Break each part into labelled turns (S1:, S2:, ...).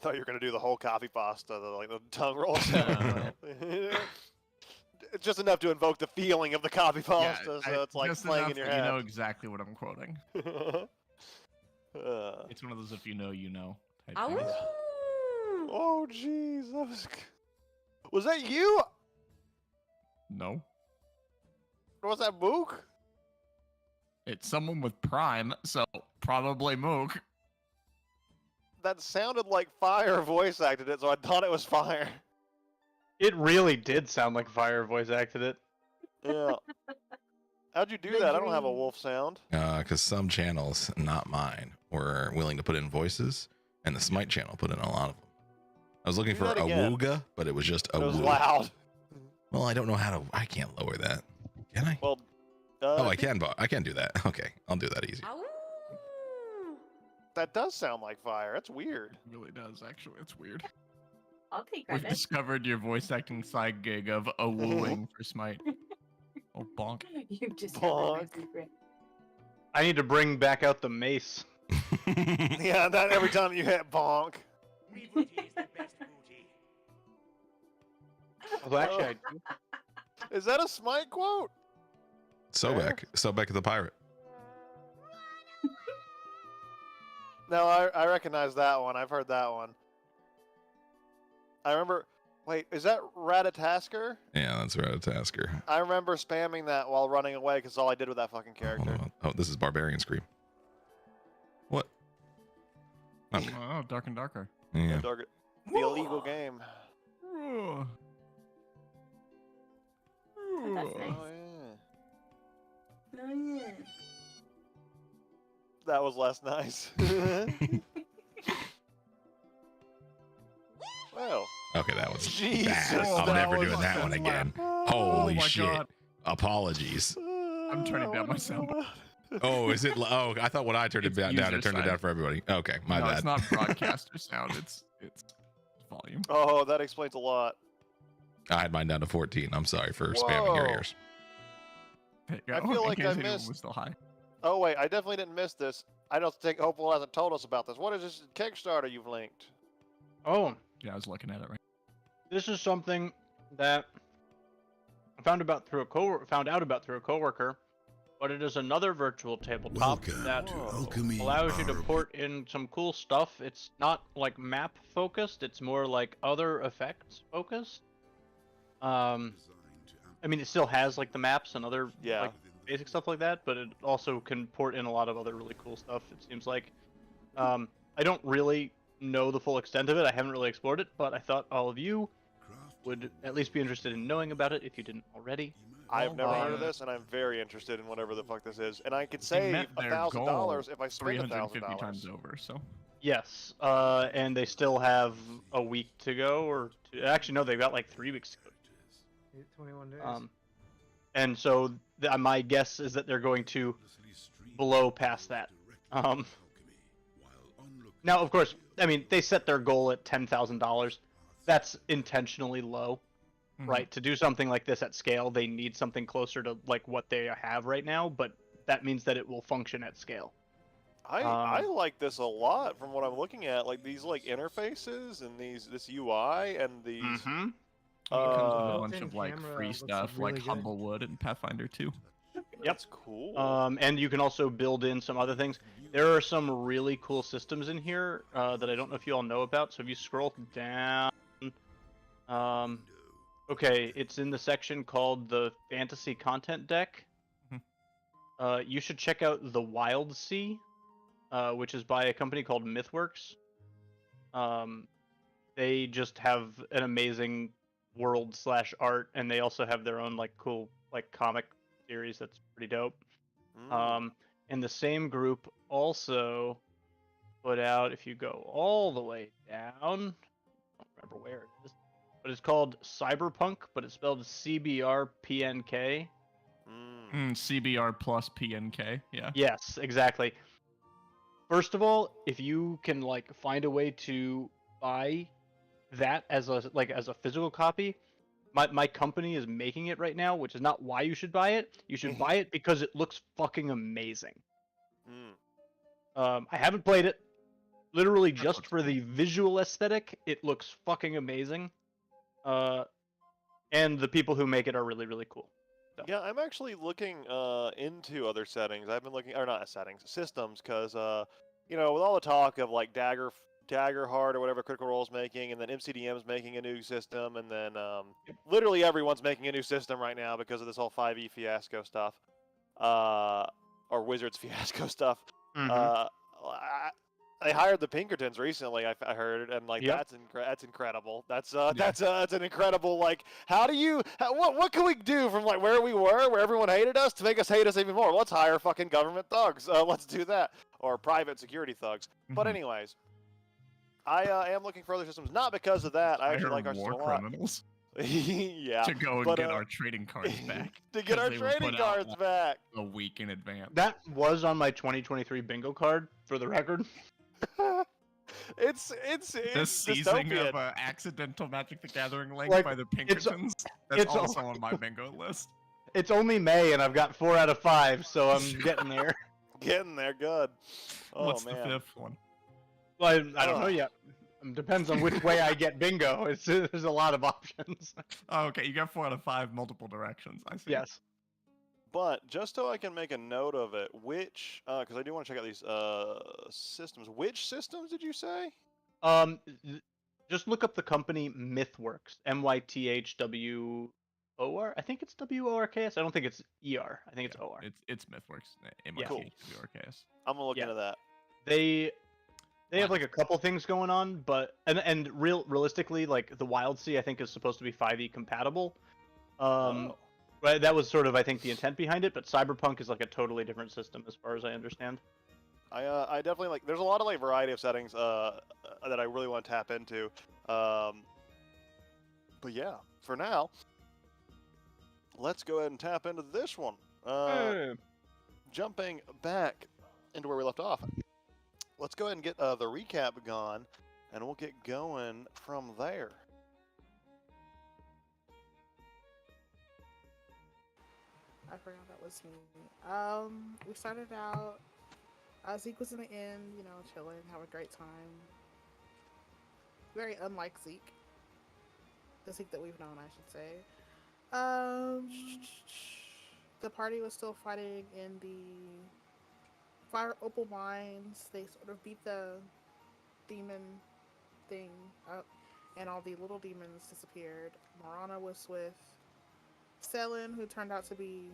S1: thought you were gonna do the whole copy pasta, the tongue roll sound. It's just enough to invoke the feeling of the copy pasta, so it's like playing in your head.
S2: You know exactly what I'm quoting. It's one of those if you know, you know. Type things.
S1: Oh jeez, was that you?
S2: No.
S1: Was that Mook?
S2: It's someone with Prime, so probably Mook.
S1: That sounded like Fire voice acted it, so I thought it was Fire.
S3: It really did sound like Fire voice acted it.
S1: Yeah. How'd you do that? I don't have a wolf sound.
S4: Because some channels, not mine, were willing to put in voices, and the Smite channel put in a lot of them. I was looking for a wooga, but it was just a
S1: It was
S4: woo.
S1: loud.
S4: Well, I don't know how to. I can't lower that. Can I?
S1: Well,
S4: oh, I can. I can do that. Okay, I'll do that easy.
S1: that does sound like Fire. That's weird.
S2: It really does, actually. It's weird.
S5: I'll take
S2: We've
S5: credit.
S2: discovered your voice acting side gig of a wooing for Smite. Oh, bonk.
S5: You've just
S1: Bonk.
S5: secret.
S3: I need to bring back out the mace.
S1: Yeah, that every time you hit bonk.
S3: Although actually, I do.
S1: Is that a Smite quote?
S4: Sobek the pirate.
S1: No, I recognize that one. I've heard that one. I remember. Wait, is that Ratatasker?
S4: Yeah, that's Ratatasker.
S1: I remember spamming that while running away because all I did with that fucking character.
S4: Hold on. Oh, this is Barbarian Scream. What? Okay.
S2: Oh, dark and darker.
S4: Yeah.
S1: The illegal game.
S5: Oh, that's nice.
S1: Oh yeah.
S5: Oh, yeah.
S1: That was less nice. Well.
S4: Okay, that was
S1: Jesus,
S4: bad. I'm
S1: that
S4: never
S1: was
S4: doing that one
S2: bad.
S4: again.
S1: Oh
S4: Holy
S2: my
S4: shit.
S2: God.
S4: Apologies.
S2: I'm turning down my sound.
S4: Oh, is it? Oh, I thought when I turned it
S2: It's
S4: down,
S2: user
S4: it turned it
S2: side.
S4: down for everybody. Okay, my
S2: No,
S4: bad.
S2: it's not broadcaster sound. It's volume.
S1: Oh, that explains a lot.
S4: I had mine down to 14. I'm sorry for spamming your
S1: Whoa.
S4: ears.
S2: There you
S1: I
S2: go.
S1: feel
S2: In
S1: like
S2: case
S1: I
S2: anyone
S1: missed-
S2: was still high.
S1: Oh wait, I definitely didn't miss this. I don't think Hopeful hasn't told us about this. What is this Kickstarter you've linked?
S3: Oh,
S2: Yeah, I was looking at it right.
S3: this is something that I found out about through a coworker, but it is another virtual tabletop
S6: Welcome
S3: that
S6: to Alchemy
S3: allows you to
S6: Bar-
S3: port in some cool stuff. It's not like map focused; it's more like other effects focused. I mean, it still has like the maps and other
S1: Yeah.
S3: like basic stuff like that, but it also can port in a lot of other really cool stuff. It seems like. I don't really know the full extent of it. I haven't really explored it, but I thought all of you would at least be interested in knowing about it if you didn't already.
S1: I've never heard of
S2: yeah.
S1: this, and I'm very interested in whatever the fuck this is. And I could
S2: They
S1: save
S2: met their
S1: $1,000
S2: goal
S1: if I spend
S2: $350 times
S1: $1,000.
S2: over. So
S3: Yes, and they still have a week to go, or actually no, they've got like 3 weeks to go.
S7: 21 days.
S3: And so my guess is that they're going to blow past that. Now, of course, I mean they set their goal at $10,000. That's intentionally low, right? To do something like this at scale, they need something closer to like what they have right now, but that means that it will function at scale.
S1: I like this a lot from what I'm looking at. Like these like interfaces and this UI and these.
S3: Mm-hmm.
S2: it comes with a
S1: Uh,
S2: bunch
S7: built-in
S2: of like
S7: camera
S2: free
S7: looks
S2: stuff
S7: really
S2: like
S7: good.
S2: Humblewood and Pathfinder 2.
S1: That's cool.
S3: And you can also build in some other things. There are some really cool systems in here that I don't know if you all know about. So if you scroll down, okay, it's in the section called the Fantasy Content Deck. You should check out the Wild Sea, which is by a company called MythWorks. They just have an amazing world/art, and they also have their own like cool like comic series that's pretty dope. And the same group also put out, if you go all the way down, I don't remember where it is, but it's called Cyberpunk, but it's spelled CBRPNK.
S2: CBR plus PNK. Yeah.
S3: Yes, exactly. First of all, if you can like find a way to buy that as a physical copy, my company is making it right now, which is not why you should buy it. You should buy it because it looks fucking amazing. I haven't played it. literally just for the visual aesthetic, it looks fucking amazing. And the people who make it are really, really cool. So.
S1: Yeah, I'm actually looking into other settings. I've been looking, or not settings, systems, because you know, with all the talk of like Daggerheart or whatever Critical Role's making, and then MCDM's making a new system, and then literally everyone's making a new system right now because of this whole 5e fiasco stuff, or Wizards fiasco stuff.
S3: Mm-hmm.
S1: They hired the Pinkertons recently, I heard, and like that's incredible. That's an incredible, like, what can we do from like where we were, where everyone hated us, to make us hate us even more? Let's hire fucking government thugs. Let's do that, or private security thugs. But anyways, I am looking for other systems, not because of that. I actually like our system a lot.
S2: Criminals.
S1: Yeah,
S2: to go and get our trading cards back.
S1: To get our trading cards back
S2: a week in advance.
S3: That was on my 2023 bingo card, for the record.
S1: It's
S2: the seizing
S1: dystopian.
S2: of Accidental Magic the Gathering link
S3: Like,
S2: by the Pinkertons. That's also on my bingo list.
S3: It's only May, and I've got 4 out of 5, so I'm getting there.
S1: Getting there, good. Oh,
S2: What's
S1: man.
S2: the 5th one?
S3: Well, I don't know yet. It depends on which way I get bingo. There's a lot of options.
S2: Oh, okay, you got 4 out of 5 multiple directions. I see.
S3: Yes.
S1: But just so I can make a note of it, which, because I do want to check out these systems. Which systems did you say?
S3: Just look up the company MythWorks. MYTHWOR. I think it's WORKS. I don't think it's ER. I think it's OR.
S2: It's MythWorks.
S1: MYTHWORKS. I'm gonna look into that.
S3: They have like a couple things going on, but and realistically, like the Wild Sea, I think is supposed to be 5e compatible. But that was sort of, I think, the intent behind it. But Cyberpunk is like a totally different system, as far as I understand.
S1: I definitely like. There's a lot of like variety of settings that I really want to tap into. But yeah, for now, let's go ahead and tap into this one. Jumping back into where we left off. Let's go ahead and get the recap gone, and we'll get going from there.
S5: I forgot that was me. We started out, Zeke was in the inn, you know, chilling, having a great time. Very unlike Zeke. The Zeke that we've known, I should say. The party was still fighting in the Fire Opal Mines. They sort of beat the demon thing up, and all the little demons disappeared. Marana was with Selin, who turned out to be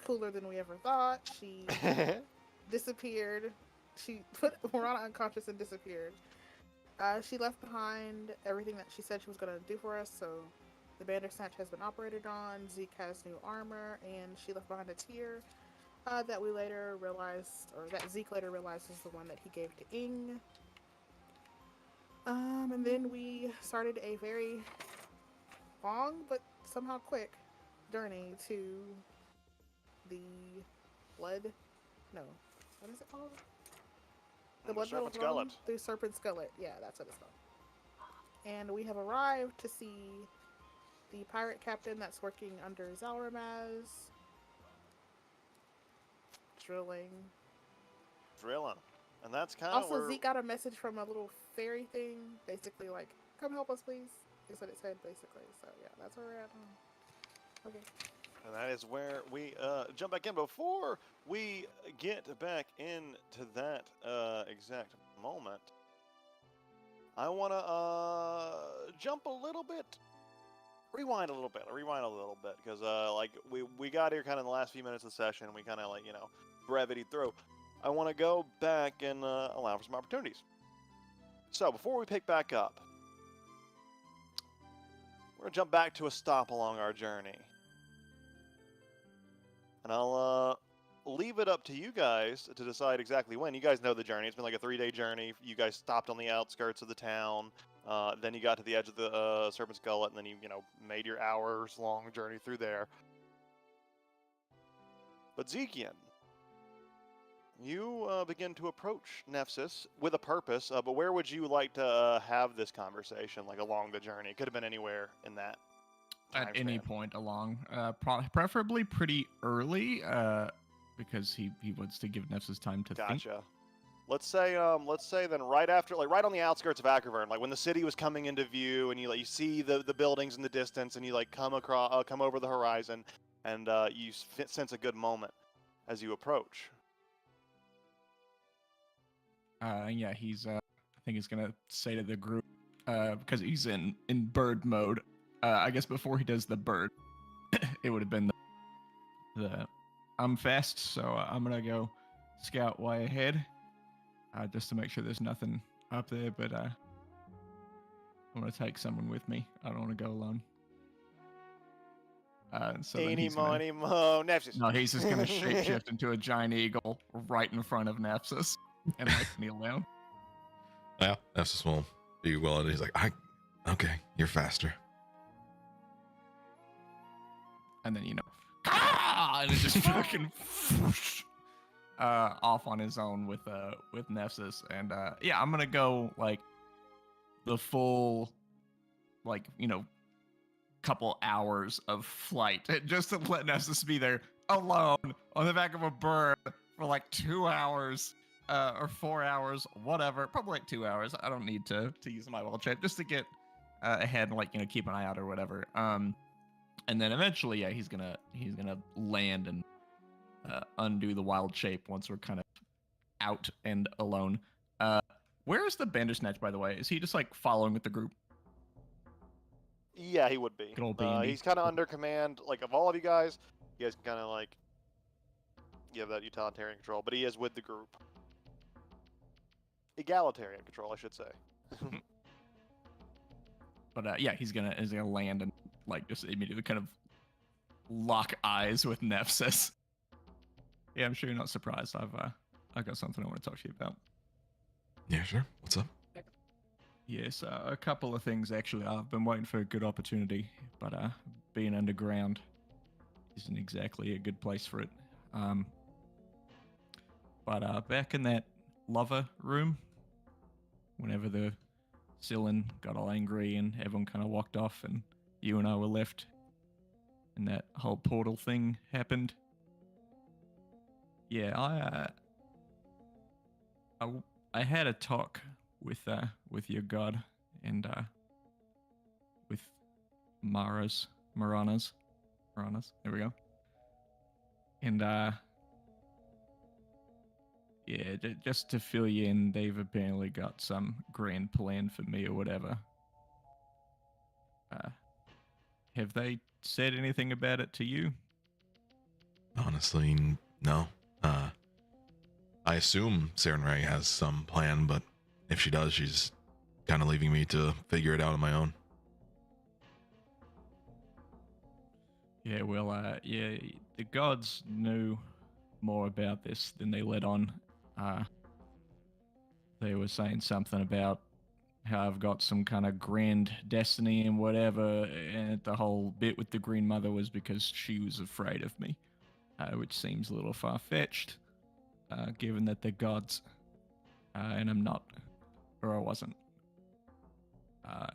S5: cooler than we ever thought. She disappeared. She put Marana unconscious and disappeared. She left behind everything that she said she was going to do for us, so the Bandersnatch has been operated on. Zeke has new armor, and she left behind a tear that we later realized, or that Zeke later realized is the one that he gave to Ing. And then we started a very long but somehow quick journey to the what is it called? The Blood
S1: Serpent
S5: Metal Throne
S1: Skullet.
S5: through Serpent Skullet. Yeah, that's what it's called. And we have arrived to see the pirate captain that's working under Zalramaz. Drilling.
S1: And that's kind of
S5: Also, Zeke got a message from a little fairy thing, basically like, "Come help us, please." Is what it said, basically. So yeah, that's where we're at. Okay.
S1: And that is where we jump back in. Before we get back into that exact moment, I want to jump a little bit, rewind a little bit, because like we got here kind of in the last few minutes of the session. We kind of like, you know, brevity through. I want to go back and allow for some opportunities. So before we pick back up, we're gonna jump back to a stop along our journey. And I'll leave it up to you guys to decide exactly when. You guys know the journey. It's been like a 3-day journey. You guys stopped on the outskirts of the town. Then you got to the edge of the Serpent's Gullet, and then you made your hours-long journey through there. But Zekian, you begin to approach Nephthys with a purpose, but where would you like to have this conversation, like along the journey? It could have been anywhere in that
S2: At any point along, preferably pretty early, because he wants to give Nephthys time to think.
S1: Gotcha. let's say then right after, like right on the outskirts of Acrovern, like when the city was coming into view, and you see the buildings in the distance, and you like come over the horizon, and you sense a good moment as you approach.
S2: Yeah, he's I think he's gonna say to the group, because he's in bird mode. I guess before he does the bird, it would have been the I'm fast, so I'm gonna go scout way ahead, just to make sure there's nothing up there. But I'm gonna take someone with me. I don't want to go alone. So then
S1: Eeny,
S2: he's gonna,
S1: miny, mo, Nepsis.
S2: no, he's just gonna shapeshift into a giant eagle right in front of Nepsis and like kneel down.
S4: Yeah, Nepsis will be willing. He's like, okay, you're faster.
S2: And then, and it just fucking whoosh, off on his own with Nepsis. And yeah, I'm gonna go like the full, like, couple hours of flight just to let Nepsis be there alone on the back of a bird for like 2 hours or 4 hours, whatever. Probably like 2 hours. I don't need to use my wild shape just to get ahead and, like, keep an eye out or whatever. And then eventually, yeah, he's gonna land and undo the wild shape once we're kind of out and alone. Where is the Bandersnatch, by the way? Is he just like following with the group?
S1: Yeah, he would be.
S2: Good old Bandy.
S1: He's kind of under command, like, of all of you guys. You guys can kind of like give that utilitarian control, but he is with the group. Egalitarian control, I should say.
S2: But yeah, he's gonna land and like just immediately kind of lock eyes with Nepsis. Yeah, I'm sure you're not surprised. I've got something I want to talk to you about.
S4: Yeah, sure. What's up?
S2: Yes, a couple of things actually. I've been waiting for a good opportunity, but being underground isn't exactly a good place for it. But back in that lover room, whenever the Cylin got all angry and everyone kind of walked off and you and I were left and that whole portal thing happened. Yeah, I had a talk with your god and with Maranas. There we go. And yeah, just to fill you in, they've apparently got some grand plan for me or whatever. Have they said anything about it to you?
S4: Honestly, no. I assume Saren Ray has some plan, but if she does, she's kind of leaving me to figure it out on my own.
S2: Yeah, well, yeah, the gods knew more about this than they let on. They were saying something about how I've got some kind of grand destiny and whatever, and the whole bit with the Green Mother was because she was afraid of me, which seems a little far-fetched, given that they're gods, and I'm not, or I wasn't.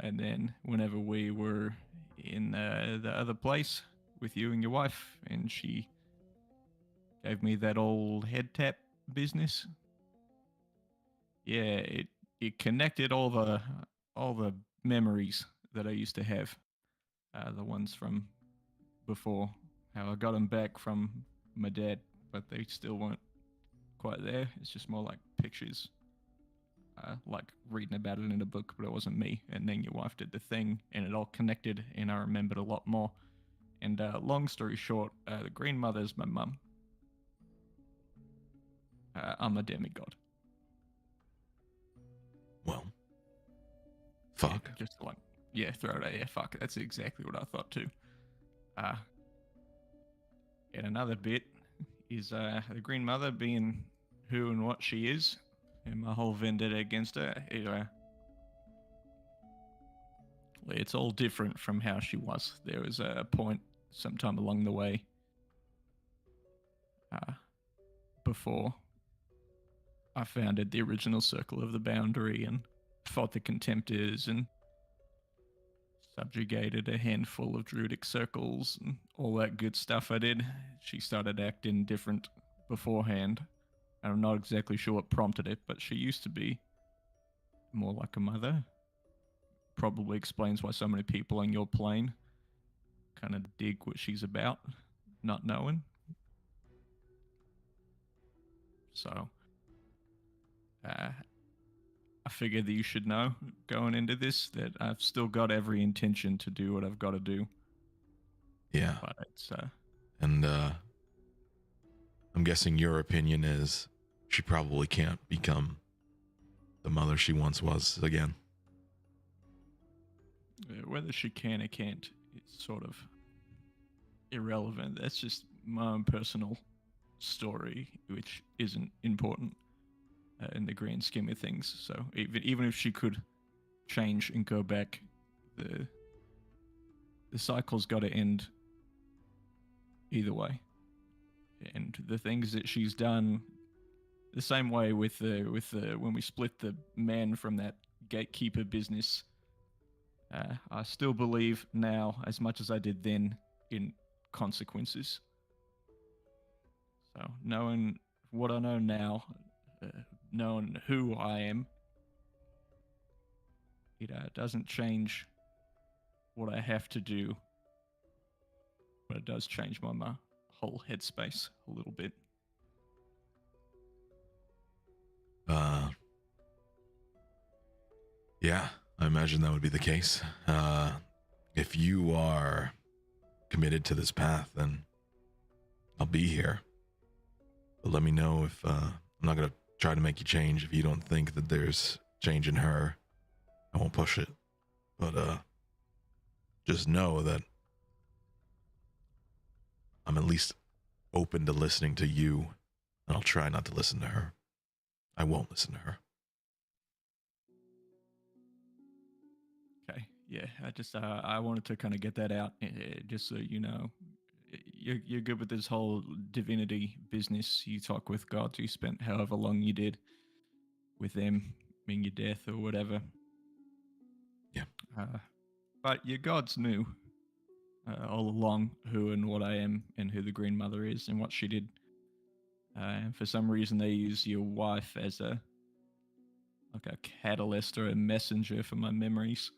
S2: And then whenever we were in the other place with you and your wife, and she gave me that old head tap business, yeah, it connected all the memories that I used to have, the ones from before, how I got them back from my dad, but they still weren't quite there. It's just more like pictures, like reading about it in a book, but it wasn't me. And then your wife did the thing, and it all connected, and I remembered a lot more. And long story short, the Green Mother's my mum. I'm a demigod.
S4: Well, fuck.
S2: Yeah, just like, yeah, throw it out. Yeah, fuck. That's exactly what I thought too. And another bit is the Green Mother being who and what she is, and my whole vendetta against her. It's all different from how she was. There was a point sometime along the way, before I founded the original Circle of the Boundary and fought the Contemptors and subjugated a handful of druidic circles and all that good stuff I did. She started acting different beforehand, I'm not exactly sure what prompted it, but she used to be more like a mother. Probably explains why so many people on your plane kind of dig what she's about, not knowing. So, I figured that you should know going into this that I've still got every intention to do what I've got to do.
S4: Yeah.
S2: But it's
S4: And I'm guessing your opinion is she probably can't become the mother she once was again.
S2: whether she can or can't, it's sort of irrelevant. That's just my own personal story, which isn't important in the grand scheme of things. So even if she could change and go back, the cycle's got to end either way. And the things that she's done, the same way with the when we split the man from that gatekeeper business, I still believe now, as much as I did then, in consequences. So knowing what I know now, knowing who I am, it doesn't change what I have to do, but it does change my whole headspace a little bit.
S4: Yeah, I imagine that would be the case. If you are committed to this path, then I'll be here. But let me know if I'm not gonna try to make you change. If you don't think that there's change in her, I won't push it. But just know that I'm at least open to listening to you, and I'll try not to listen to her. I won't listen to her.
S2: Okay, yeah, I just I wanted to kind of get that out, just so you know. You're good with this whole divinity business. You talk with gods. You spent however long you did with them in your death or whatever.
S4: Yeah.
S2: But your gods knew all along who and what I am and who the Green Mother is and what she did. And for some reason, they use your wife as a catalyst or a messenger for my memories.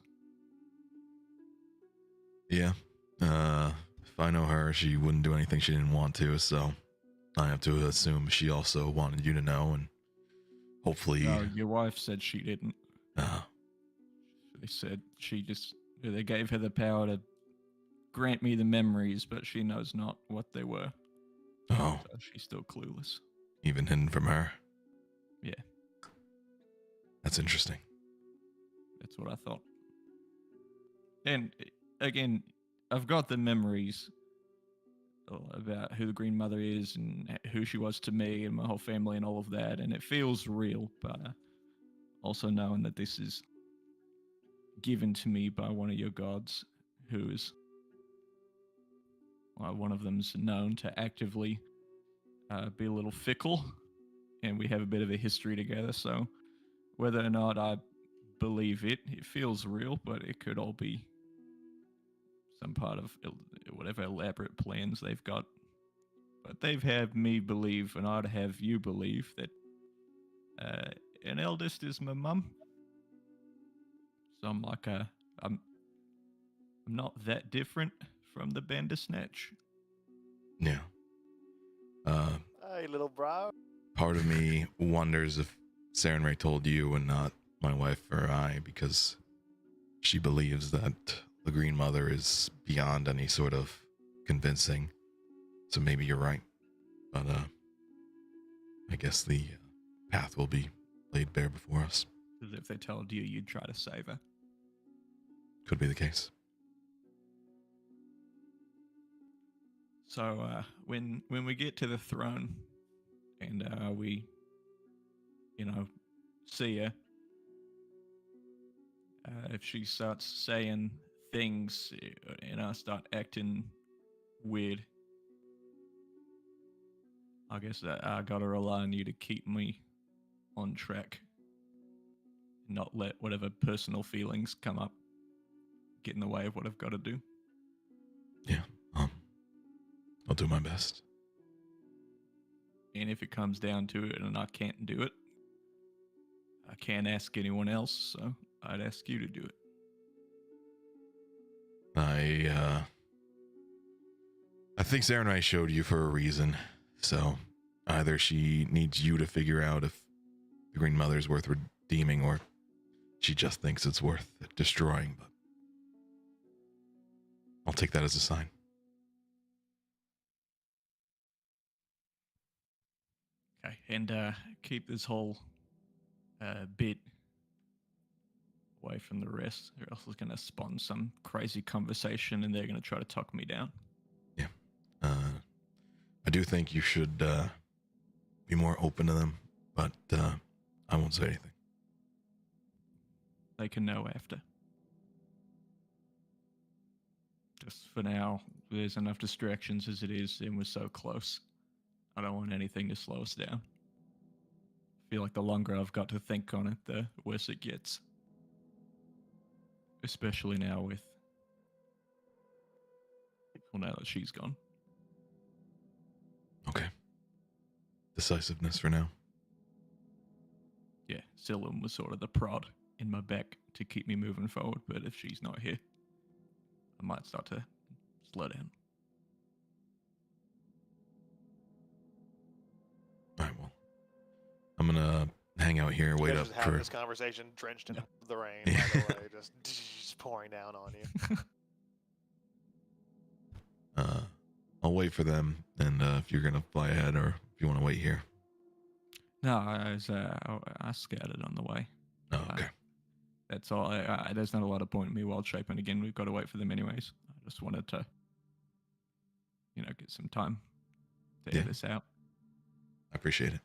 S4: Yeah. If I know her, she wouldn't do anything she didn't want to, so I have to assume she also wanted you to know, and hopefully...
S2: No, your wife said she didn't.
S4: Uh,
S2: They said they gave her the power to grant me the memories, but she knows not what they were.
S4: oh,
S2: So she's still clueless.
S4: even hidden from her?
S2: Yeah.
S4: That's interesting.
S2: That's what I thought. And again, I've got the memories about who the Green Mother is and who she was to me and my whole family and all of that, and it feels real, but also knowing that this is given to me by one of your gods, who is one of them's known to actively be a little fickle, and we have a bit of a history together, so whether or not I believe it feels real, but it could all be some part of whatever elaborate plans they've got. But they've had me believe, and I'd have you believe, that an eldest is my mum. So I'm like I'm not that different from the Bandersnatch.
S4: Yeah.
S1: Hey, little bro.
S4: Part of me wonders if Saren Ray told you and not my wife or I, because she believes that the Green Mother is beyond any sort of convincing. So maybe you're right. But I guess the path will be laid bare before us.
S2: As if they told you you'd try to save her.
S4: Could be the case.
S2: So when we get to the throne and we, see her, if she starts saying things and I start acting weird, I guess that I gotta rely on you to keep me on track and not let whatever personal feelings come up get in the way of what I've got to do.
S4: Yeah. I'll do my best.
S2: And if it comes down to it and I can't do it, I can't ask anyone else, so I'd ask you to do it.
S4: I think Sarenrae showed you for a reason, so either she needs you to figure out if the Green Mother's worth redeeming, or she just thinks it's worth destroying, but I'll take that as a sign.
S2: Okay, and keep this whole bit away from the rest, or else it's going to spawn some crazy conversation and they're going to try to talk me down.
S4: Yeah. I do think you should be more open to them, but I won't say anything.
S2: They can know after. Just for now, there's enough distractions as it is, and we're so close. I don't want anything to slow us down. I feel like the longer I've got to think on it, the worse it gets. Especially now with... well, now that she's gone.
S4: Okay. Decisiveness for now.
S2: Yeah, Zillion was sort of the prod in my back to keep me moving forward, but if she's not here, I might start to slow down.
S4: All right, well, I'm gonna hang out here,
S1: You
S4: wait
S1: guys
S4: up
S1: just having
S4: for.
S1: this conversation drenched in
S2: Yeah.
S1: the rain,
S4: Yeah.
S1: by the way, just pouring down on you.
S4: I'll wait for them, and if you're gonna fly ahead, or if you want to wait here.
S2: No, I scouted on the way.
S4: Oh, okay.
S2: That's all. There's not a lot of point in me wild shaping again. We've got to wait for them anyways. I just wanted to, get some time to
S4: Yeah.
S2: air this out.
S4: I appreciate it.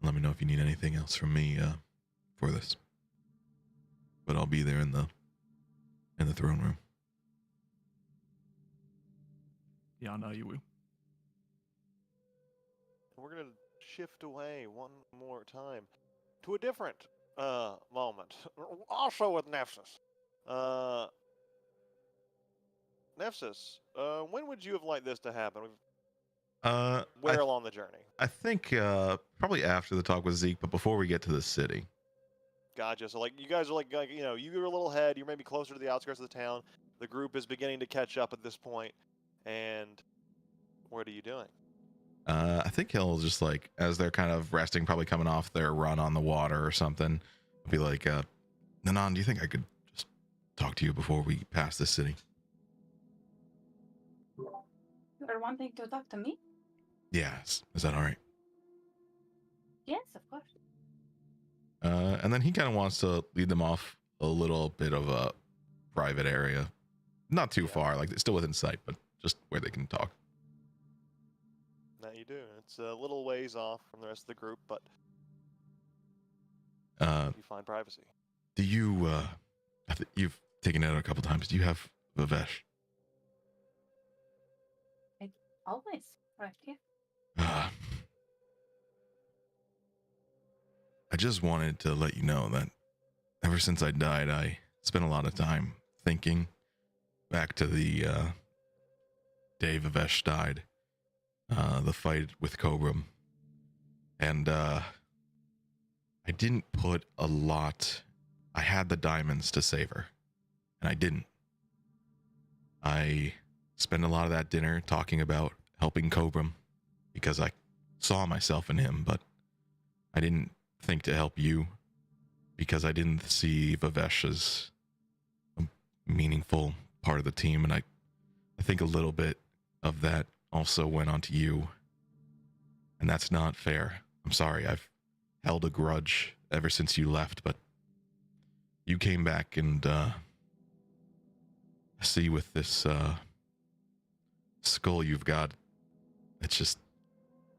S4: Let me know if you need anything else from me for this. But I'll be there in the throne room.
S2: Yeah, I know you will.
S1: We're gonna shift away one more time to a different moment, also with Nefsis. Nefsis, when would you have liked this to happen? Where along the journey?
S4: I think probably after the talk with Zeke, but before we get to the city.
S1: Gotcha. So like you guys are like you were a little ahead. You're maybe closer to the outskirts of the town. The group is beginning to catch up at this point. And what are you doing?
S4: I think he'll just like, as they're kind of resting, probably coming off their run on the water or something, be like, Nanan, do you think I could just talk to you before we pass this city?
S6: You are wanting to talk to me?
S4: Yes. Is that all right?
S6: Yes, of course.
S4: And then he kind of wants to lead them off a little bit of a private area. Not too far, like it's still within sight, but just where they can talk.
S1: That you do. It's a little ways off from the rest of the group, but you find privacy.
S4: Do you, you've taken it out a couple times. Do you have Vivesh?
S6: Always right here.
S4: I just wanted to let you know that ever since I died, I spent a lot of time thinking back to the day Vivesh died, the fight with Cobram, and I didn't put a lot. I had the diamonds to save her, and I didn't. I spent a lot of that dinner talking about helping Cobram because I saw myself in him, but I didn't think to help you because I didn't see Vivesh as a meaningful part of the team, and I think a little bit of that also went onto you, and that's not fair. I'm sorry, I've held a grudge ever since you left, but you came back, and I see with this skull you've got, it's just,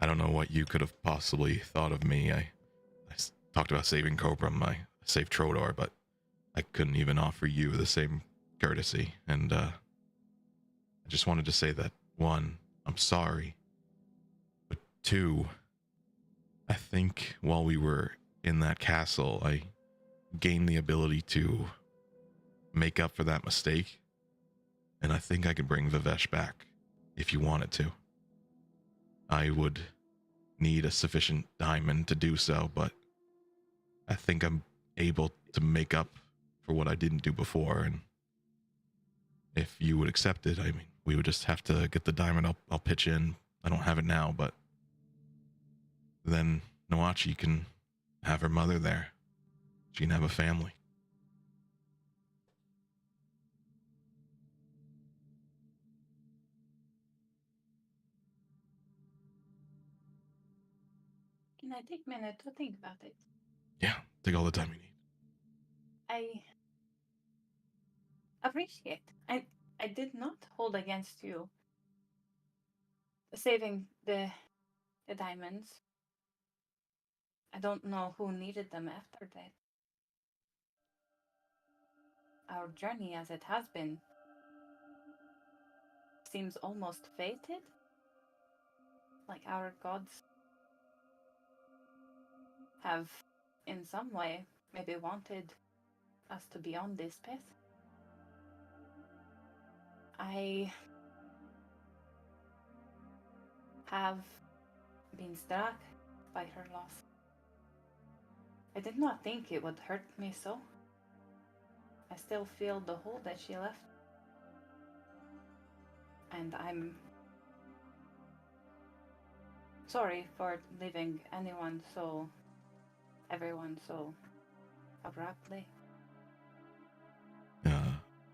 S4: I don't know what you could have possibly thought of me. I talked about saving Cobram, I saved Trodor, but I couldn't even offer you the same courtesy, and I just wanted to say that, one, I'm sorry, but two, I think while we were in that castle, I gained the ability to make up for that mistake, and I think I could bring Vivesh back if you wanted to. I would need a sufficient diamond to do so, but I think I'm able to make up for what I didn't do before. And if you would accept it, I mean, we would just have to get the diamond. I'll pitch in. I don't have it now, but then Noachi can have her mother there. She can have a family.
S6: Can I take a minute to think about it?
S4: Yeah, take all the time you need.
S6: I appreciate. I did not hold against you saving the diamonds. I don't know who needed them after that. Our journey as it has been seems almost fated. Like our gods have, in some way, maybe wanted us to be on this path. I have been struck by her loss. I did not think it would hurt me so. I still feel the hole that she left. And I'm sorry for leaving everyone so abruptly.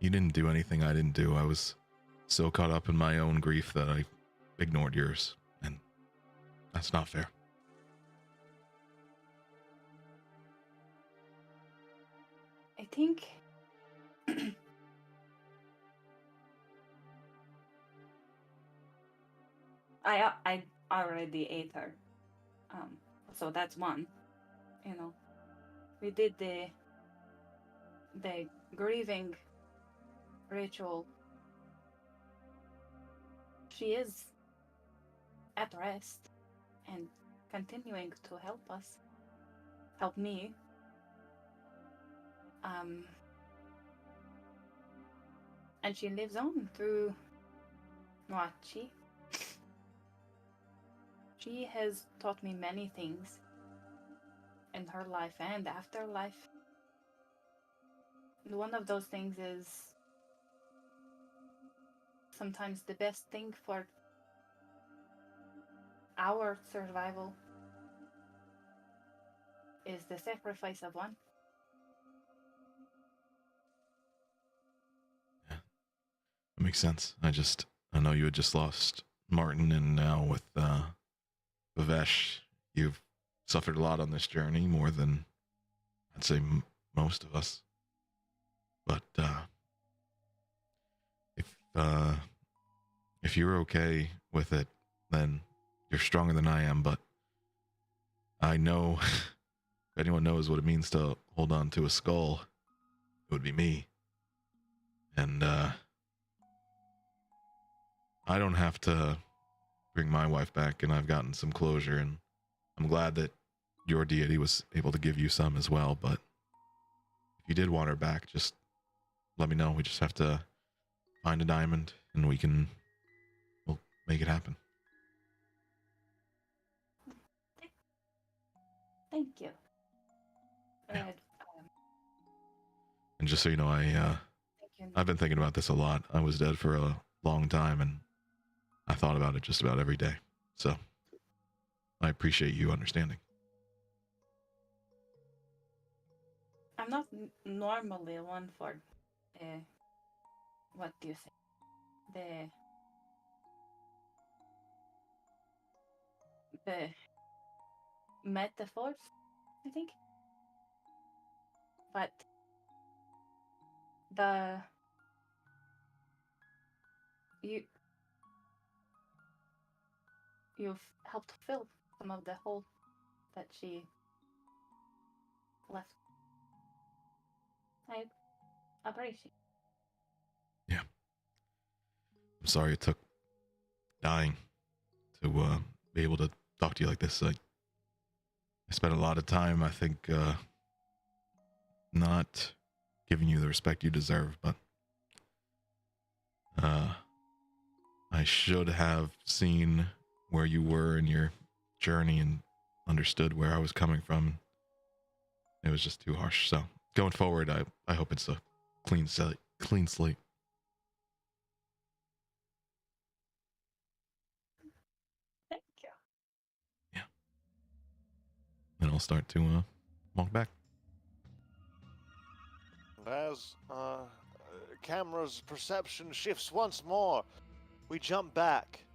S4: You didn't do anything I didn't do. I was so caught up in my own grief that I ignored yours, and that's not fair.
S6: I think I already ate her. So that's one. You know, we did the grieving ritual. She is at rest and continuing to help me. And she lives on through Noachi. She has taught me many things in her life and afterlife. And one of those things is sometimes the best thing for our survival is the sacrifice of one.
S4: Yeah, that makes sense. I know you had just lost Martin, and now with Bavesh, you've suffered a lot on this journey, more than I'd say most of us. But if you're okay with it, then you're stronger than I am. But I know if anyone knows what it means to hold on to a skull, it would be me. And I don't have to bring my wife back, and I've gotten some closure, and I'm glad that your deity was able to give you some as well. But if you did want her back, just let me know. We just have to find a diamond, and we'll make it happen.
S6: Thank you.
S4: Yeah. And just so you know, I've been thinking about this a lot. I was dead for a long time, and I thought about it just about every day. So I appreciate you understanding.
S6: I'm not normally one for, what do you say? The metaphors, I think. But you've helped fill some of the hole that she left. I appreciate.
S4: Yeah. I'm sorry it took dying to be able to talk to you like this. I spent a lot of time, I think, not giving you the respect you deserve, but I should have seen where you were in your journey and understood where I was coming from. It was just too harsh. So going forward, I hope it's a clean slate. Clean slate.
S6: Thank you.
S4: Yeah. And I'll start to walk back.
S1: And as camera's perception shifts once more, we jump back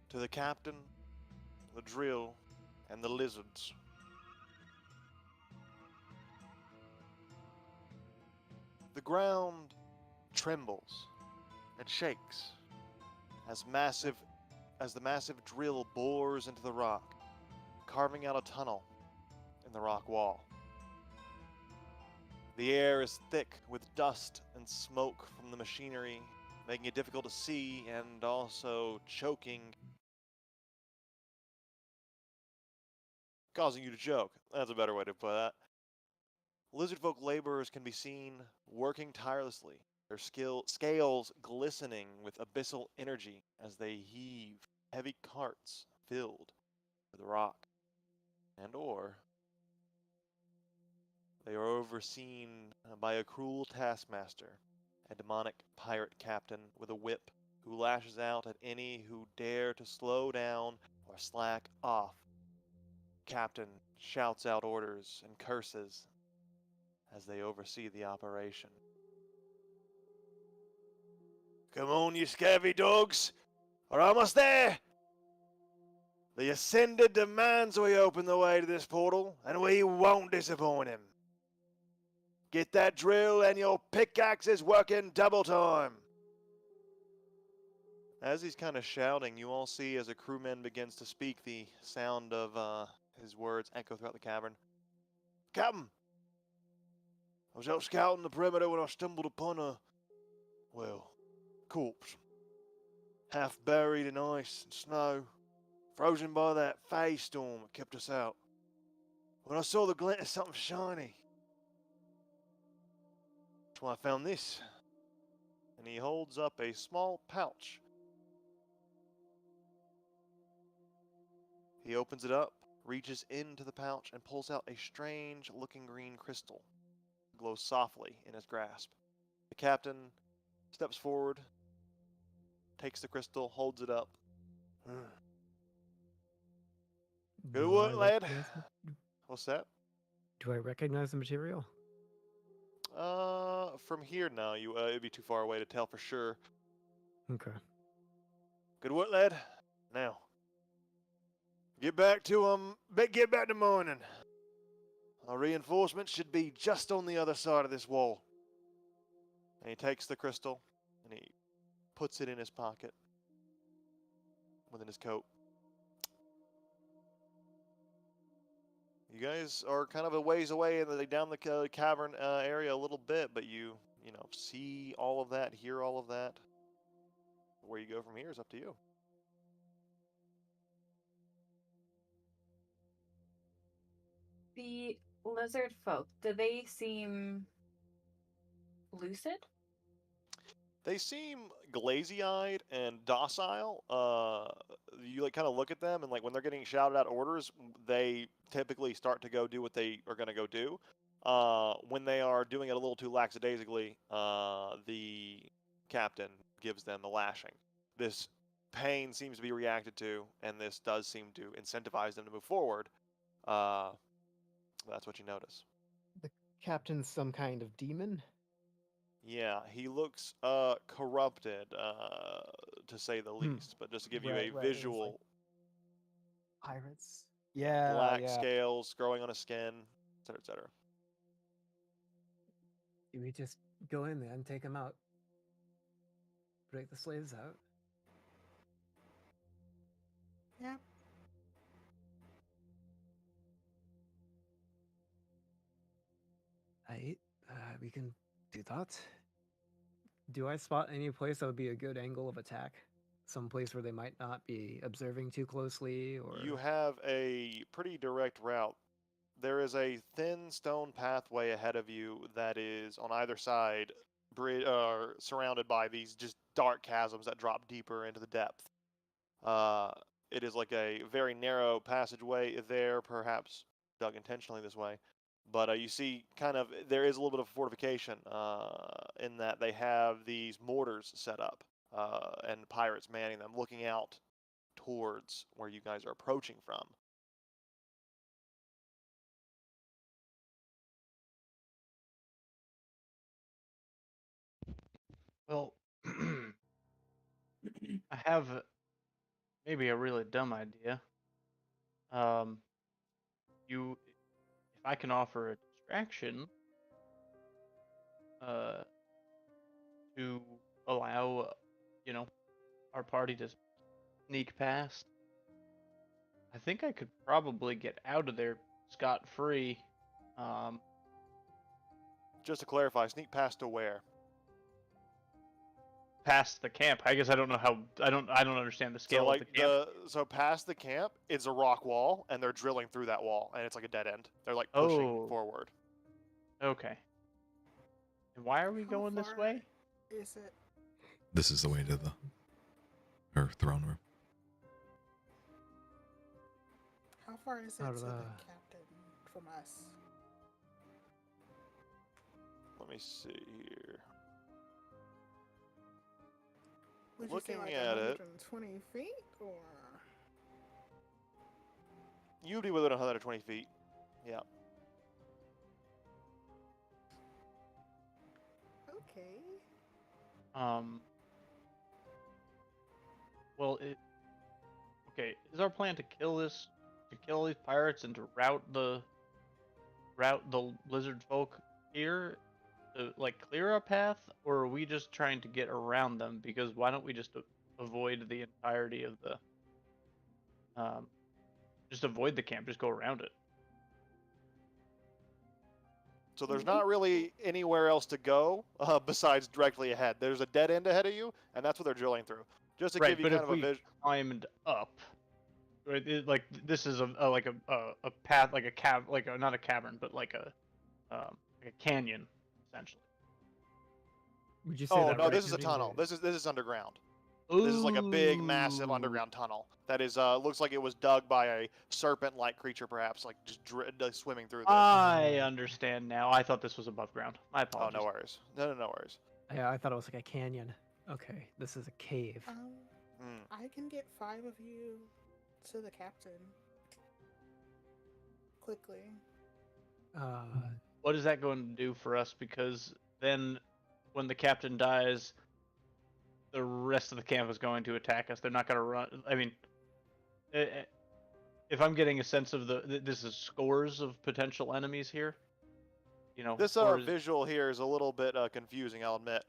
S1: to the captain, the drill, and the lizards. The ground trembles and shakes as the massive drill bores into the rock, carving out a tunnel in the rock wall. The air is thick with dust and smoke from the machinery, making it difficult to see and also causing you to choke. That's a better way to put that. Lizardfolk laborers can be seen working tirelessly, their scales glistening with abyssal energy as they heave heavy carts filled with rock. And or they are overseen by a cruel taskmaster, a demonic pirate captain with a whip who lashes out at any who dare to slow down or slack off. Captain shouts out orders and curses as they oversee the operation. Come on, you scabby dogs! We're almost there! The Ascended demands we open the way to this portal, and we won't disappoint him. Get that drill and your pickaxes working double time. As he's kind of shouting, you all see as a crewman begins to speak, the sound of his words echo throughout the cavern. Captain, I was out scouting the perimeter when I stumbled upon corpse. Half buried in ice and snow, frozen by that phase storm that kept us out. When I saw the glint of something shiny, that's why I found this. And he holds up a small pouch. He opens it up, reaches into the pouch, and pulls out a strange-looking green crystal. It glows softly in his grasp. The captain steps forward, takes the crystal, holds it up. Good
S7: Do
S1: work,
S7: I
S1: lad.
S7: recognize
S1: What's that?
S7: Do I recognize the material?
S1: From here now, it'd be too far away to tell for sure.
S7: Okay.
S1: Good work, lad. Now, get back to morning. Our reinforcements should be just on the other side of this wall. And he takes the crystal and he puts it in his pocket, within his coat. You guys are kind of a ways away down the cavern area a little bit, but you see all of that, hear all of that. Where you go from here is up to you.
S6: The lizard folk, do they seem lucid?
S1: They seem glazy-eyed and docile. You kind of look at them, and when they're getting shouted out orders, they typically start to go do what they are going to go do. When they are doing it a little too lackadaisically, the captain gives them the lashing. This pain seems to be reacted to, and this does seem to incentivize them to move forward. That's what you notice.
S7: The captain's some kind of demon?
S1: Yeah, he looks corrupted, to say the least. But just to give you
S7: Right,
S1: a
S7: right, it's
S1: visual,
S7: Pirates? Yeah,
S1: black
S7: yeah.
S1: scales growing on his skin, etc., etc.
S7: Do we just go in there and take him out? Break the slaves out?
S5: Yeah.
S7: We can do that. Do I spot any place that would be a good angle of attack? Some place where they might not be observing too closely, or
S1: You have a pretty direct route. There is a thin stone pathway ahead of you that is on either side, surrounded by these just dark chasms that drop deeper into the depth. It is like a very narrow passageway there, perhaps dug intentionally this way. But you see, kind of, there is a little bit of fortification in that they have these mortars set up and pirates manning them, looking out towards where you guys are approaching from.
S3: Well, I have maybe a really dumb idea. You, if I can offer a distraction, to allow, you know, our party to sneak past, I think I could probably get out of there scot-free. Um,
S1: Just to clarify, sneak past to where?
S3: Past the camp. I guess I don't know how. I don't understand the
S1: So
S3: scale
S1: like
S3: of the camp.
S1: so past the camp, it's a rock wall, and they're drilling through that wall, and it's like a dead end. They're like pushing
S3: Oh.
S1: forward.
S3: Okay. And why are we
S5: How
S3: going this
S5: far
S3: way?
S5: Is it?
S4: This is the way to her throne room.
S5: How far is it
S7: Out
S5: to
S7: of
S5: the
S7: the-
S5: captain from us?
S1: Let me see here.
S5: Would
S1: Looking
S5: you say like
S1: at it-
S5: 120 feet or?
S1: You'd be within 120 feet. Yeah.
S5: Okay.
S3: Well, okay. Is our plan to kill these pirates, and to route the lizard folk here to like clear a path, or are we just trying to get around them? Because why don't we just avoid the entirety of the just avoid the camp, just go around it?
S1: So there's not really anywhere else to go besides directly ahead. There's a dead end ahead of you, and that's what they're drilling through. Just to
S3: Right,
S1: give you
S3: but
S1: kind
S3: if
S1: of a
S3: we
S1: vision.
S3: climbed up, right, like this is a path, like a not a cavern, but like a canyon, essentially.
S7: Would you say
S1: Oh
S7: that
S1: no, this is a
S7: reckoning
S1: tunnel.
S7: is-
S1: This is underground. This is like a big, massive
S3: Ooh.
S1: underground tunnel that is looks like it was dug by a serpent-like creature, perhaps, like just swimming through this.
S3: I understand now. I thought this was above ground. My
S1: Oh,
S3: apologies.
S1: no worries. No worries.
S7: Yeah, I thought it was like a canyon. Okay, this is a cave.
S1: Hmm.
S5: I can get 5 of you to the captain quickly.
S3: What is that going to do for us? Because then, when the captain dies, the rest of the camp is going to attack us. They're not going to run. I mean, if I'm getting a sense of this is scores of potential enemies here. You know,
S1: This
S3: scores-
S1: visual here is a little bit confusing, I'll admit.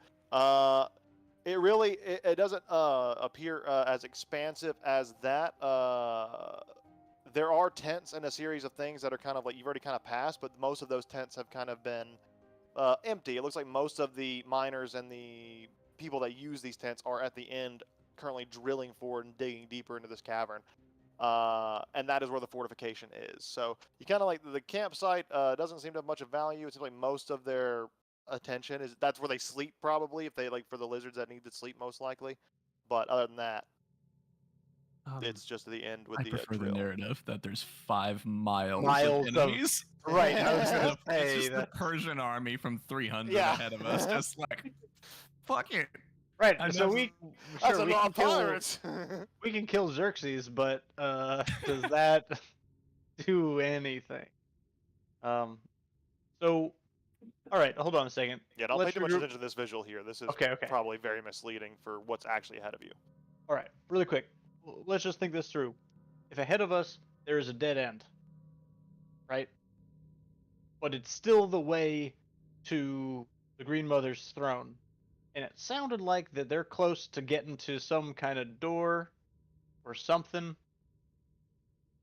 S1: It really it doesn't appear as expansive as that. There are tents and a series of things that are kind of like you've already kind of passed, but most of those tents have kind of been empty. It looks like most of the miners and the people that use these tents are at the end currently drilling forward and digging deeper into this cavern. And that is where the fortification is. So you kind of like the campsite doesn't seem to have much of value. It seems like most of their attention is that's where they sleep probably if they like for the lizards that need to sleep most likely. But other than that, it's just the end with
S2: I
S1: the
S2: prefer the
S1: drill.
S2: narrative that there's 5 miles
S3: Miles
S2: of
S3: of-
S2: enemies.
S3: Right, I was
S2: It's
S3: gonna
S2: just the- it's
S3: say
S2: just the
S3: that.
S2: Persian army from 300
S1: Yeah.
S2: ahead of us, just like, fuck it.
S3: Right,
S2: And
S3: so
S2: that's-
S1: That's
S3: sure
S1: a
S3: we
S1: lot
S3: can
S1: of
S3: kill
S1: pirates.
S3: we can kill Xerxes, but does that do anything? So, all right, hold on a second.
S1: Yeah, don't
S3: Let's
S1: pay too much
S3: regroup-
S1: attention to this visual here. This is
S3: Okay.
S1: probably very misleading for what's actually ahead of you.
S3: All right, really quick. Let's just think this through. If ahead of us there is a dead end, right? But it's still the way to the Green Mother's throne. And it sounded like that they're close to getting to some kind of door or something,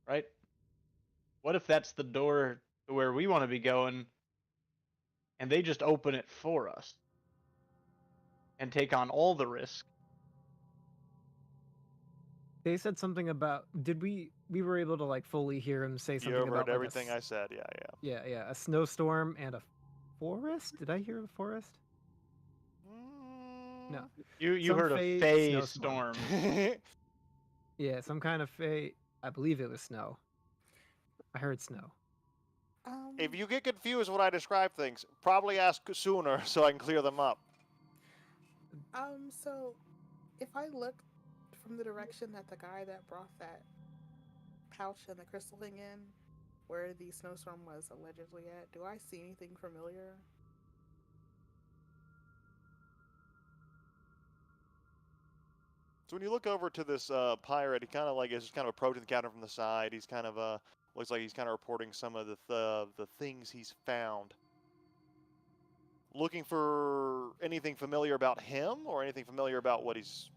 S3: right? What if that's the door to where we want to be going and they just open it for us and take on all the risk?
S7: They said something about. Did we were able to like fully hear him say something
S1: You
S7: about
S1: overheard
S7: like
S1: everything I said. Yeah.
S7: yeah, a snowstorm and a forest. Did I hear a forest? No.
S3: You
S7: Some
S3: heard a
S7: Fey
S3: Fey
S7: snowstorm.
S3: storm.
S7: Yeah, some kind of fate. I believe it was snow. I heard snow.
S1: If you get confused when I describe things, probably ask sooner so I can clear them up.
S5: So if I look from the direction that the guy that brought that pouch and the crystal thing in, where the snowstorm was allegedly at, do I see anything familiar?
S1: So when you look over to this pirate, he kind of like is just kind of approaching the captain from the side. He's kind of looks like he's kind of reporting some of the things he's found. Looking for anything familiar about him or anything familiar about what he's.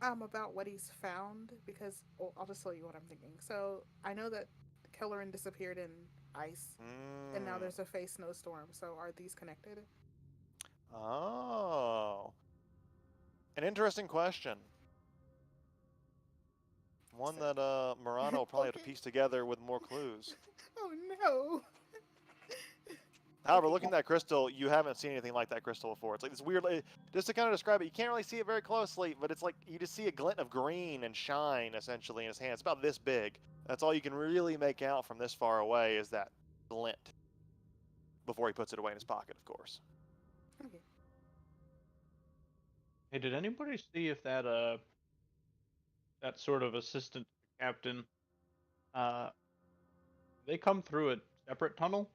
S5: About what he's found, because I'll just tell you what I'm thinking. So I know that Kelleran disappeared in ice, and now there's a face snowstorm. So are these connected?
S1: Oh, an interesting question. One that Murano will probably have to
S5: Okay.
S1: piece together with more clues.
S5: Oh no!
S1: However, looking at that crystal, you haven't seen anything like that crystal before. It's like this weird, just to kind of describe it, you can't really see it very closely, but it's like you just see a glint of green and shine, essentially, in his hand. It's about this big. That's all you can really make out from this far away is that glint. Before he puts it away in his pocket, of course.
S5: Okay.
S3: Hey, did anybody see if that that sort of assistant captain they come through a separate tunnel?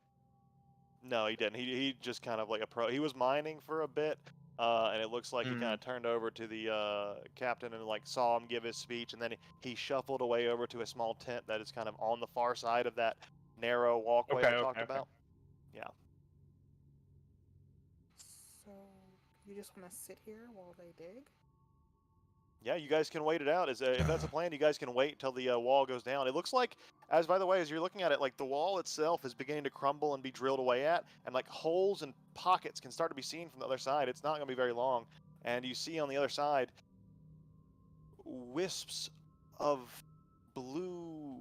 S1: No, he didn't. He just kind of like he was mining for a bit, and it looks like he kind of turned over to the captain and like saw him give his speech, and then he shuffled away over to a small tent that is kind of on the far side of that narrow walkway I talked about. Yeah.
S5: So you just want to sit here while they dig?
S1: Yeah, you guys can wait it out. If that's a plan, you guys can wait till the wall goes down. It looks like, by the way, as you're looking at it, like the wall itself is beginning to crumble and be drilled away at, and like holes and pockets can start to be seen from the other side. It's not going to be very long. And you see on the other side wisps of blue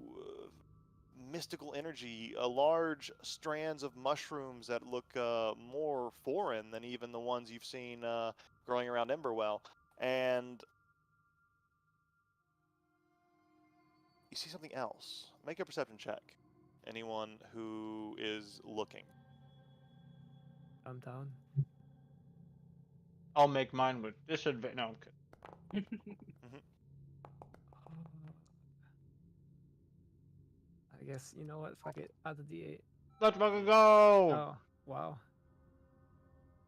S1: mystical energy, large strands of mushrooms that look more foreign than even the ones you've seen growing around Emberwell. And you see something else. Make a perception check. Anyone who is looking.
S7: I'm down.
S3: I'll make mine with disadvantage. No, I'm kidding.
S7: I guess, you know what? Fuck it. Add the D8.
S3: Let's fucking go!
S7: Oh, wow.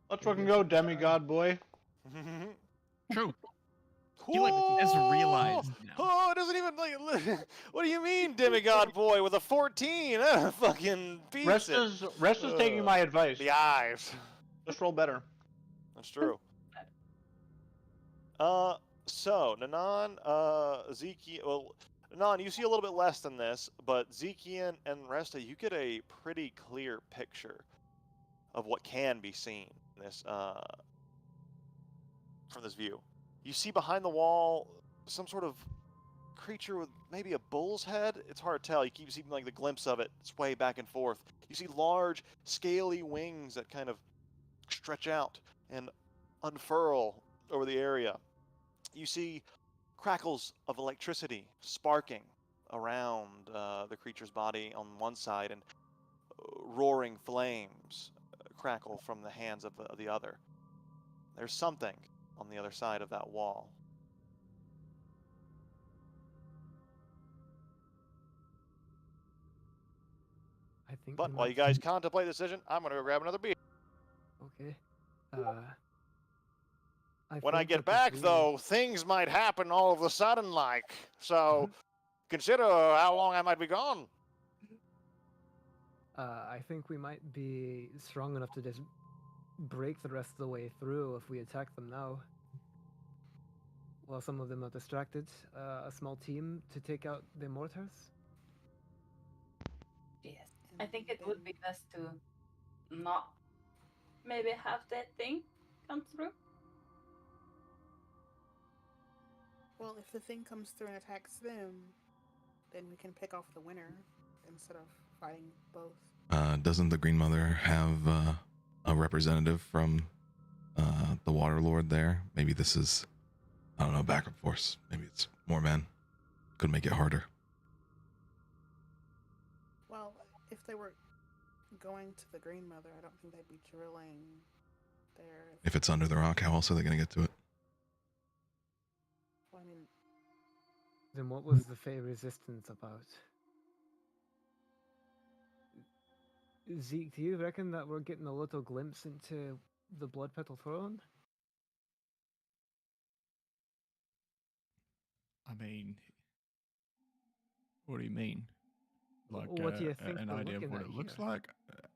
S3: Let's fucking go, demigod boy.
S2: True.
S1: Cool.
S2: He like has realized now.
S1: Oh, it doesn't even like. What do you mean, demigod boy with a 14? Fucking beats
S3: Rest
S1: it.
S3: is taking my advice.
S1: The eyes.
S3: Just roll better.
S1: That's true. So Nanan, Zeki. Well, Nanan, you see a little bit less than this, but Zekian and Resta, you get a pretty clear picture of what can be seen in this from this view. You see behind the wall some sort of creature with maybe a bull's head. It's hard to tell. You keep seeing like the glimpse of it sway back and forth. You see large, scaly wings that kind of stretch out and unfurl over the area. You see crackles of electricity sparking around the creature's body on one side, and roaring flames crackle from the hands of the other. There's something on the other side of that wall.
S7: I think.
S1: But
S7: we
S1: while
S7: might
S1: you guys contemplate the decision, I'm going to go grab another beer.
S7: Okay.
S1: When I
S7: think
S1: get
S7: that the
S1: back,
S7: green-
S1: though, things might happen all of a sudden, like. So, consider how long I might be gone.
S7: I think we might be strong enough to just break the rest of the way through if we attack them now. While some of them are distracted, a small team to take out the mortars.
S6: Yes. I think it would be best to not maybe have that thing come through.
S5: Well, if the thing comes through and attacks them, then we can pick off the winner instead of fighting both.
S4: Doesn't the Green Mother have a representative from the Water Lord there? Maybe this is, I don't know, backup force. Maybe it's more men. could make it harder.
S5: Well, if they were going to the Green Mother, I don't think they'd be drilling there.
S4: If it's under the rock, how else are they going to get to it?
S5: Well, I mean,
S7: Then what was the Fey resistance about? Zeke, do you reckon that we're getting a little glimpse into the Blood Petal Throne?
S2: I mean, what do you mean? Like
S7: What do you think
S2: an
S7: we're
S2: idea of
S7: looking
S2: what
S7: at
S2: it looks
S7: here?
S2: like?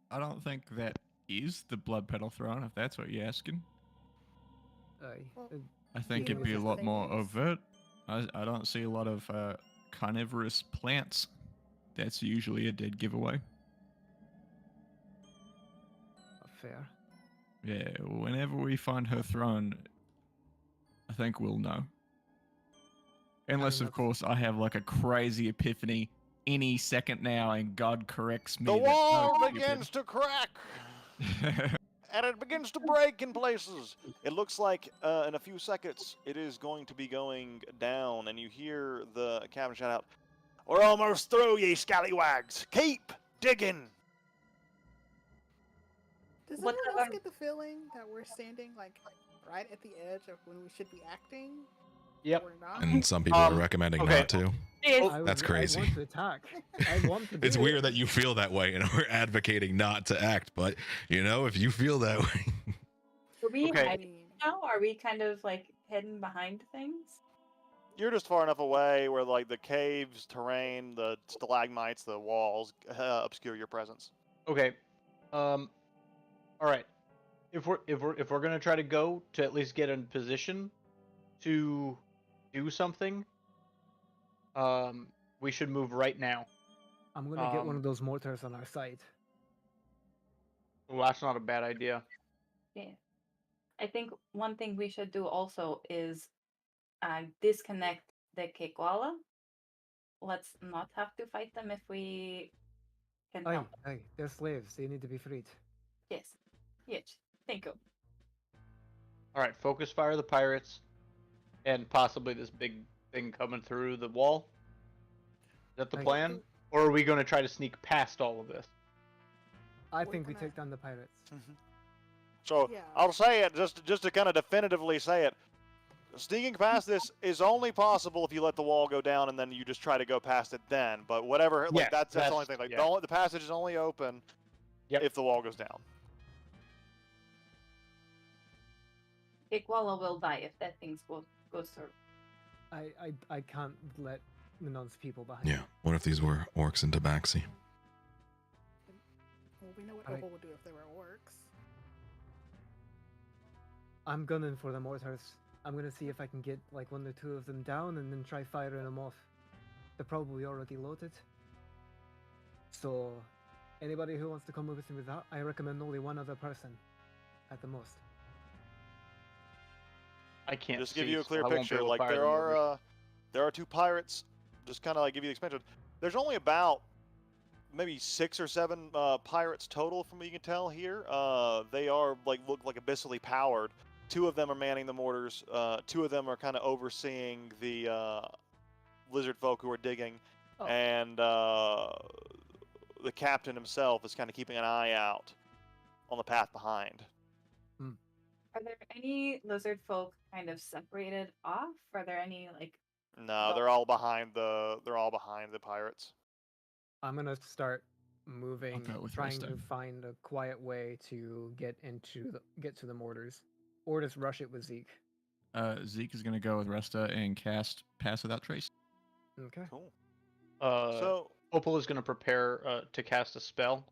S2: I don't think that is the Blood Petal Throne, if that's what you're asking.
S7: Aye.
S5: Well,
S2: I think
S5: You know
S2: it'd be a
S5: what the
S2: lot
S5: thing
S2: more
S5: is?
S2: overt. I don't see a lot of carnivorous plants. That's usually a dead giveaway.
S7: Fair.
S2: Yeah, whenever we find her throne, I think we'll know. Unless, of
S7: that's-
S2: course, I have like a crazy epiphany any second now and God corrects me.
S1: The
S2: that,
S1: wall
S2: "No,
S1: begins to crack,
S2: stupid."
S1: and it begins to break in places. It looks like in a few seconds it is going to be going down, and you hear the captain shout out, "We're almost through, ye scallywags! Keep digging!"
S5: does
S6: What
S5: anyone else
S6: are-
S5: get the feeling that we're standing like right at the edge of when we should be acting?
S3: Yep.
S5: We're not.
S4: And some people are recommending
S3: okay.
S4: not to.
S6: Yes.
S4: That's crazy.
S7: I want to attack. I want to.
S4: It's
S7: do
S4: weird
S7: it.
S4: that you feel that way and we're advocating not to act, but if you feel that way.
S6: Are we
S3: Okay.
S5: I
S6: hiding
S5: mean,
S6: now? Are we kind of like hidden behind things?
S1: You're just far enough away where like the caves, terrain, the stalagmites, the walls obscure your presence.
S3: Okay. All right. If we're gonna try to go to at least get in position to do something, we should move right now.
S7: I'm gonna get one
S3: Um,
S7: of those mortars on our side.
S3: Well, that's not a bad idea.
S6: Yeah. I think one thing we should do also is disconnect the Kekwala. Let's not have to fight them if we can
S7: Aye,
S6: help.
S7: aye. They're slaves. They need to be freed.
S6: Yes. Yes. Thank you.
S3: All right, focus fire the pirates, and possibly this big thing coming through the wall. Is that the
S7: Aye.
S3: plan, or are we going to try to sneak past all of this?
S7: I
S5: We're
S7: think we
S5: gonna-
S7: take down the pirates.
S1: So
S5: Yeah.
S1: I'll say it just to kind of definitively say it. Sneaking past this is only possible if you let the wall go down and then you just try to go past it then. But whatever, like
S3: Yes,
S1: that's the
S3: that's-
S1: only thing. Like
S3: yeah.
S1: the passage is only open
S3: Yep.
S1: if the wall goes down.
S6: Kekwala will die if that thing goes through.
S7: I can't let Minon's people behind.
S4: Yeah. What if these were orcs in Tabaxi?
S5: Well, we know what
S7: Aye.
S5: Opal would do if they were orcs.
S7: I'm gunning for the mortars. I'm gonna see if I can get like one or two of them down and then try firing them off. They're probably already loaded. So, anybody who wants to come with me with that, I recommend only one other person, at the most.
S3: I can't.
S1: Just to give
S3: see,
S1: you a
S3: so
S1: clear
S3: I won't be
S1: picture,
S3: able to
S1: like
S3: fire
S1: there
S3: them over.
S1: are two pirates. Just kind of like give you the expansion. There's only about maybe 6 or 7 pirates total, from what you can tell here. They are look like abyssally powered. 2 of them are manning the mortars. 2 of them are kind of overseeing the lizard folk who are digging,
S7: Oh.
S1: and the captain himself is kind of keeping an eye out on the path behind.
S6: Are there any lizard folk kind of separated off? Are there any like?
S1: No,
S6: Well-
S1: they're all behind the pirates.
S7: I'm gonna start moving,
S2: go with
S7: trying
S2: Resta.
S7: to find a quiet way to get to the mortars, or just rush it with Zeke.
S2: Zeke is going to go with Resta and cast Pass Without Trace.
S7: Okay.
S1: Cool.
S3: So Opal is going to prepare to cast a spell.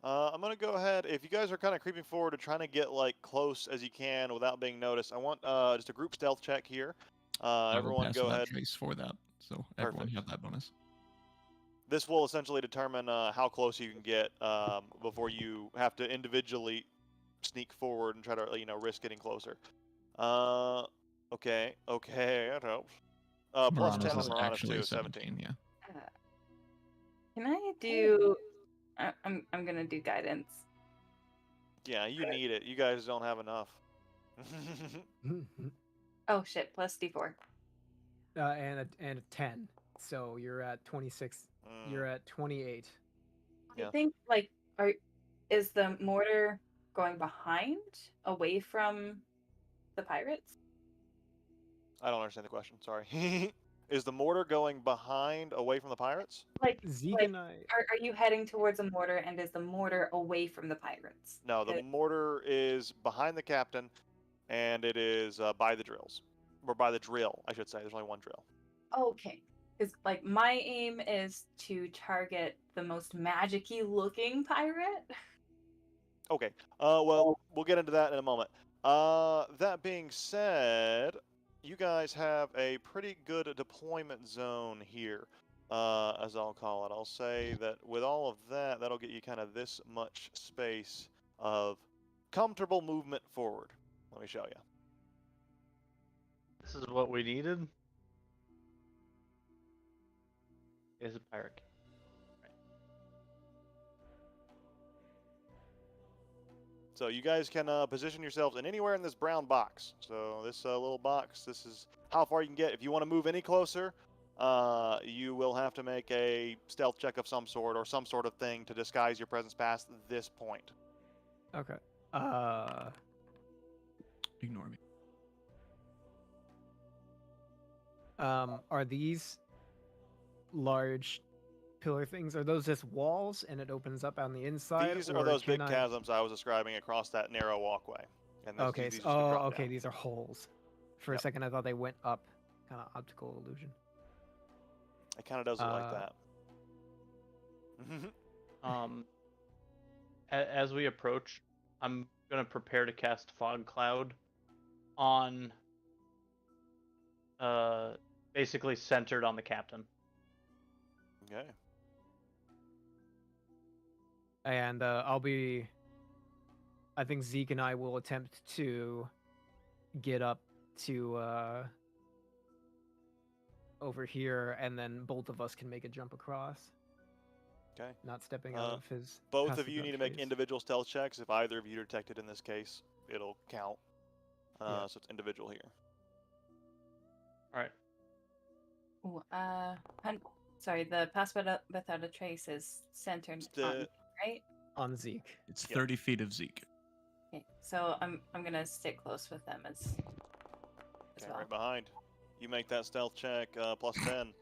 S1: I'm gonna go ahead. If you guys are kind of creeping forward and trying to get close as you can without being noticed, I want just a group stealth check here.
S2: I will
S1: Everyone,
S2: pass
S1: go
S2: Without
S1: ahead.
S2: Trace for that, so everyone
S1: Perfect.
S2: have that bonus.
S1: This will essentially determine how close you can get before you have to individually sneak forward and try to risk getting closer. Okay, that helps. Plus
S2: Morana's
S1: 10 on
S2: is
S1: Morana's
S2: actually
S1: too,
S2: a 17. Yeah.
S6: Can I do? I'm gonna do guidance.
S1: Yeah, you need it. You guys don't have enough.
S6: Oh shit! Plus D4.
S7: and a 10. So you're at 26. You're at 28.
S6: Do you
S1: Yeah.
S6: think is the mortar going behind, away from the pirates?
S1: I don't understand the question. Sorry. Is the mortar going behind, away from the pirates?
S6: Like,
S7: Zeke and I.
S6: are you heading towards a mortar, and is the mortar away from the pirates?
S1: No, the mortar is behind the captain, and it is by the drills, or by the drill, I should say. There's only one drill.
S6: Okay. Because, like, my aim is to target the most magic-y looking pirate.
S1: Okay. Well, we'll get into that in a moment. That being said, you guys have a pretty good deployment zone here, as I'll call it. I'll say that with all of that, that'll get you kind of this much space of comfortable movement forward. Let me show you.
S3: This is what we needed. Is a pirate.
S1: So you guys can position yourselves in anywhere in this brown box. So this little box, this is how far you can get. If you want to move any closer, you will have to make a stealth check of some sort or some sort of thing to disguise your presence past this point.
S7: Okay.
S2: Ignore me.
S7: Are these large pillar things? Are those just walls and it opens up on the inside?
S1: These
S7: or
S1: are those big
S7: can I-
S1: chasms I was describing across that narrow walkway. And
S7: Okay.
S1: these
S7: So,
S1: just drop
S7: okay.
S1: down.
S7: These are holes. For a
S1: Yep.
S7: second, I thought they went up. Kind of optical illusion.
S1: It kind of does look like that.
S3: As we approach, I'm gonna prepare to cast Fog Cloud on, basically centered on the captain.
S1: Okay.
S7: And I think Zeke and I will attempt to get up to over here, and then both of us can make a jump across.
S1: Okay.
S7: Not stepping out of his.
S1: Both of
S7: passive
S1: you need to make
S7: phase.
S1: individual stealth checks. If either of you detected in this case, it'll count.
S7: Yeah.
S1: So it's individual here.
S3: All right.
S6: Ooh, sorry, the pass without a trace is centered on, right?
S7: On Zeke.
S2: It's
S1: Yep.
S2: 30 feet of Zeke.
S6: Okay, so I'm gonna stick close with them as
S1: Okay,
S6: well.
S1: right behind. You make that stealth check plus 10.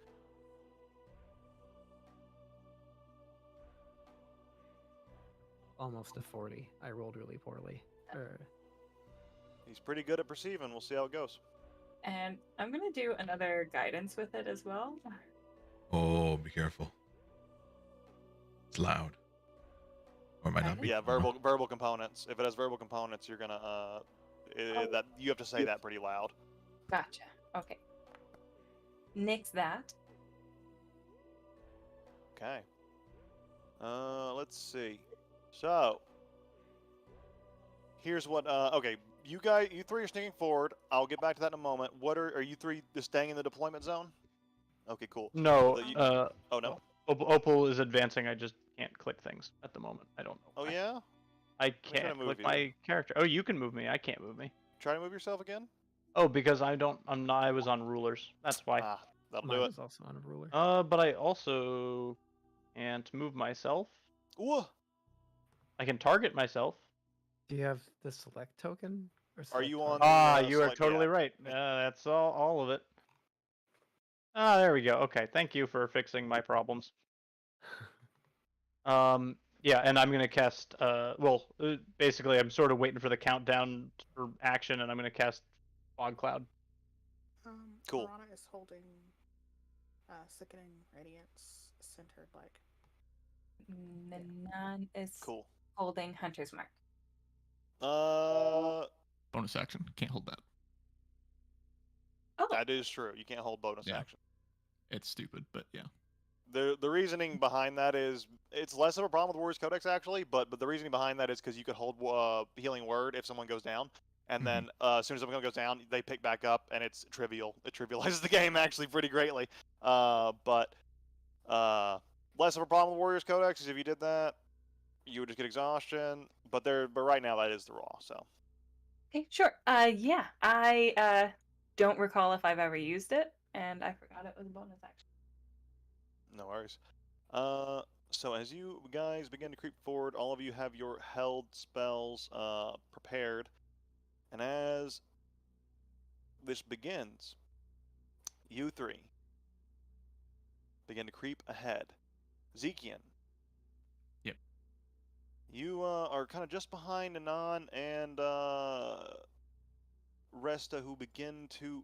S7: Almost a 40. I rolled really poorly.
S1: He's pretty good at perceiving. We'll see how it goes.
S6: And I'm gonna do another guidance with it as well.
S4: Oh, be careful. It's loud. Or it might not be.
S1: Yeah, verbal components. If it has verbal components, you're gonna that you have to say that pretty loud.
S6: Gotcha. Okay. Nix that.
S1: Okay. Let's see. So, here's what. Okay, you three are sneaking forward. I'll get back to that in a moment. What are you three just staying in the deployment zone? Okay, cool.
S3: No.
S1: Oh no.
S3: Opal is advancing. I just can't click things at the moment. I don't know.
S1: Oh
S3: why.
S1: yeah.
S3: I
S1: try to
S3: can't
S1: move
S3: click
S1: you.
S3: my character. Oh, you can move me. I can't move me.
S1: Try to move yourself again.
S3: Oh, because I'm not. I was on rulers. That's why.
S1: Ah, that'll
S7: Mine
S1: do it.
S7: was also on a ruler.
S3: But I also can't move myself.
S1: Ooh.
S3: I can target myself.
S7: Do you have the select token? Or
S1: Are you
S7: select
S1: on
S7: target?
S1: the,
S3: You are
S1: select-
S3: totally
S1: yeah.
S3: right. That's all of it. Ah, there we go. Okay, thank you for fixing my problems. Yeah, and I'm gonna cast. Basically, I'm sort of waiting for the countdown for action, and I'm gonna cast Fog Cloud.
S1: Cool.
S5: Morana is holding sickening radiance centered like.
S6: Nanan is
S1: Cool.
S6: holding Hunter's Mark.
S2: Bonus action. Can't hold that.
S6: Oh,
S1: That is true. You can't hold bonus
S2: Yeah.
S1: action.
S2: It's stupid, but yeah.
S1: The reasoning behind that is it's less of a problem with Warriors Codex actually, but the reasoning behind that is because you could hold healing word if someone goes down, and then as soon as someone goes down, they pick back up, and it's trivial. It trivializes the game actually pretty greatly. But less of a problem with Warriors Codex is if you did that, you would just get exhaustion. But right now that is the raw. So
S6: okay, sure. Yeah, I don't recall if I've ever used it, and I forgot it was a bonus action.
S1: No worries. So as you guys begin to creep forward, all of you have your held spells prepared, and as this begins, you three begin to creep ahead. Zekian.
S2: Yep.
S1: You are kind of just behind Anon and Resta, who begin to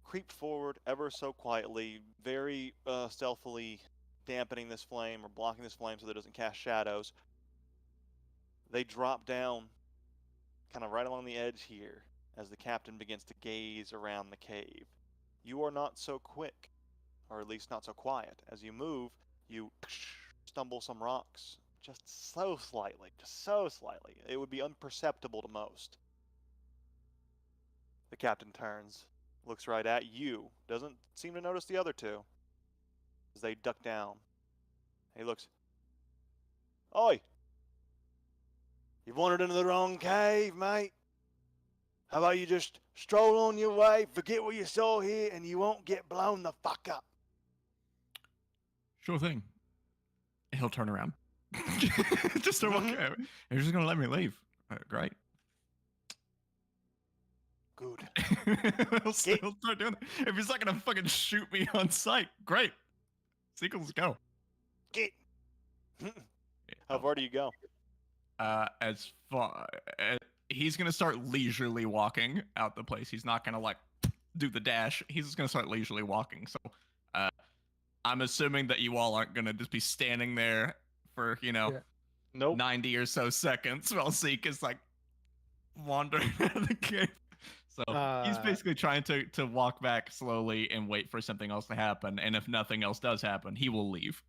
S1: creep forward ever so quietly, very stealthily, dampening this flame or blocking this flame so that it doesn't cast shadows. They drop down kind of right along the edge here as the captain begins to gaze around the cave. You are not so quick, or at least not so quiet. As you move, you stumble some rocks just so slightly, just so slightly. It would be imperceptible to most. The captain turns, looks right at you, doesn't seem to notice the other two as they duck down. He looks, "Oi! You've wandered into the wrong cave, mate. How about you just stroll on your way, forget what you saw here, and you won't get blown the fuck up."
S2: Sure thing. He'll turn around. Just to walk out. You're just gonna let me leave. Great.
S1: Good.
S2: he'll start doing that. If he's not gonna fucking shoot me on sight, great. Sequels go.
S1: Get. How far do you go?
S2: As far he's gonna start leisurely walking out the place. He's not gonna like do the dash. He's just gonna start leisurely walking. So I'm assuming that you all aren't gonna just be standing there for,
S3: Nope.
S2: 90 or so seconds while Zeke is like wandering out of the cave. So he's basically trying to walk back slowly and wait for something else to happen. And if nothing else does happen, he will leave.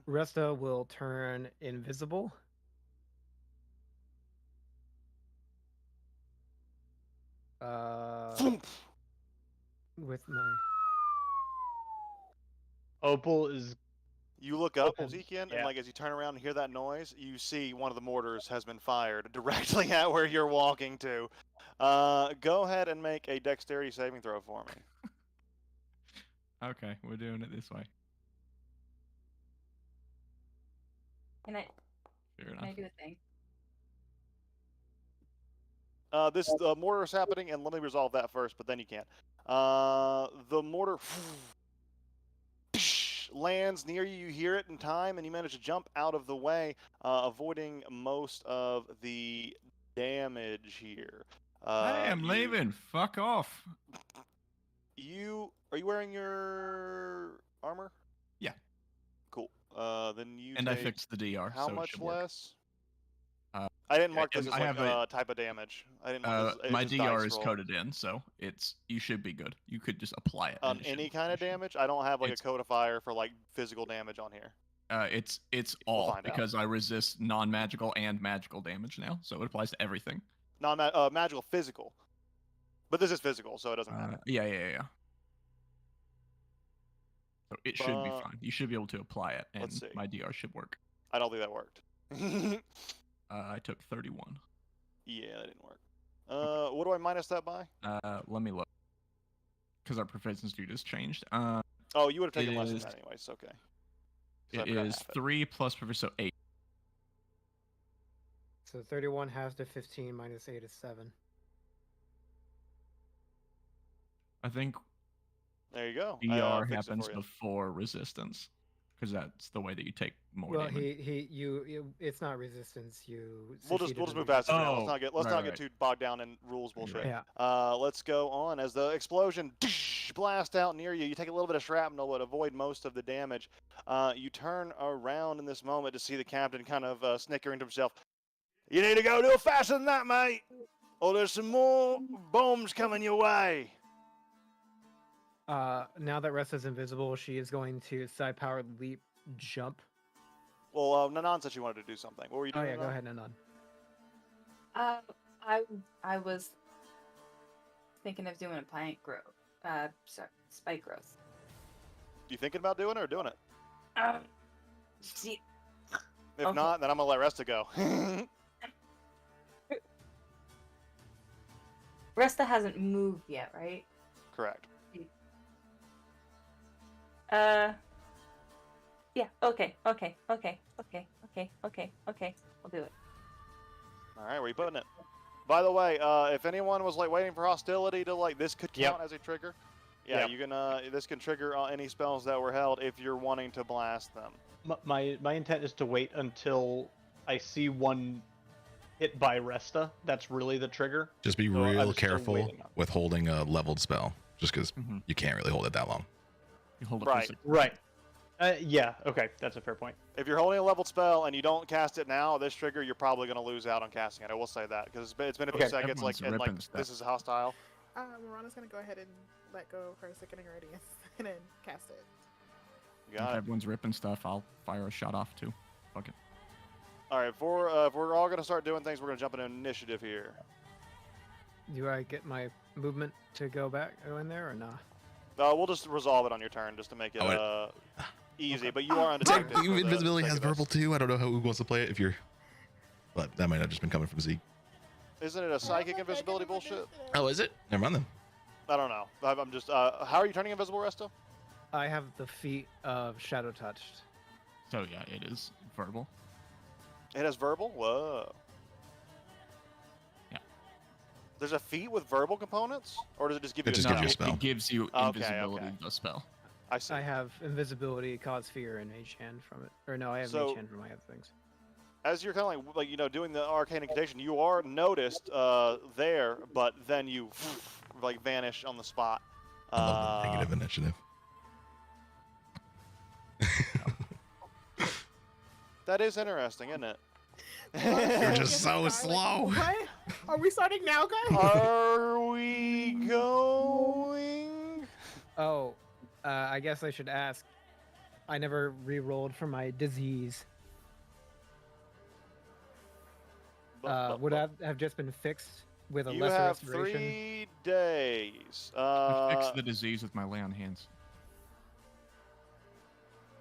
S7: Resta will turn invisible. With my
S3: Opal is
S1: You look up,
S3: Okay.
S1: Zekian,
S3: Yeah.
S1: and like as you turn around and hear that noise, you see one of the mortars has been fired directly at where you're walking to. Go ahead and make a dexterity saving throw for me.
S2: Okay, we're doing it this way.
S6: Can I
S2: Fair
S6: can
S2: enough.
S6: I do a thing?
S1: This mortar is happening, and let me resolve that first, but then you can. The mortar lands near you. You hear it in time, and you manage to jump out of the way, avoiding most of the damage here.
S2: I am leaving. Fuck off.
S1: Are you wearing your armor?
S2: Yeah.
S1: Cool. Then you
S2: And I
S1: take
S2: fixed the DR.
S1: how
S2: so it
S1: much
S2: should work.
S1: less? I didn't mark this as
S2: I
S1: like
S2: have a-
S1: type of damage. I didn't mark this as
S2: my
S1: just
S2: DR
S1: dice
S2: is
S1: roll.
S2: coded in, so you should be good. You could just apply it.
S1: On
S2: and it
S1: any
S2: should-
S1: kind of
S2: it should-
S1: damage. I don't have like
S2: It's-
S1: a codifier for like physical damage on here.
S2: It's
S1: We'll
S2: all
S1: find out.
S2: because I resist non-magical and magical damage now, so it applies to everything.
S1: Non-magical, physical. But this is physical, so it doesn't matter.
S2: Yeah. So it should be
S1: But-
S2: fine. You should be able to apply it, and
S1: Let's see.
S2: my DR should work.
S1: I don't think that worked.
S2: I took 31.
S1: Yeah, that didn't work. What do I minus that by?
S2: Let me look. Because our proficiency just changed.
S1: Oh, you would have taken less than
S2: is-
S1: that anyways. Okay. 'Cause I
S2: It
S1: forgot
S2: is
S1: half it.
S2: 3 plus proficiency, so 8.
S7: so 31 halves to 15 minus 8 is 7.
S2: I think
S1: There you go.
S2: DR
S1: Fixed it
S2: happens
S1: for you.
S2: before resistance. Because that's the way that you take more
S7: Well,
S2: damage.
S7: it's not resistance. You.
S1: We'll just
S7: succeeded in
S1: move
S7: the
S1: past it for now.
S2: Oh,
S1: Let's not get
S2: right.
S1: too bogged down in rules
S2: You're
S1: bullshit.
S2: right.
S7: Yeah.
S1: Let's go on as the explosion blast out near you. You take a little bit of shrapnel, but avoid most of the damage. You turn around in this moment to see the captain kind of snickering to himself. You need to go a little faster than that, mate, or there's some more bombs coming your way.
S7: Now that Resta's invisible, she is going to side powered leap jump.
S1: Well, Nanan said she wanted to do something. What were you
S7: Oh
S1: doing?
S7: yeah, go
S1: Nanan?
S7: ahead, Nanan.
S6: I was thinking of doing a plant growth. Sorry, spike growth.
S1: You thinking about doing it or doing it?
S6: See,
S1: If
S6: Okay.
S1: not, then I'm gonna let Resta go.
S6: Resta hasn't moved yet, right?
S1: Correct.
S6: Yeah. Okay. I'll do it.
S1: All right, where are you putting it? By the way, if anyone was like waiting for hostility to like, this could count as a trigger. Yeah,
S3: Yep.
S1: you can. This can trigger any spells that were held if you're wanting to blast them.
S3: My intent is to wait until I see one hit by Resta. That's really the trigger.
S4: Just be
S3: So I'm
S4: real
S3: still
S4: careful
S3: waiting on-
S4: with holding a leveled spell, just because
S2: Mhm.
S4: you can't really hold it that long.
S2: You hold it for
S1: Right.
S2: 6
S3: Right. Yeah. Okay. That's a fair point.
S1: If you're holding a leveled spell and you don't cast it now, this trigger, you're probably going to lose out on casting it. I will say that because it's been a few
S3: Okay.
S1: seconds. Like,
S2: Everyone's
S1: and, like
S2: ripping stuff.
S1: this is hostile.
S5: Morana's gonna go ahead and let go of her sickening radiance and then cast it.
S1: You
S2: If
S1: got it.
S2: everyone's ripping stuff, I'll fire a shot off too. Fuck it.
S1: All right, if we're all going to start doing things, we're going to jump into initiative here.
S7: Do I get my movement to go in there or not?
S1: We'll just resolve it on your turn just to make it easy.
S7: Okay.
S1: but you are undetected. for the
S4: Invisibility
S1: sake
S4: has
S1: of this.
S4: verbal too. I don't know who wants to play it. But that might have just been coming from Zeke.
S1: Isn't it a psychic invisibility bullshit?
S4: Oh, is it? Never mind then.
S1: I don't know. I'm just. How are you turning invisible, Resto?
S7: I have the feat of Shadow Touched.
S2: So yeah, it is verbal.
S1: It has verbal. Whoa.
S2: Yeah.
S1: There's a feat with verbal components, or does it just give you?
S4: It just
S1: a
S4: gives you a
S1: spell?
S4: spell.
S2: It gives you
S1: Okay,
S2: invisibility,
S1: okay.
S2: the spell.
S1: I see.
S7: I have Invisibility, Cause Fear, and Mage Hand from it. Or no, I have
S1: So-
S7: Mage Hand from my other things.
S1: As you're kind of like doing the arcane incantation, you are noticed there, but then you like vanish on the spot.
S4: I love the negative initiative.
S1: That is interesting, isn't it?
S4: You're just so slow.
S5: What? Are we starting now, guys?
S1: Are we going?
S7: Oh, I guess I should ask. I never re-rolled for my disease. Would I have just been fixed with a
S1: You
S7: lesser
S1: have
S7: restoration?
S1: 3 days.
S2: I fixed the disease with my lay on hands.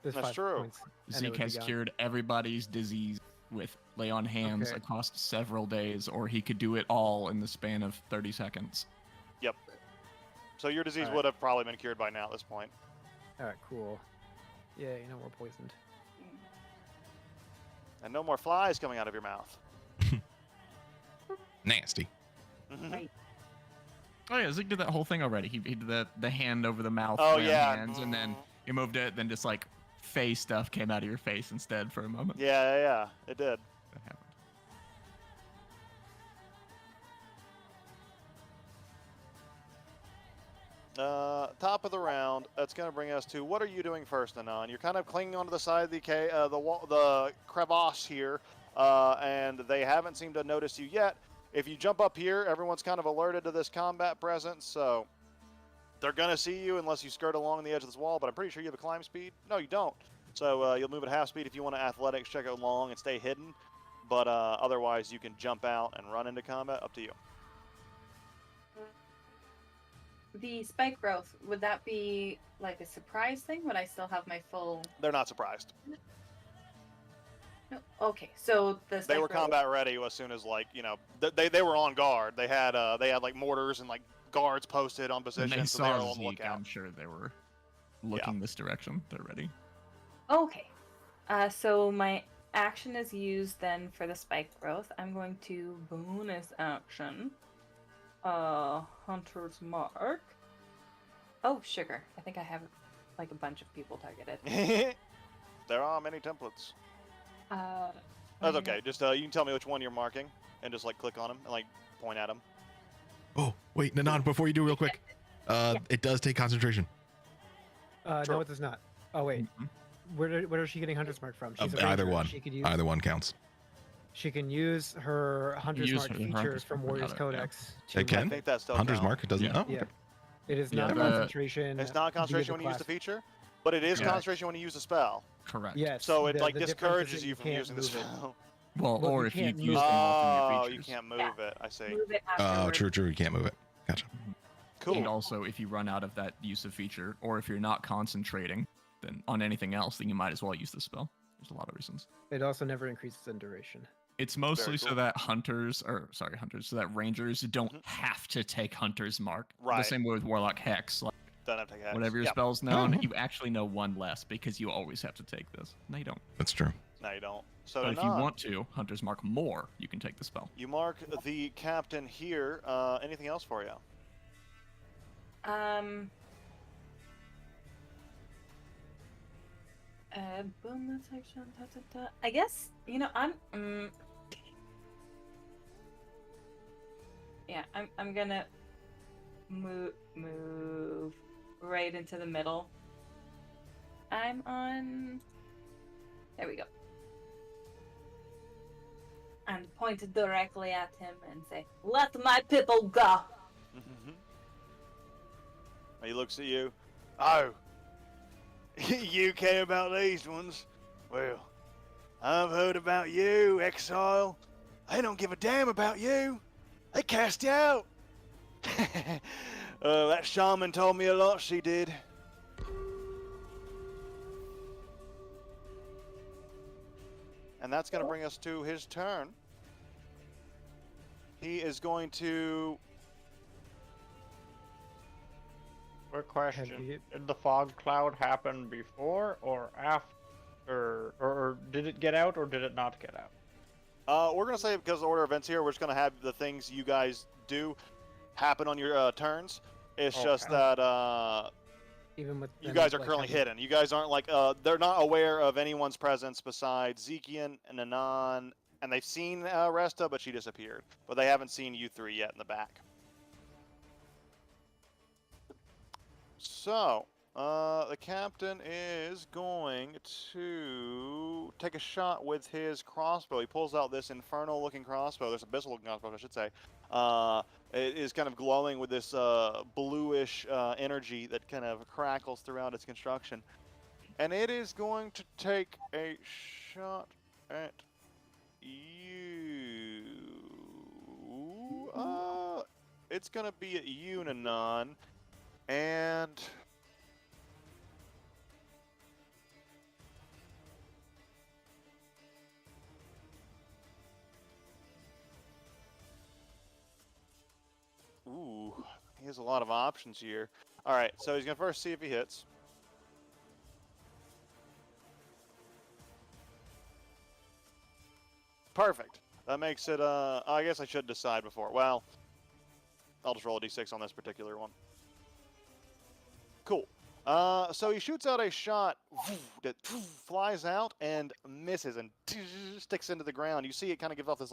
S7: There's
S1: That's
S7: 5
S1: true.
S7: points, and it
S2: Zeke
S7: would be
S2: has
S7: gone.
S2: cured everybody's disease with lay on hands
S7: Okay.
S2: across several days, or he could do it all in the span of 30 seconds.
S1: So your disease
S7: Alright.
S1: would have probably been cured by now at this point.
S7: All right, cool. Yeah, we're poisoned.
S1: And no more flies coming out of your mouth.
S4: Nasty.
S6: Right.
S2: Oh yeah, Zeke did that whole thing already. He did the hand over the mouth,
S1: Oh,
S2: lay on
S1: yeah.
S2: hands, and then he moved it, then just like face stuff came out of your face instead for a moment.
S1: Yeah, it did.
S2: That happened.
S1: Top of the round. That's going to bring us to what are you doing first, Anon? You're kind of clinging onto the side of the wall, the crevasse here, and they haven't seemed to notice you yet. If you jump up here, everyone's kind of alerted to this combat presence, so they're going to see you unless you skirt along the edge of this wall. But I'm pretty sure you have a climb speed. No, you don't. So you'll move at half speed if you want to athletics check along and stay hidden. But otherwise, you can jump out and run into combat. Up to you.
S6: The spike growth, would that be like a surprise thing? Would I still have my full?
S1: They're not surprised.
S6: No. Okay, so the
S1: They
S6: spike
S1: were
S6: growth-
S1: combat ready as soon as they were on guard. They had like mortars and like guards posted on
S2: When
S1: position,
S2: they
S1: so they were
S2: saw
S1: on the
S2: Zeke,
S1: lookout.
S2: I'm sure they were looking this direction. They're ready.
S6: Okay, so my action is used then for the spike growth. I'm going to bonus action, Hunter's Mark. Oh, sugar! I think I have like a bunch of people targeted.
S1: There are many templates.
S6: Uh,
S1: That's okay. Just you can tell me which one you're marking, and just like click on them and like point at them.
S4: Oh, wait, Nanan, before you do real quick, it does take concentration.
S1: True.
S7: No, it does not. Oh wait,
S2: Mhm.
S7: where is she getting Hunter's Mark from? She's a
S4: Either
S7: ranger.
S4: one.
S7: She could use.
S4: Either one counts.
S7: She can use her Hunter's
S2: Use
S7: Mark
S2: her
S7: features
S2: Hunter's
S7: from
S2: Mark,
S7: Warriors
S2: got it, yeah.
S7: Codex.
S4: They
S7: to,
S1: I
S4: can?
S1: think that's still
S4: Hunter's
S1: count.
S4: Mark, it doesn't.
S2: Yeah.
S4: Oh,
S7: Yeah.
S4: okay.
S7: It is
S2: Yeah,
S7: not
S2: the-
S7: concentration.
S1: It's not
S7: via
S1: concentration when you use the
S7: class.
S1: feature, but it is
S7: Yeah.
S1: concentration when you use the spell.
S2: Correct.
S7: Yes.
S1: So it
S7: the-
S1: like
S7: the difference is
S1: discourages
S7: that
S1: you from
S7: can't
S1: using the
S7: move it.
S1: spell.
S2: Well,
S7: Well,
S2: or
S7: you
S2: if you've
S7: can't
S2: used
S7: move
S2: them
S7: it.
S2: all
S1: Oh,
S2: from your
S1: you
S2: features.
S1: can't move
S6: Yeah.
S1: it. I see.
S6: move it
S4: Oh,
S6: afterward.
S4: true. You can't move it. Gotcha.
S1: Cool.
S2: And also, if you run out of that use of feature, or if you're not concentrating then on anything else, then you might as well use the spell. There's a lot of reasons.
S7: It also never increases in duration.
S2: It's mostly
S1: Very
S2: so
S1: cool.
S2: that so that rangers don't have to take Hunter's Mark. The
S1: Right.
S2: same way with Warlock Hex. Like,
S1: Don't have to take Hex.
S2: Whatever your
S1: Yeah.
S2: spell's known,
S4: Oh.
S2: you actually know one less because you always have to take this. No, you don't.
S4: That's true.
S1: No, you don't. So
S2: But if you
S1: Nanan,
S2: want to, Hunter's Mark more, you can take the spell.
S1: you mark the captain here. Anything else for you?
S6: Bonus action. I guess I'm. Yeah, I'm gonna move right into the middle. I'm on. There we go. And point directly at him and say, "Let my people go."
S1: He looks at you. Oh, you care about these ones? Well, I've heard about you, exile. They don't give a damn about you. They cast you out. That shaman told me a lot, she did. And that's going to bring us to his turn. He is going to...
S3: Quick question.
S7: you-
S3: Did the fog cloud happen before or after? Or did it get out or did it not get out?
S1: We're going to say, because of the order of events here, we're just going to have the things you guys do happen on your turns. It's just
S3: Okay.
S1: that
S7: Even with
S1: you
S7: them,
S1: guys are
S7: like,
S1: currently
S7: having-
S1: hidden. You guys aren't like, they're not aware of anyone's presence besides Zekian and Anan, and they've seen Resta, but she disappeared. But they haven't seen you three yet in the back. So, the captain is going to take a shot with his crossbow. He pulls out this infernal-looking crossbow. There's abyssal-looking crossbow, I should say. It is kind of glowing with this bluish energy that kind of crackles throughout its construction. And it is going to take a shot at you. It's going to be at you, Nanan. And... Ooh, he has a lot of options here. Alright, so he's going to first see if he hits. Perfect. That makes it, I guess I should decide before. Well, I'll just roll a d6 on this particular one. Cool. So he shoots out a shot that flies out and misses and sticks into the ground. You see it kind of gives off this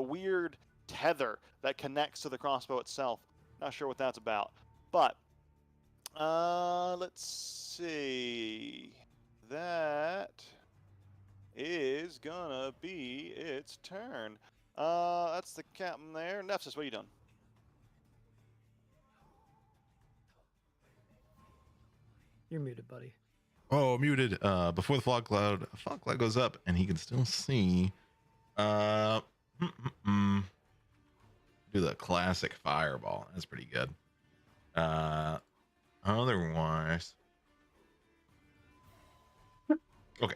S1: weird tether that connects to the crossbow itself. Not sure what that's about, but let's see. That is gonna be its turn. That's the captain there. Nepsis, what are you doing?
S7: You're muted, buddy.
S4: Oh, muted. Before the fog cloud goes up, and he can still see. Do the classic fireball. That's pretty good. Otherwise, okay.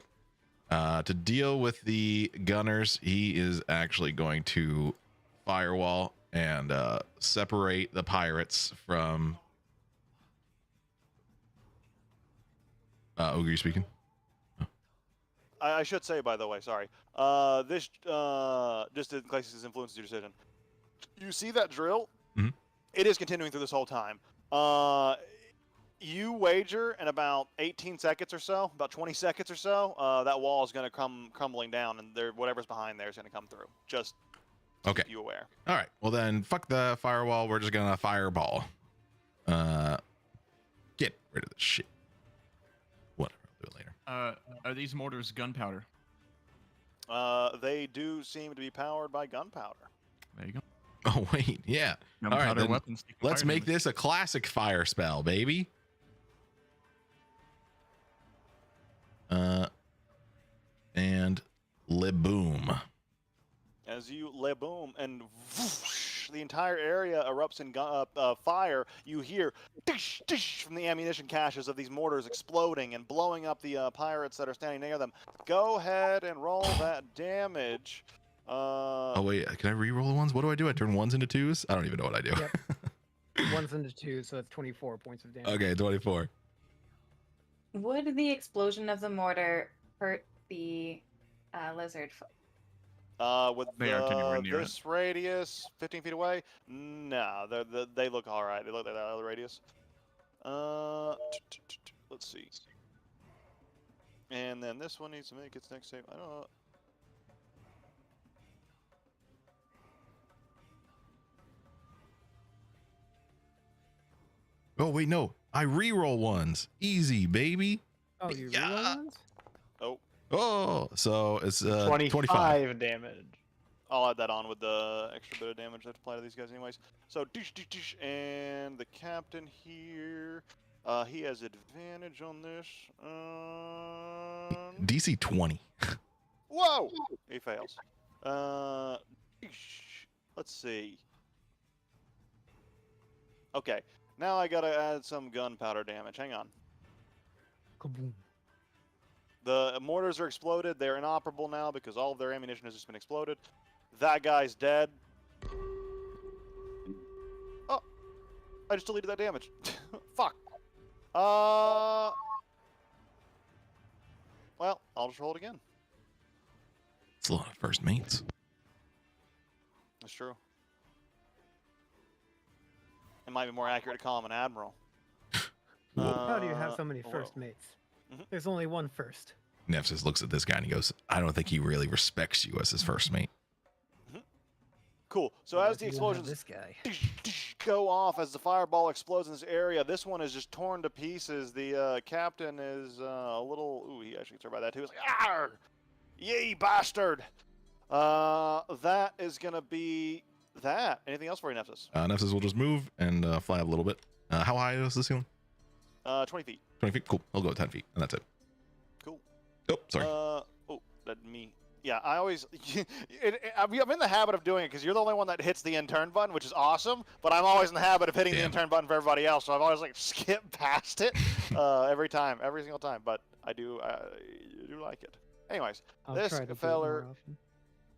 S4: To deal with the gunners, he is actually going to firewall and separate the pirates from. Ogre, you speaking?
S1: I should say, by the way, sorry. This just in case this influences your decision. You see that drill?
S4: Mhm.
S1: It is continuing through this whole time. You wager in about 18 seconds or so, about 20 seconds or so, that wall is going to come crumbling down, and whatever's behind there is going to come through. Just to
S4: Okay.
S1: keep you aware.
S4: All right. Well, then, fuck the firewall. We're just gonna fireball. Get rid of this shit. Whatever. I'll do it later.
S2: Are these mortars gunpowder?
S1: They do seem to be powered by gunpowder.
S2: There you go.
S4: Oh wait, yeah. All right,
S2: Gunpowder
S4: then
S2: weapons. you can
S4: let's
S2: fire
S4: make
S2: damage.
S4: this a classic fire spell, baby. And liboom.
S1: As you boom and whoosh, the entire area erupts in fire. You hear tish, tish from the ammunition caches of these mortars exploding and blowing up the pirates that are standing near them. Go ahead and roll that damage.
S4: Oh wait, can I re-roll the ones? What do? I turn ones into twos? I don't even know what I do.
S7: Yep. One's into 2, so it's 24 points of damage.
S4: Okay, 24.
S6: Would the explosion of the mortar hurt the lizard?
S1: With
S2: They aren't anywhere near
S1: this radius, 15 feet away, no, they look all right. They look like that other radius. Let's see. And then this one needs to make its next save. I don't know.
S4: Oh wait, no. I re-roll ones. Easy, baby.
S7: Oh, you
S4: Yeah.
S7: reroll ones?
S1: Oh,
S4: Oh, so it's
S3: 25 damage.
S1: I'll add that on with the extra bit of damage I have to apply to these guys anyways. So, and the captain here, he has advantage on this.
S4: DC 20.
S1: Whoa! He fails. Let's see. Okay, now I gotta add some gunpowder damage. Hang on.
S7: Kaboom.
S1: The mortars are exploded. They're inoperable now because all of their ammunition has just been exploded. That guy's dead. Oh, I just deleted that damage. Fuck. Well, I'll just roll it again.
S4: It's a lot of first mates.
S1: That's true. It might be more accurate to call him an admiral.
S7: How do you have so many
S1: whoa.
S7: first mates?
S1: Mhm.
S7: There's only one first.
S4: Nephthys looks at this guy and he goes, I don't think he really respects you as his first mate.
S1: Cool. So
S7: Well,
S1: as
S7: if
S1: the
S7: you don't have
S1: explosions
S7: this guy.
S1: go off, as the fireball explodes in this area, this one is just torn to pieces. The captain is a little... Ooh, he actually gets hurt by that too. He's like, "Arr! Ye bastard!" That is going to be that. Anything else for you, Nephthys?
S4: Nephthys will just move and fly up a little bit. How high is the ceiling?
S1: 20 feet.
S4: 20 feet? Cool. I'll go 10 feet, and that's it.
S1: Cool.
S4: Oh, sorry.
S1: That me. Yeah, I always... I'm in the habit of doing it because you're the only one that hits the in-turn button, which is awesome, but I'm always in the habit of hitting the
S4: Damn.
S1: in-turn button for everybody else, so I've always, like, skipped past it every single time, but I do like it. Anyways,
S7: I'll
S1: this
S7: try to do it
S1: feller...
S7: more often.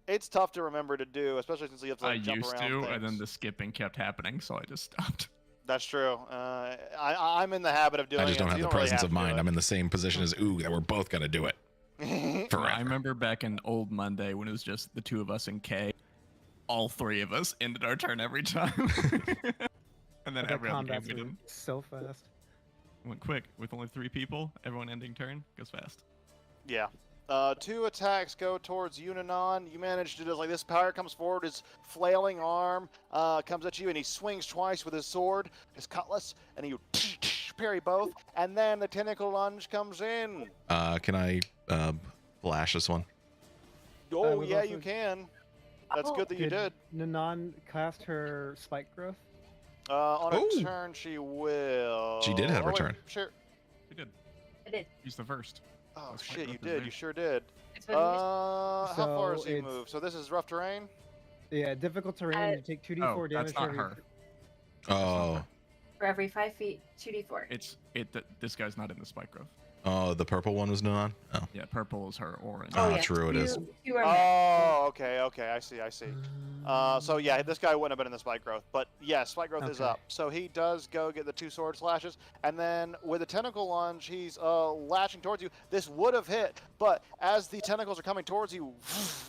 S1: It's tough to remember to do, especially since you have to,
S2: I
S1: like, jump
S2: used
S1: around
S2: to,
S1: things.
S2: and then the skipping kept happening, so I just stopped.
S1: That's true. I'm in the habit of doing it.
S4: I just don't
S1: so
S4: have
S1: you
S4: the
S1: really
S4: presence
S1: have
S4: of
S1: to do
S4: mind.
S1: it.
S4: I'm in the same position as Oog that we're both going to do it. Forever.
S2: I remember back in Old Monday when it was just the two of us and Kay. All three of us ended our turn every time. And then
S7: But that
S2: every other game
S7: combat's
S2: we didn't.
S7: so fast.
S2: Went quick with only 3 people. Everyone ending turn goes fast.
S1: Yeah. 2 attacks go towards Unanon. You manage to do like this. Power comes forward, his flailing arm comes at you, and he swings twice with his sword, his cutlass, and you parry both. And then the tentacle lunge comes in.
S4: Can I flash this one?
S1: Oh
S7: was
S1: yeah,
S7: also-
S1: you can. That's
S6: Oh.
S1: good that you did.
S7: Nanan cast her spike growth?
S1: On a
S4: Ooh.
S1: turn, she will.
S4: She did have her
S1: wait,
S4: turn.
S1: Sure.
S2: We did.
S6: I did.
S2: He's the first.
S1: Oh
S2: That's
S1: shit,
S2: quite
S1: you
S2: rough,
S1: did.
S2: isn't
S1: You
S2: it?
S1: sure did.
S6: It's what it is.
S1: How far does
S7: So
S1: he
S7: it's-
S1: move? So this is rough terrain.
S7: Yeah, difficult terrain.
S6: Uh,
S7: You take 2d4
S2: Oh,
S7: damage
S2: that's not
S7: every-
S2: her.
S4: Oh,
S6: For every 5 feet, 2d4.
S2: This guy's not in the spike growth.
S4: oh, the purple one was Nunon? Oh.
S2: Yeah, purple is her orange.
S4: Oh,
S6: yeah,
S4: true, it is.
S6: Two are met.
S1: Oh, okay, I see. So yeah, this guy wouldn't have been in the spike growth, but yeah, spike growth is
S7: Okay.
S1: up. So he does go get the 2 sword slashes, and then with a tentacle lunge, he's lashing towards you. This would have hit, but as the tentacles are coming towards you,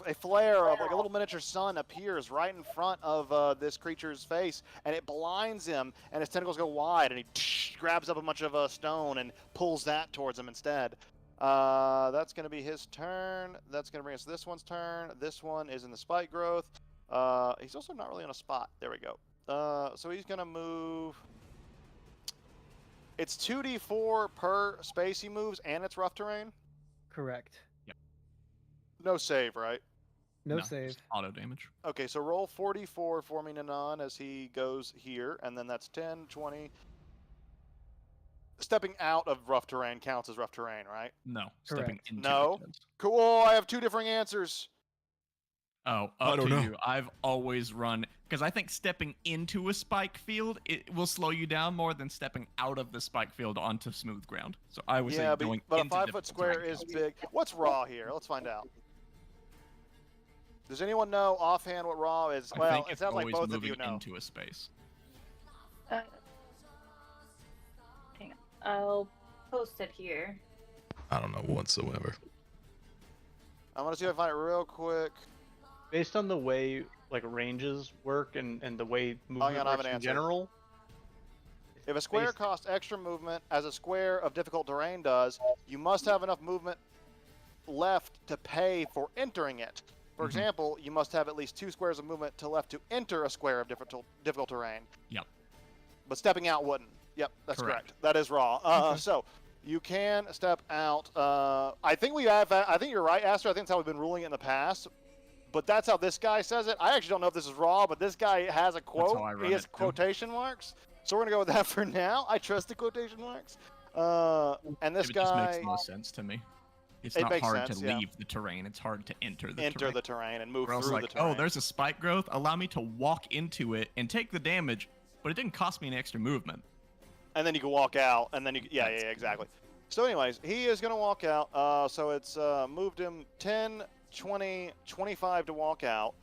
S1: a flare of like a little miniature sun appears right in front of this creature's face, and it blinds him, and his tentacles go wide, and he grabs up a bunch of stone and pulls that towards him instead. That's going to be his turn. That's going to bring us to this one's turn. This one is in the spike growth. He's also not really on a spot. There we go. So he's going to move. It's 2d4 per space he moves, and it's rough terrain.
S7: Correct.
S1: No save, right?
S7: No
S2: just
S7: save.
S2: Auto damage.
S1: Okay, so roll 44 for me, Nanan, as he goes here, and then that's 10, 20. Stepping out of rough terrain counts as rough terrain, right?
S2: No. Stepping
S7: Correct.
S2: into
S1: No.
S2: it does.
S1: Cool, I have 2 different answers.
S2: Oh,
S4: I
S2: up
S4: don't
S2: to
S4: know.
S2: you. I've always run because I think stepping into a spike field it will slow you down more than stepping out of the spike field onto smooth ground. So I would
S1: Yeah,
S2: say going
S1: but a
S2: into
S1: 5-foot
S2: difficult
S1: square
S2: terrain
S1: is
S2: counts.
S1: big. What's raw here? Let's find out. Does anyone know offhand what raw is?
S2: I
S1: Well,
S2: think
S1: it
S2: it's
S1: sounds like
S2: always
S1: both of
S2: moving
S1: you know.
S2: into a space.
S6: Uh, hang on. I'll post it here.
S4: I don't know whatsoever.
S1: I'm gonna see if I find it real quick.
S3: Based on the way like ranges work and the way movement
S1: on, I have
S3: works
S1: an
S3: in
S1: answer.
S3: general.
S1: If a square
S3: based-
S1: costs extra movement, as a square of difficult terrain does, you must have enough movement left to pay for entering it. For
S2: Mhm.
S1: example, you must have at least 2 squares of movement to left to enter a square of difficult terrain.
S2: Yep.
S1: But stepping out wouldn't. Yep, that's
S2: Correct.
S1: correct. That is raw.
S2: Okay.
S1: So you can step out. I think we have. I think you're right, Aster. I think that's how we've been ruling it in the past. But that's how this guy says it. I actually don't know if this is raw, but this guy has a quote.
S2: how I run
S1: He has
S2: it, too.
S1: quotation marks. So we're gonna go with that for now. I trust the quotation marks. And this
S2: It
S1: guy
S2: just makes most sense to me. It's
S1: It
S2: not
S1: makes
S2: hard
S1: sense,
S2: to
S1: yeah.
S2: leave the terrain. It's hard to enter the
S1: enter
S2: terrain.
S1: the terrain and move
S2: Where I was
S1: through
S2: like,
S1: the terrain.
S2: oh, there's a spike growth. Allow me to walk into it and take the damage, but it didn't cost me an extra movement.
S1: And then you can walk out, and then you yeah,
S2: That's-
S1: exactly. So anyways, he is going to walk out. So it's moved him 10, 20, 25 to walk out,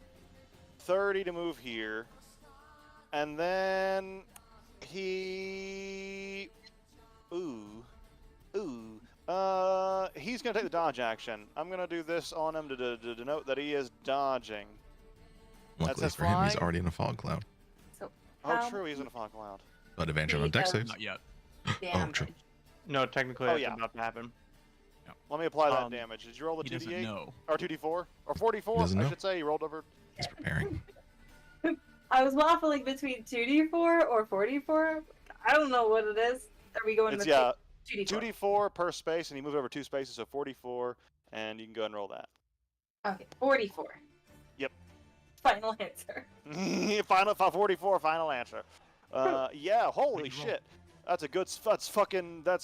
S1: 30 to move here, and then he, he's going to take the dodge action. I'm going to do this on him to denote that he is dodging.
S4: Luckily
S1: says
S4: for him, he's
S1: flying?
S4: already in a fog cloud.
S6: So
S1: Oh,
S6: how
S1: true, he's in a fog cloud.
S4: But advantage on
S6: He
S4: deck
S6: does
S4: saves.
S2: Not yet.
S4: Oh,
S6: damage?
S4: true.
S3: No, technically
S1: Oh,
S3: that's
S1: yeah.
S3: about to happen.
S1: Let me apply that
S3: Um,
S1: damage. Did you roll the
S2: He doesn't
S1: 2d8?
S2: know.
S1: Or 2d4? Or 44,
S4: Doesn't
S1: I
S4: know.
S1: should say. You rolled over.
S4: He's preparing.
S6: I was waffling between 2d4 or 44. I don't know what it is. Are we going
S1: It's,
S6: with
S1: yeah,
S6: 2d4?
S1: 2d4 per space, and you moved over 2 spaces, so 44, and you can go ahead and roll that.
S6: Okay, 44.
S1: Yep.
S6: Final answer.
S1: Final 44, final answer. Yeah, holy
S2: Good roll.
S1: shit. That's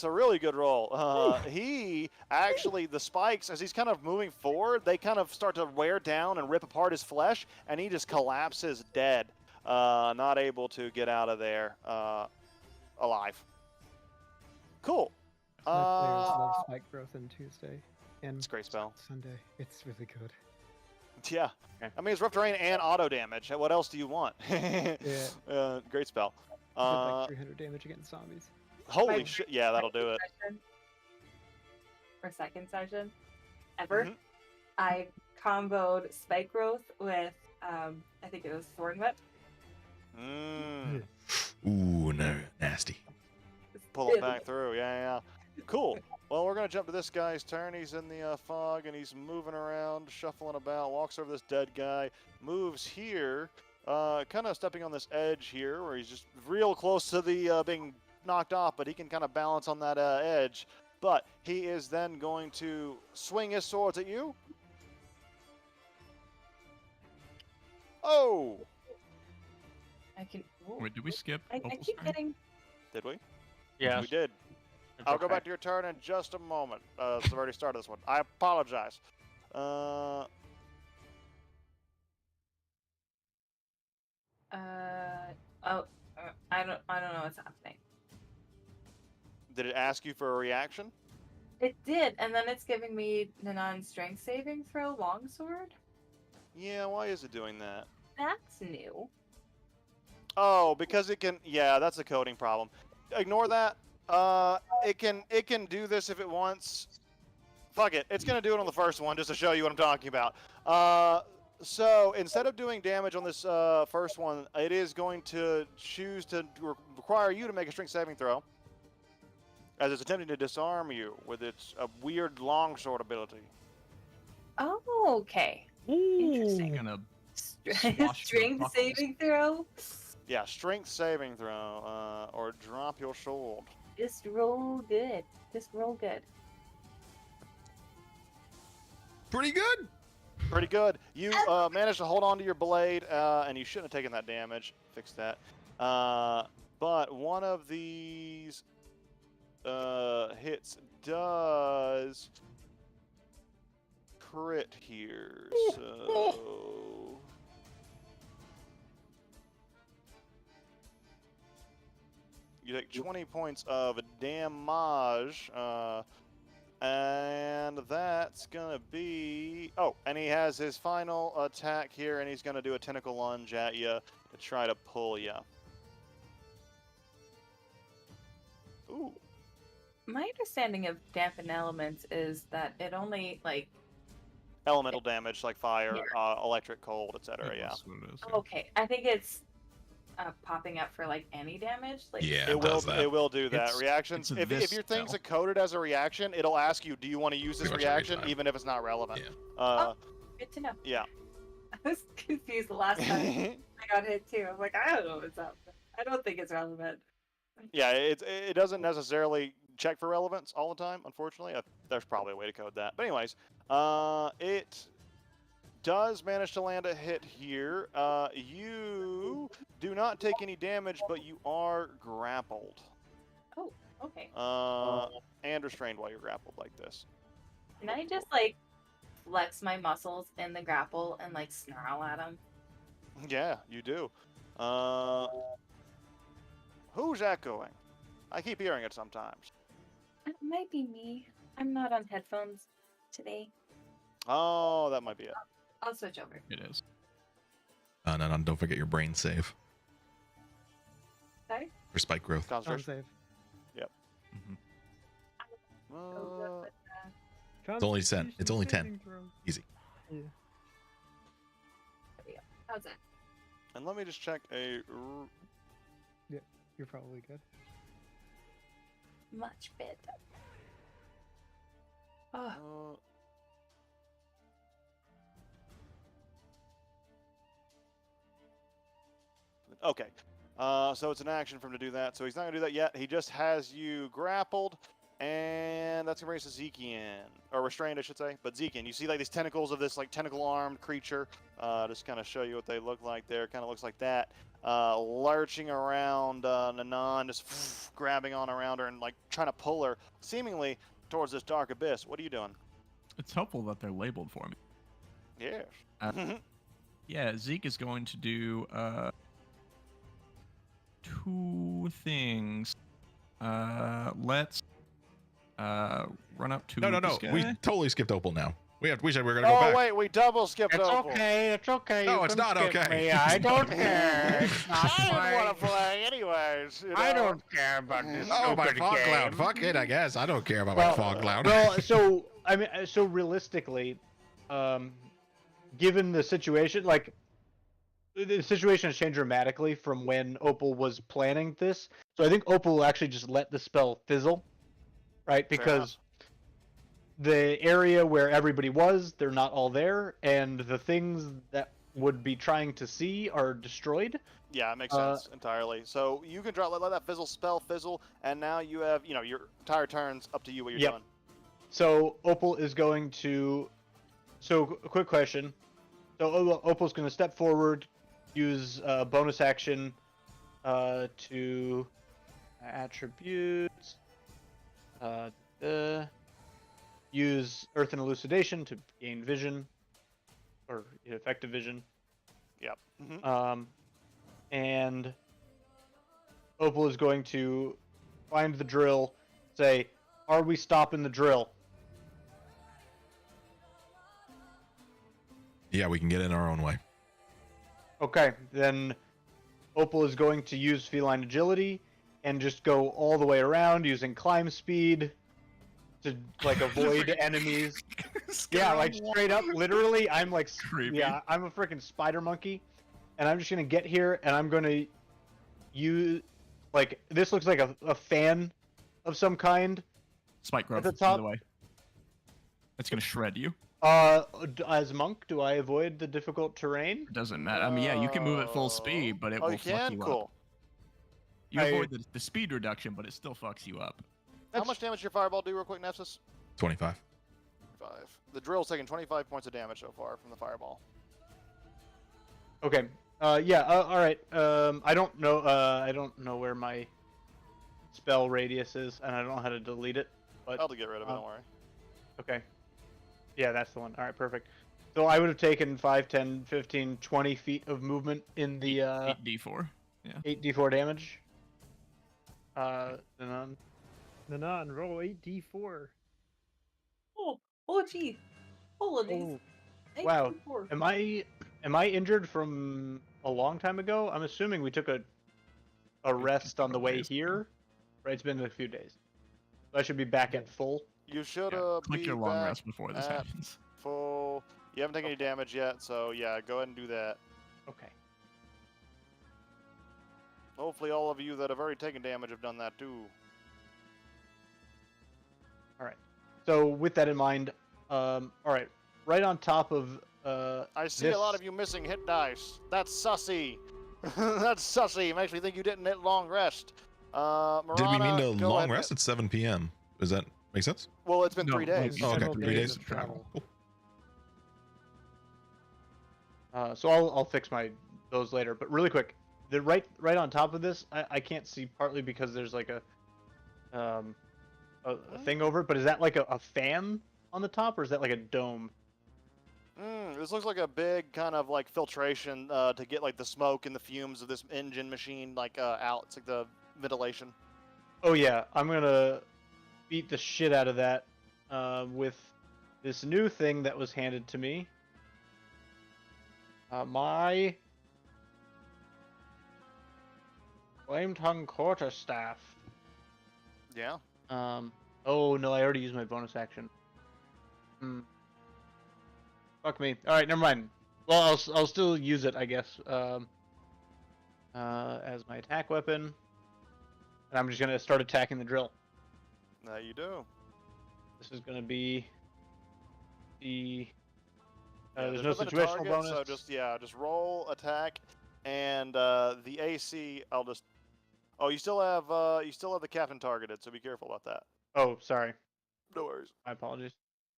S1: a really good roll. He actually, the spikes, as he's kind of moving forward, they kind of start to wear down and rip apart his flesh, and he just collapses dead, not able to get out of there alive. Cool.
S7: My players love
S1: Uh,
S7: spike growth on Tuesday and
S1: it's a great spell.
S7: Sunday. It's really good.
S1: Yeah.
S3: Okay.
S1: I mean, it's rough terrain and auto damage. What else do you want? Great spell.
S7: Did like 300 damage against zombies.
S1: Holy
S6: My-
S1: shit. Yeah, that'll do it.
S6: Session, or second session ever.
S1: Mhm.
S6: I comboed Spike Growth with, I think it was Thorn Whip.
S1: Mm.
S4: Ooh, no, nasty.
S1: Pull it back through. Yeah. Cool. Well, we're going to jump to this guy's turn. He's in the fog, and he's moving around, shuffling about, walks over this dead guy, moves here, kind of stepping on this edge here, where he's just real close to the being knocked off, but he can kind of balance on that edge. But he is then going to swing his swords at you. Oh!
S6: I can. Ooh.
S2: Wait, did we skip?
S6: I
S2: Opal's
S6: keep
S2: turn?
S6: getting.
S1: Did we?
S3: Yeah.
S1: We did. I'll go back to your turn in just a moment. So I've already started this one. I apologize.
S6: I don't know what's happening.
S1: Did it ask you for a reaction?
S6: It did, and then it's giving me the non-strength saving throw longsword.
S1: Yeah, why is it doing that?
S6: That's new.
S1: Oh, because it can. Yeah, that's a coding problem. Ignore that. It can do this if it wants. Fuck it. It's gonna do it on the first one just to show you what I'm talking about. So instead of doing damage on this first one, it is going to choose to require you to make a strength saving throw, as it's attempting to disarm you with its weird longsword ability.
S6: Oh, okay. Interesting.
S2: Gonna
S6: Strength
S2: Swash your buckles.
S6: saving throw.
S1: Yeah, strength saving throw, or drop your sword.
S6: Just roll good. Just roll good.
S4: Pretty good.
S1: Pretty good. You managed to hold on to your blade, and you shouldn't have taken that damage. Fix that. But one of these hits does crit here, so... You take 20 points of damage, and that's gonna be... Oh, and he has his final attack here, and he's gonna do a tentacle lunge at you to try to pull you. Ooh.
S6: My understanding of dampen elements is that it only like.
S1: Elemental damage like fire, electric, cold, etc. Yeah.
S2: That's what it is, yeah.
S6: Okay, I think it's popping up for like any damage. Like
S4: Yeah,
S1: It will.
S4: does that.
S1: It will do that.
S2: It's-
S1: Reactions.
S2: it's
S1: If
S2: this
S1: your things
S2: spell.
S1: are coded as a reaction, it'll ask you, do you want to use this
S4: Pretty much every
S1: reaction,
S4: time.
S1: even if it's not relevant.
S4: Yeah.
S6: good to know.
S1: Yeah.
S6: I was confused the last time I got hit too. I'm like, I don't know what's up. I don't think it's relevant.
S1: Yeah, it doesn't necessarily check for relevance all the time, unfortunately. There's probably a way to code that. But anyways, it does manage to land a hit here. You do not take any damage, but you are grappled.
S6: Oh, okay.
S1: And restrained while you're grappled like this.
S6: Can I just like flex my muscles in the grapple and like snarl at him?
S1: Yeah, you do. Who's echoing? I keep hearing it sometimes.
S6: It might be me. I'm not on headphones today.
S1: Oh, that might be it.
S6: I'll switch over.
S2: It is.
S4: No, don't forget your brain save
S6: Sorry?
S4: for spike growth.
S7: Con
S1: Concentration.
S7: save.
S2: Mhm.
S6: Oh,
S4: It's only 10. It's only 10.
S7: Saving throw.
S4: Easy.
S7: Yeah.
S6: there we go. How's that?
S1: And let me just check a.
S7: You're probably good.
S6: Much better. Oh,
S1: Okay. So it's an action for him to do that. So he's not going to do that yet. He just has you grappled. And that's going to bring us to Zekian. Or restrained, I should say. But Zekian, you see like these tentacles of this like tentacle-armed creature. Just kind of show you what they look like there. Kind of looks like that. Lurching around Nanan, just grabbing on around her and like trying to pull her seemingly towards this dark abyss. What are you doing?
S2: It's helpful that they're labeled for me.
S1: Yes.
S2: Yeah, Zeke is going to do two things. Let's run up to
S4: No.
S2: this guy.
S4: We totally skipped Opal now. We said we were gonna go
S1: Oh
S4: back.
S1: wait, we double skipped
S3: It's
S1: Opal.
S3: okay. It's okay.
S4: No,
S3: you
S4: it's
S3: can
S4: not
S3: skip
S4: okay.
S3: me, I don't care. It's not
S1: I didn't
S3: my-
S1: want to play anyways. You
S3: I
S1: know?
S3: don't care about this.
S4: Oh, my
S3: stupid
S4: fog
S3: game.
S4: cloud. Fuck it, I guess. I don't care about
S3: Well,
S4: my fog cloud.
S3: Well, so I mean, so realistically, given the situation, like the situation has changed dramatically from when Opal was planning this. So I think Opal will actually just let the spell fizzle, right?
S1: Fair
S3: Because the area where everybody was, they're not all there, and the things that would be trying to see are destroyed.
S1: Yeah, it makes sense entirely. So you can let that spell fizzle, and now you have, your entire turn's up to you what you're
S3: Yep.
S1: doing.
S3: So Opal is going to. So a quick question. So Opal's going to step forward, use bonus action to attributes. Use Earth and Elucidation to gain vision, or effective vision.
S1: Yep. Mm-hmm.
S3: And Opal is going to find the drill, say, "Are we stopping the drill?"
S4: Yeah, we can get in our own way.
S3: Okay, then Opal is going to use feline agility and just go all the way around using climb speed to like avoid enemies. Yeah, like straight up, literally, I'm like,
S2: Creepy.
S3: yeah, I'm a freaking spider monkey, and I'm just gonna get here and I'm gonna use, like, this looks like a fan of some kind.
S2: Spike growth,
S3: the
S2: by
S3: top-
S2: the way. It's gonna shred you.
S3: As monk, do I avoid the difficult terrain?
S2: It doesn't matter. I mean, yeah, you can move at full speed, but it
S1: Oh,
S2: will
S1: you
S2: fuck
S1: can?
S2: you
S1: Cool.
S2: up. You
S3: I-
S2: avoid the speed reduction, but it still fucks you up.
S1: How much damage your fireball do real quick, Nexus?
S4: 25.
S1: 5. The drill's taking 25 points of damage so far from the fireball.
S3: Okay. Yeah. All right. I don't know. I don't know where my spell radius is, and I don't know how to delete it. But
S1: I'll get rid of it, don't worry.
S3: okay. Yeah, that's the one. All right, perfect. So I would have taken 5, 10, 15, 20 feet of movement in the
S2: 8d4. Yeah.
S3: 8d4 damage. And then
S7: Nanan, roll 8d4.
S6: oh, gee. Holidays.
S3: Oh, wow. Am I injured from a long time ago? I'm assuming we took a rest on the way
S2: days ago.
S3: here. Right, it's been a few days. So I should be back at full.
S1: You should
S2: Click
S1: be
S2: your long
S1: back
S2: rest before this
S1: at
S2: happens.
S1: full. You haven't taken any damage yet, so yeah, go ahead and do that.
S3: Okay.
S1: Hopefully, all of you that have already taken damage have done that too.
S3: All right. So with that in mind, all right, right on top of
S1: I see a lot of you missing hit dice. That's sussy. That's sussy. Makes me think you didn't hit long rest.
S4: Did we mean
S1: Marana,
S4: to
S1: go
S4: long
S1: ahead.
S4: rest at 7 p.m.? Does that make sense?
S1: Well, it's been
S2: No,
S1: 3 days.
S2: like,
S4: Oh, okay,
S7: Several
S4: 3 days.
S7: of travel.
S4: Cool.
S3: So I'll fix those later. But really quick, the right on top of this, I can't see partly because there's like a thing over it. But is that like a fan on the top, or is that like a dome?
S1: This looks like a big kind of like filtration to get like the smoke and the fumes of this engine machine like out. It's like the ventilation.
S3: Oh yeah, I'm gonna beat the shit out of that with this new thing that was handed to me. My Flame Tongue Quarterstaff.
S1: Yeah.
S3: Oh no, I already used my bonus action. Fuck me. All right, never mind. Well, I'll still use it, I guess. As my attack weapon, and I'm just gonna start attacking the drill.
S1: Now you do.
S3: This is gonna be the.
S1: Yeah,
S3: there's no
S1: nothing to
S3: situational
S1: target,
S3: bonus.
S1: So just roll attack, and the AC. I'll just. Oh, you still have the captain targeted, so be careful about that.
S3: Oh, sorry.
S1: No worries.
S3: My apologies.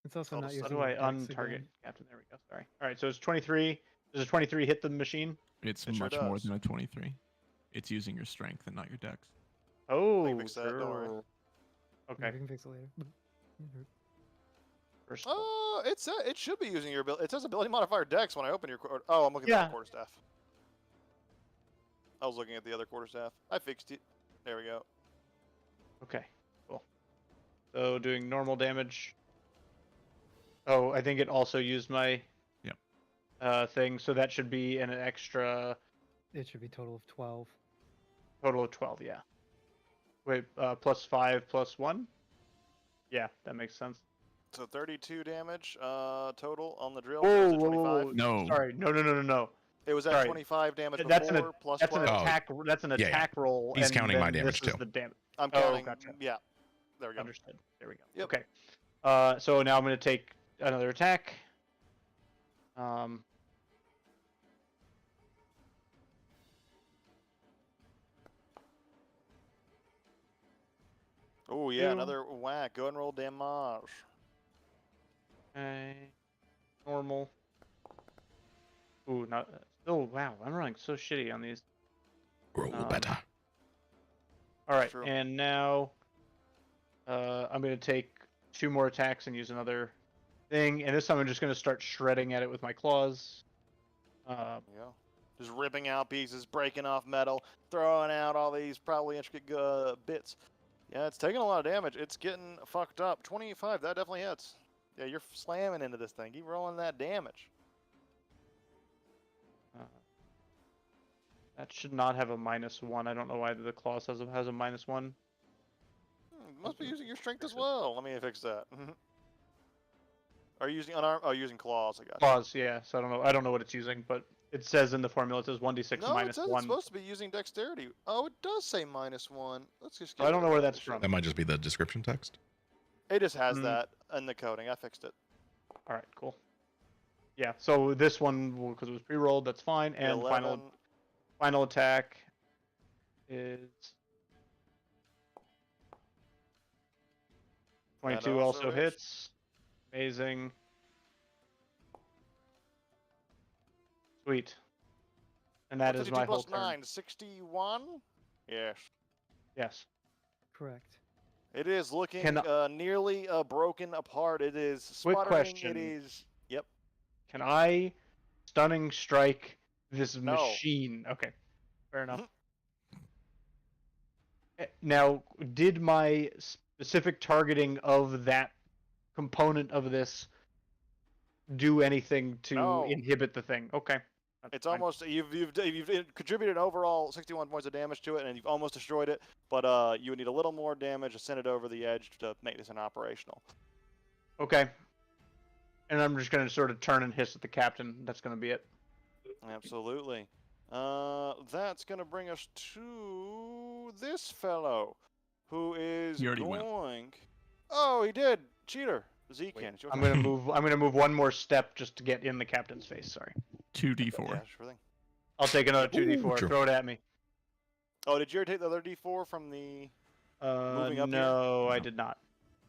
S7: It's also
S1: How
S7: not
S1: do
S7: using
S3: How do I
S7: your dex
S3: untarget
S7: again.
S3: captain? There we go. Sorry. All right, so it's 23. Does a 23 hit the machine?
S2: It's
S1: It sure
S2: much more
S1: does.
S2: than a 23. It's using your strength and not your dex.
S3: Oh,
S1: fix that, don't worry.
S3: girl.
S7: Yeah,
S3: Okay.
S7: we can fix it later.
S3: First.
S1: It should be using your ability. It says ability modifier dex when I open your. Oh, I'm looking at
S3: Yeah.
S1: the quarterstaff. I was looking at the other quarterstaff. I fixed it. There we go.
S3: Okay. Cool. So doing normal damage. Oh, I think it also used my.
S2: Yep.
S3: Thing. So that should be an extra
S7: It should be total of 12.
S3: total of 12. Yeah. Wait. Plus 5 plus 1. Yeah, that makes sense.
S1: So 32 damage total on the drill.
S3: Whoa,
S1: Was it
S3: whoa,
S1: 25?
S3: whoa, whoa.
S2: No.
S3: Sorry. No.
S1: It was at
S3: Sorry.
S1: 25 damage before,
S3: That's an
S1: plus
S3: that's
S1: 12.
S3: an
S4: Oh,
S3: attack. That's an
S4: yeah, yeah.
S3: attack roll.
S4: He's
S3: and
S4: counting my
S3: then
S4: damage,
S3: this is
S4: too.
S3: the damage.
S1: I'm
S3: Oh,
S1: counting.
S3: gotcha.
S1: Yeah. There we go.
S3: Understood. There we go.
S1: Yep.
S3: Okay. So now I'm going to take another attack.
S1: Oh yeah,
S3: Two.
S1: another whack. Go ahead and roll damage.
S3: Okay. Normal. Ooh, not. Oh wow, I'm running so shitty on these.
S4: Roll better.
S3: All right,
S1: True.
S3: and now I'm going to take 2 more attacks and use another thing, and this time I'm just going to start shredding at it with my claws.
S1: Yeah. Just ripping out pieces, breaking off metal, throwing out all these probably intricate bits. Yeah, it's taking a lot of damage. It's getting fucked up. 25, that definitely hits. Yeah, you're slamming into this thing. Keep rolling that damage.
S3: That should not have a -1. I don't know why the claws has a -1.
S1: Must be using your strength as well. Let me fix that. Are you using unarmed? Oh, using claws. I got you.
S3: Claws, yeah. So I don't know what it's using, but it says in the formula it says 1d6
S1: No, it
S3: minus
S1: says
S3: 1.
S1: it's supposed to be using dexterity. Oh, it does say -1. Let's just.
S3: I don't know where that's
S1: from.
S3: from.
S4: That might just be the description text.
S1: It just has
S3: Mm.
S1: that in the coding. I fixed it.
S3: All right, cool. Yeah, so this one, because it was pre-rolled, that's fine. And
S1: 11.
S3: final attack is 22
S1: also
S3: also
S1: hits.
S3: hits. Amazing. Sweet. And that is
S1: 52
S3: my whole
S1: plus
S3: turn.
S1: 9, 61? Yes.
S3: Yes.
S7: Correct.
S1: It is looking
S3: Can
S1: nearly broken apart. It is
S3: Quick
S1: sputtering.
S3: question.
S1: It is. Yep.
S3: Can I stunning strike this
S1: No.
S3: machine? Okay. Fair enough.
S1: Mm-hmm.
S3: Now, did my specific targeting of that component of this do anything to
S1: No.
S3: inhibit the thing? Okay. That's
S1: It's
S3: fine.
S1: almost you've contributed an overall 61 points of damage to it, and you've almost destroyed it. But you would need a little more damage to send it over the edge to make this operational.
S3: Okay. And I'm just gonna sort of turn and hiss at the captain. That's gonna be it.
S1: Absolutely. That's gonna bring us to this fellow, who is
S2: He already
S1: going.
S2: went.
S1: Oh, he did. Cheater. Zeke,
S3: Wait,
S1: it's your
S3: I'm
S1: turn.
S3: gonna move. I'm gonna move one more step just to get in the captain's face. Sorry.
S2: 2d4.
S1: Yeah, sure thing.
S3: I'll take another
S4: Ooh,
S3: 2d4.
S4: sure.
S3: Throw it at me.
S1: Oh, did you already take the other D4 from the? Moving up here?
S3: No, I
S2: No.
S3: did not.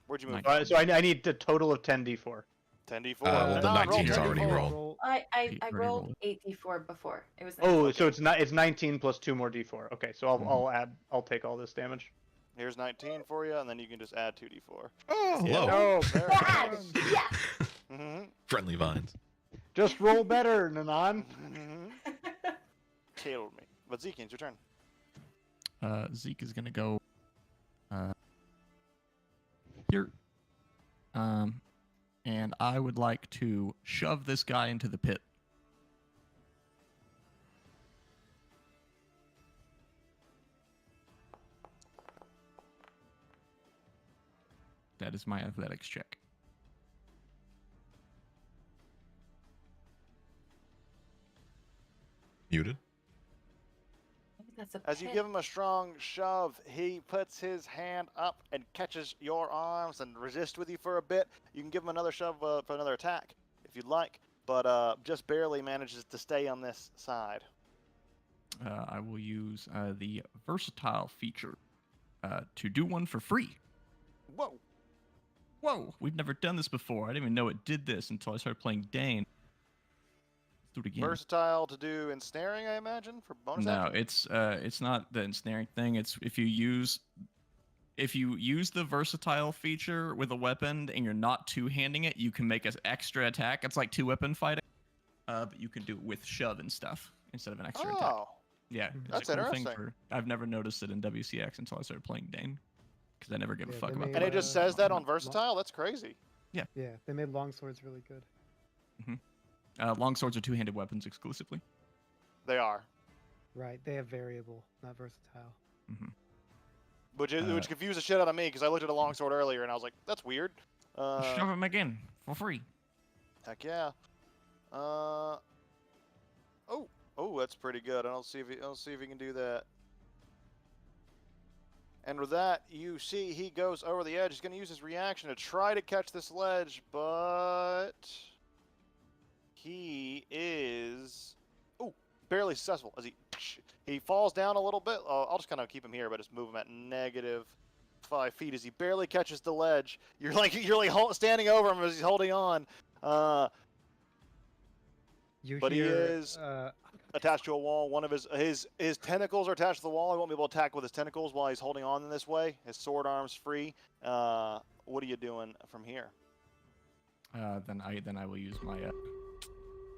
S1: Where'd you move?
S2: Nice.
S3: So I need a total of 10 d4.
S1: 10D4.
S4: Well, the
S1: Nah, roll
S4: 19's
S1: 10D4.
S4: already rolled.
S6: I
S2: He already
S6: rolled
S2: rolled
S6: 8d4 before. It was
S3: Oh,
S6: 19.
S3: so it's not. It's 19 plus 2 more d4. Okay, so
S2: Mhm.
S3: I'll add. I'll take all this damage.
S1: Here's 19 for you, and then you can just add 2D4.
S4: Oh, hello.
S3: No,
S1: There.
S6: Bad! Yes!
S1: Mm-hmm.
S4: Friendly vines.
S3: just roll better, Nanan.
S1: Killed me. But Zeke, it's your turn.
S2: Zeke is gonna go here. And I would like to shove this guy into the pit. That is my athletics check.
S4: Muted.
S6: That's a
S1: As you
S6: pit.
S1: give him a strong shove, he puts his hand up and catches your arms and resists with you for a bit. You can give him another shove for another attack if you'd like, but just barely manages to stay on this side.
S2: I will use the versatile feature to do one for free.
S1: Whoa.
S2: Whoa, we've never done this before. I didn't even know it did this until I started playing Dane. Let's do it again.
S1: Versatile to do ensnaring, I imagine, for bonus
S2: No,
S1: action?
S2: it's not the ensnaring thing. It's if you use the versatile feature with a weapon and you're not two-handing it, you can make an extra attack. It's like two-weapon fighting, but you can do it with shove and stuff instead of an extra attack.
S1: Oh,
S2: Yeah,
S7: Mhm.
S2: it's
S1: That's
S2: a cool thing
S1: interesting.
S2: I've never noticed it in WCX until I started playing Dane, because I never give a
S7: Yeah,
S2: fuck
S7: they
S2: about.
S7: made,
S1: and it just
S7: Uh,
S1: says that on
S7: lo-
S1: versatile? That's crazy.
S7: Yeah, they made longswords really good.
S2: Longswords are two-handed weapons exclusively.
S1: They are.
S7: Right, they have variable, not versatile.
S1: Which
S2: Uh,
S1: confused the shit out of me, because I looked at a longsword earlier and I was like, that's weird.
S2: Shove him again for free.
S1: Heck yeah. Oh, that's pretty good. I'll see if he can do that. And with that, you see he goes over the edge. He's going to use his reaction to try to catch this ledge, but he is barely successful as he falls down a little bit. I'll just kind of keep him here, but just move him at -5 feet as he barely catches the ledge. You're like standing over him as he's holding on.
S7: You
S1: But he
S7: hear,
S1: is attached to a wall. One of his tentacles are attached to the wall. He won't be able to attack with his tentacles while he's holding on in this way. His sword arm's free. What are you doing from here?
S2: Then I will use my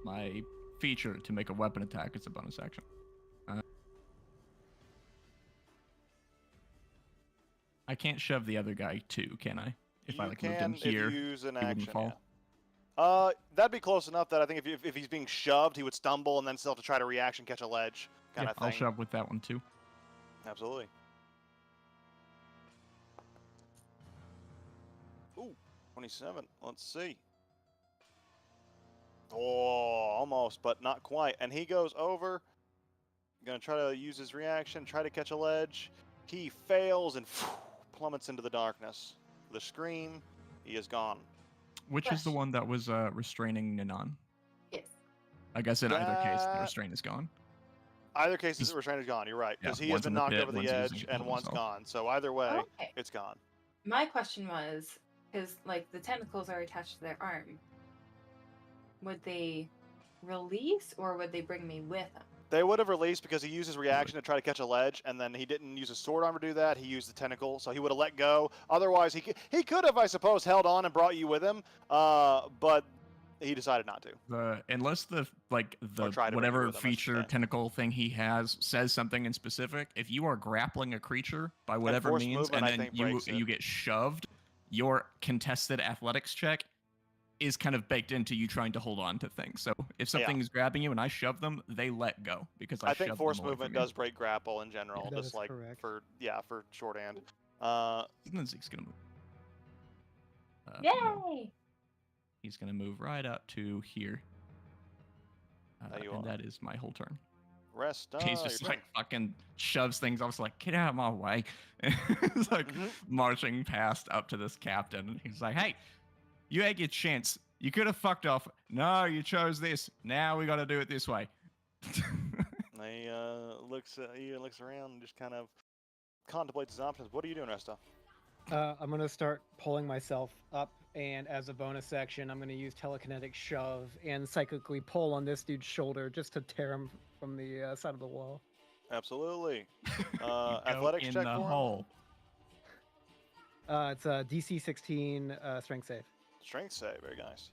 S2: my feature to make a weapon attack as a bonus action. I can't shove the other guy too, can I? If I
S1: You
S2: like moved him
S1: can
S2: here,
S1: if you use an
S2: wouldn't
S1: action.
S2: fall?
S1: Yeah. That'd be close enough that I think if he's being shoved, he would stumble and then still have to try to reaction catch a ledge kind
S2: yeah,
S1: of thing.
S2: I'll shove with that one too.
S1: Absolutely. Ooh, 27. Let's see. Oh, almost, but not quite. And he goes over. Gonna try to use his reaction, try to catch a ledge. He fails and plummets into the darkness. The scream, he is gone.
S2: Which is the
S6: Question.
S2: one that was restraining Nanan?
S6: Yes.
S2: I guess in either case, the
S1: That-
S2: restraint is gone.
S1: Either case,
S2: He's-
S1: the restraint is gone. You're right, because
S2: yeah,
S1: he has
S2: one's
S1: been
S2: in the
S1: knocked
S2: pit,
S1: over the
S2: one's using
S1: edge,
S2: it to
S1: and
S2: heal
S1: one's
S2: himself.
S1: gone. So either way,
S6: Okay.
S1: it's gone.
S6: My question was, because like the tentacles are attached to their arm, would they release or would they bring me with them?
S1: They would have released because he used his reaction to try to catch a ledge, and then he didn't use his sword arm to do that. He used the tentacle, so he would have let go. Otherwise, he could have, I suppose, held on and brought you with him, but he decided not to.
S2: Unless the
S1: Or try to bring you
S2: whatever
S1: with him, I should
S2: feature
S1: say.
S2: tentacle thing he has says something in specific. If you are grappling a creature by whatever
S1: force
S2: means,
S1: movement,
S2: and
S1: I
S2: then
S1: think,
S2: you
S1: breaks it.
S2: you get shoved, your contested athletics check is kind of baked into you trying to hold on to things. So if something is grabbing you and I shove them, they let go because I
S1: think
S2: shoved
S1: force
S2: them away
S1: movement
S2: from you.
S1: does break grapple in general,
S7: That
S1: just
S7: is
S1: like
S7: correct.
S1: for shorthand.
S2: And then Zeke's gonna move.
S6: Yay!
S2: He's gonna move right up to here.
S1: There you
S2: and
S1: are.
S2: that is my whole turn.
S1: Rest.
S2: He's just like fucking shoves things. I was like, get out of my way. He's like marching past up to this captain. And he's like, hey, you had your chance. You could have fucked off. No, you chose this. Now we got to do it this way.
S1: He looks around and just kind of contemplates his options. What are you doing, Resta?
S7: I'm gonna start pulling myself up, and as a bonus action, I'm gonna use telekinetic shove and psychically pull on this dude's shoulder just to tear him from the side of the wall.
S1: Absolutely.
S2: Go
S1: Athletics
S2: in
S1: check
S2: the
S1: for him.
S2: hole.
S7: It's a DC 16 strength save.
S1: Strength save, very nice.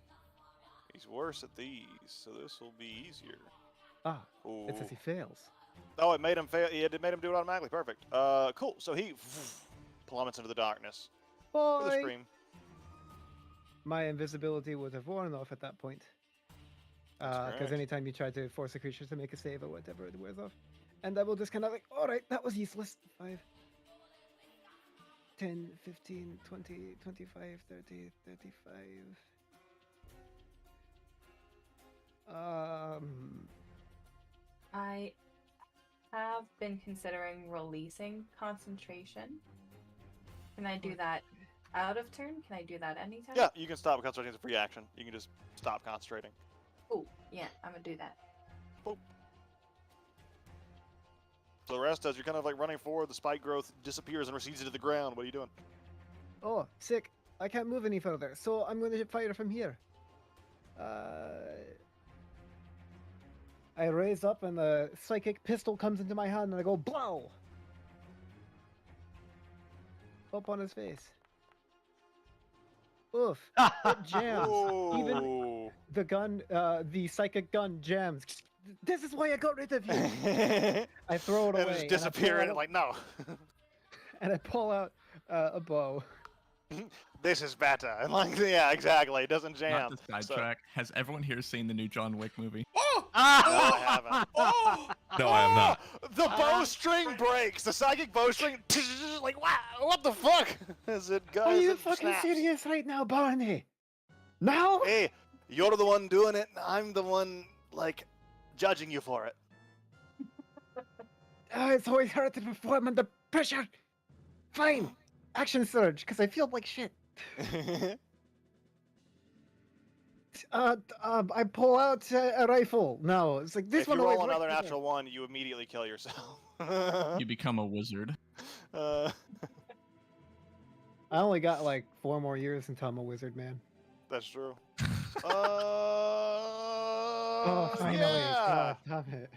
S1: He's worse at these, so this will be easier.
S7: Ah,
S1: Ooh.
S7: it says he fails.
S1: Oh, it made him fail. Yeah, it made him do it automatically. Perfect. Cool. So he plummets into the darkness with a
S7: Boy!
S1: scream.
S7: My invisibility would have worn off at that point.
S1: That's
S7: Because
S1: correct.
S7: anytime you try to force a creature to make a save or whatever, it wears off. And I will just kind of like, alright, that was useless. 5, 10, 15, 20, 25, 30, 35.
S6: I have been considering releasing concentration. Can I do that out of turn? Can I do that anytime?
S1: Yeah, you can stop concentrating as a free action. You can just stop concentrating.
S6: Oh, yeah, I'm gonna do that.
S1: Boop. So the rest, as you're kind of like running forward, the spike growth disappears and recedes into the ground. What are you doing?
S7: Oh, sick. I can't move any further, so I'm going to fire from here. I raise up and the psychic pistol comes into my hand and I go, blow! Up on his face. Oof. It jams. Even
S1: Ooh.
S7: the gun, the psychic gun jams. This is why I got rid of you! I throw it
S1: and
S7: away.
S1: just disappear
S7: and
S1: and like, no.
S7: I pull out a bow.
S1: This is better. And like, yeah, exactly. It doesn't jam.
S2: Not to sidetrack. Has everyone here seen the new John Wick movie?
S1: No, I haven't. Oh!
S4: No, I have not.
S1: The bowstring breaks. The psychic bowstring. Like, wow, what the fuck? As it goes.
S7: Are you
S1: it
S7: fucking
S1: snaps.
S7: serious right now, Barney? Now?
S1: Hey, you're the one doing it. I'm the one, like, judging you for it.
S7: It's always hurted before I'm under pressure. Fine. Action surge, because I feel like shit. I pull out a rifle. No, it's like this
S1: If
S7: one
S1: you
S7: always
S1: roll another
S7: works better.
S1: natural one, you immediately kill yourself.
S2: You become a wizard.
S7: I only got like 4 more years until I'm a wizard, man.
S1: That's true.
S7: Oh, finally.
S1: Yeah.
S7: God damn it.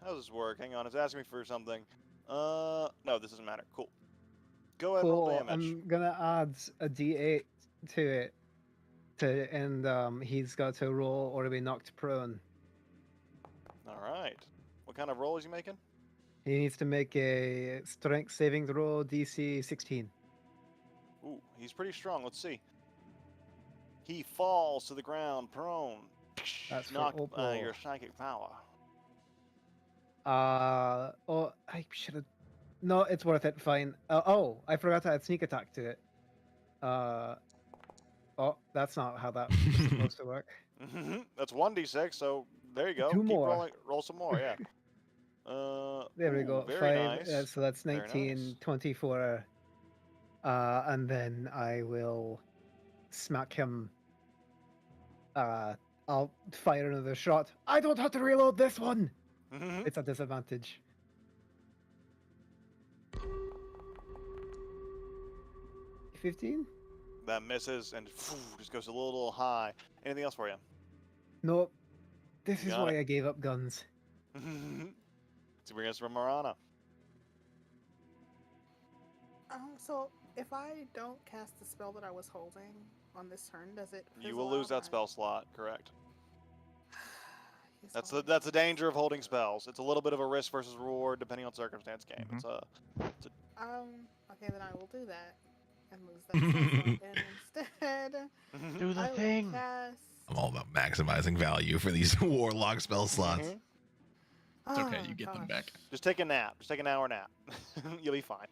S1: How does this work? Hang on, it's asking me for something. No, this doesn't matter. Cool. Go ahead and roll
S7: Cool.
S1: damage.
S7: I'm gonna add a D8 to it. And he's got to roll or be knocked prone.
S1: All right. What kind of roll is he making?
S7: He needs to make a strength saving throw DC 16.
S1: Ooh, he's pretty strong. Let's see. He falls to the ground, prone.
S7: That's for
S1: knocked by
S7: Opal.
S1: your psychic power.
S7: Oh, I should have. No, it's worth it. Fine. Oh, I forgot to add sneak attack to it. Oh, that's not how that was supposed to work.
S1: That's 1d6, so there you go.
S7: 2
S1: Keep
S7: more.
S1: rolling. Roll some more, yeah.
S7: There we
S1: ooh,
S7: go.
S1: Very
S7: 5.
S1: nice.
S7: So that's
S1: Very
S7: 19,
S1: nice.
S7: 24. And then I will smack him. I'll fire another shot. I don't have to reload this one. It's a disadvantage. $15?
S1: That misses and just goes a little high. Anything else for you?
S7: Nope. This is
S1: Got
S7: why
S1: it.
S7: I gave up guns.
S1: Let's bring us from Marana.
S5: So if I don't cast the spell that I was holding on this turn, does it?
S1: You
S5: fizzle
S1: will lose
S5: out
S1: that
S5: or-
S1: spell slot, correct?
S5: He's
S1: That's the danger of holding spells. It's a little bit of a risk versus reward depending on circumstance game. It's a
S5: Okay, then I will do that and lose that spell slot and instead.
S3: Do the
S5: I will
S3: thing.
S5: cast.
S4: I'm all about maximizing value for these warlock spell slots.
S1: Mhm.
S2: It's okay,
S5: Oh,
S2: you get them back.
S1: Just take a nap. Just take an hour nap. You'll be fine.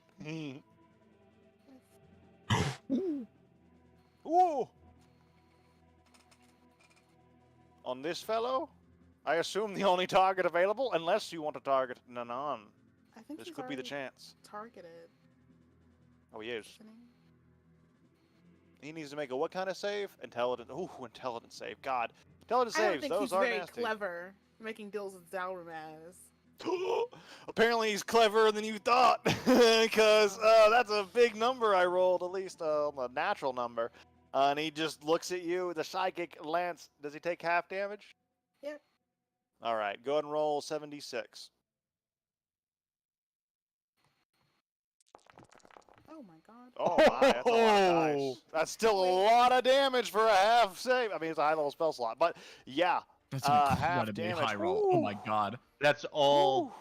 S1: Ooh! On this fellow, I assume the only target available, unless you want to target Nanan.
S5: I think
S1: This
S5: he's
S1: could be the
S5: already
S1: chance.
S5: targeted.
S1: Oh, he is.
S5: Isn't he?
S1: He needs to make a what kind of save? Intelligence. Ooh, intelligence save. God. Intelligence
S5: I don't
S1: saves,
S5: think
S1: those
S5: he's
S1: are
S5: very
S1: nasty.
S5: clever making deals with Zalramaz.
S1: Apparently he's cleverer than you thought, because that's a big number I rolled, at least a natural number. And he just looks at you. The psychic lance. Does he take half damage?
S5: Yep.
S1: All right, go ahead and roll 76.
S5: Oh my god.
S1: Oh my, that's a lot of dice. That's still a lot of damage for a half save. I mean, it's a high level spell slot, but yeah,
S2: That's an
S1: half
S2: incredibly
S1: damage.
S2: high roll. Oh
S1: Ooh.
S2: my god.
S3: That's all
S1: Ooh.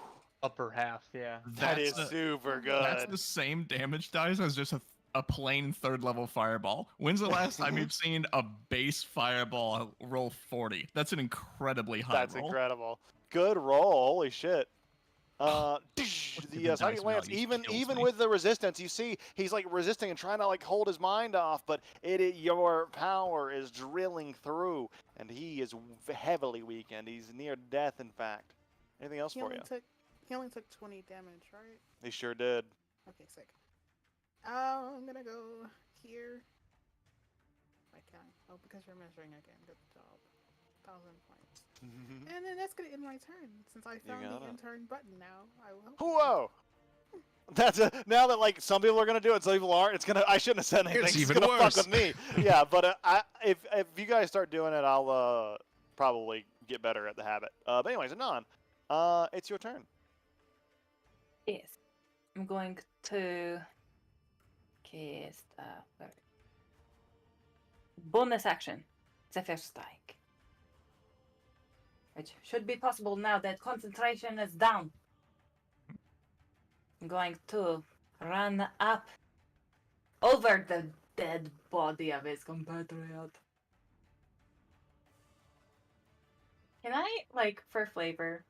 S3: upper half. Yeah.
S1: That is
S2: That's
S1: super
S2: That's
S1: good.
S2: the same damage dice as just a plain 3rd level fireball. When's the last time you've seen a base fireball roll 40? That's an incredibly high
S1: That's
S2: roll.
S1: incredible. Good roll. Holy shit.
S2: the
S1: The
S2: dice
S1: psychic lance,
S2: values
S1: even
S2: kills
S1: even
S2: me.
S1: with the resistance, you see he's like resisting and trying to like hold his mind off, but your power is drilling through, and he is heavily weakened. He's near death, in fact. Anything else
S5: He
S1: for
S5: only
S1: you?
S5: took 20 damage, right?
S1: He sure did.
S5: Okay, sick. I'm gonna go here. Why can't I? Oh, because you're measuring again. Good job. 1,000 points. And then that's gonna end my turn. Since I found
S1: got
S5: the
S1: it.
S5: end turn button now, I will.
S1: Whoa! That's now that like some people are gonna do it, some people aren't. It's gonna. I shouldn't have said anything.
S4: It's
S1: It's
S4: even
S1: gonna
S4: worse.
S1: fuck with me. Yeah, but if you guys start doing it, I'll probably get better at the habit. But anyways, Anon, it's your turn.
S6: Yes. I'm going to cast bonus action, Zephyr Strike. Which should be possible now that concentration is down. I'm going to run up over the dead body of his compatriot. Can I, like, for flavor,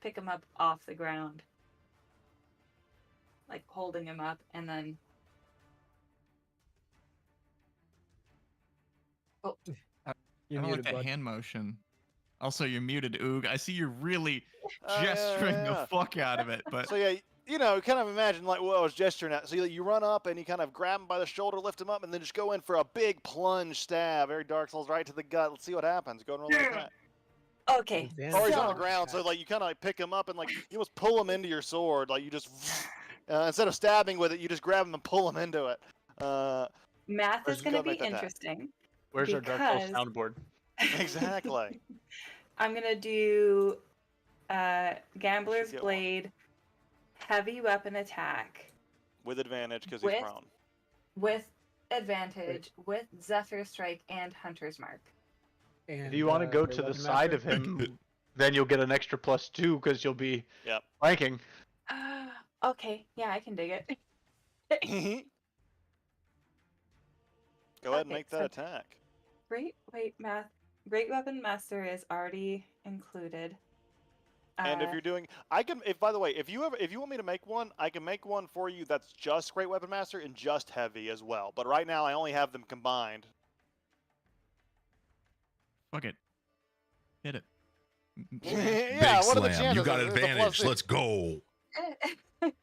S6: pick him up off the ground? Like, holding him up and then... Oh,
S2: I
S7: You're
S2: don't like
S7: muted,
S2: that
S7: bud.
S2: hand motion. Also, you're muted, Oog. I see you're really
S1: Yeah,
S2: gesturing
S1: yeah.
S2: the fuck out of it, but
S1: So yeah, you know, kind of imagine like what I was gesturing at. So you run up and you kind of grab him by the shoulder, lift him up, and then just go in for a big plunge stab, very Dark Souls, right to the gut. Let's see what happens. Go and roll that attack.
S6: okay.
S1: Or he's on the
S6: So-
S1: ground, so like you kind of like pick him up and like you almost pull him into your sword. Like you just instead of stabbing with it, you just grab him and pull him into it.
S6: Math
S1: Or
S6: is
S1: just
S6: going
S1: go
S6: to be
S1: make that attack.
S6: interesting.
S3: Where's our Dark Souls
S6: Because-
S3: soundboard?
S1: Exactly.
S6: I'm going to do Gambler's
S1: Should get one.
S6: Blade, heavy weapon attack
S1: With advantage because he's
S6: With-
S1: prone.
S6: with advantage, with Zephyr Strike and Hunter's Mark.
S7: And,
S3: If you want to go
S7: the
S3: to the
S7: weapon
S3: side
S7: master-
S3: of him, then you'll get an extra +2 because you'll be
S1: Yep.
S3: flanking.
S6: Okay, yeah, I can dig it.
S1: Go ahead and
S6: Okay,
S1: make that
S6: so-
S1: attack.
S6: Great Weapon Master is already included.
S1: And if you're doing, I can. If by the way, if you want me to make one, I can make one for you. That's just Great Weapon Master and just Heavy as well. But right now, I only have them combined.
S2: fuck it. Hit it.
S1: Yeah,
S4: Big
S1: what are the
S4: slam.
S1: chances?
S4: You got
S1: There's a
S4: advantage.
S1: +2.
S4: Let's go.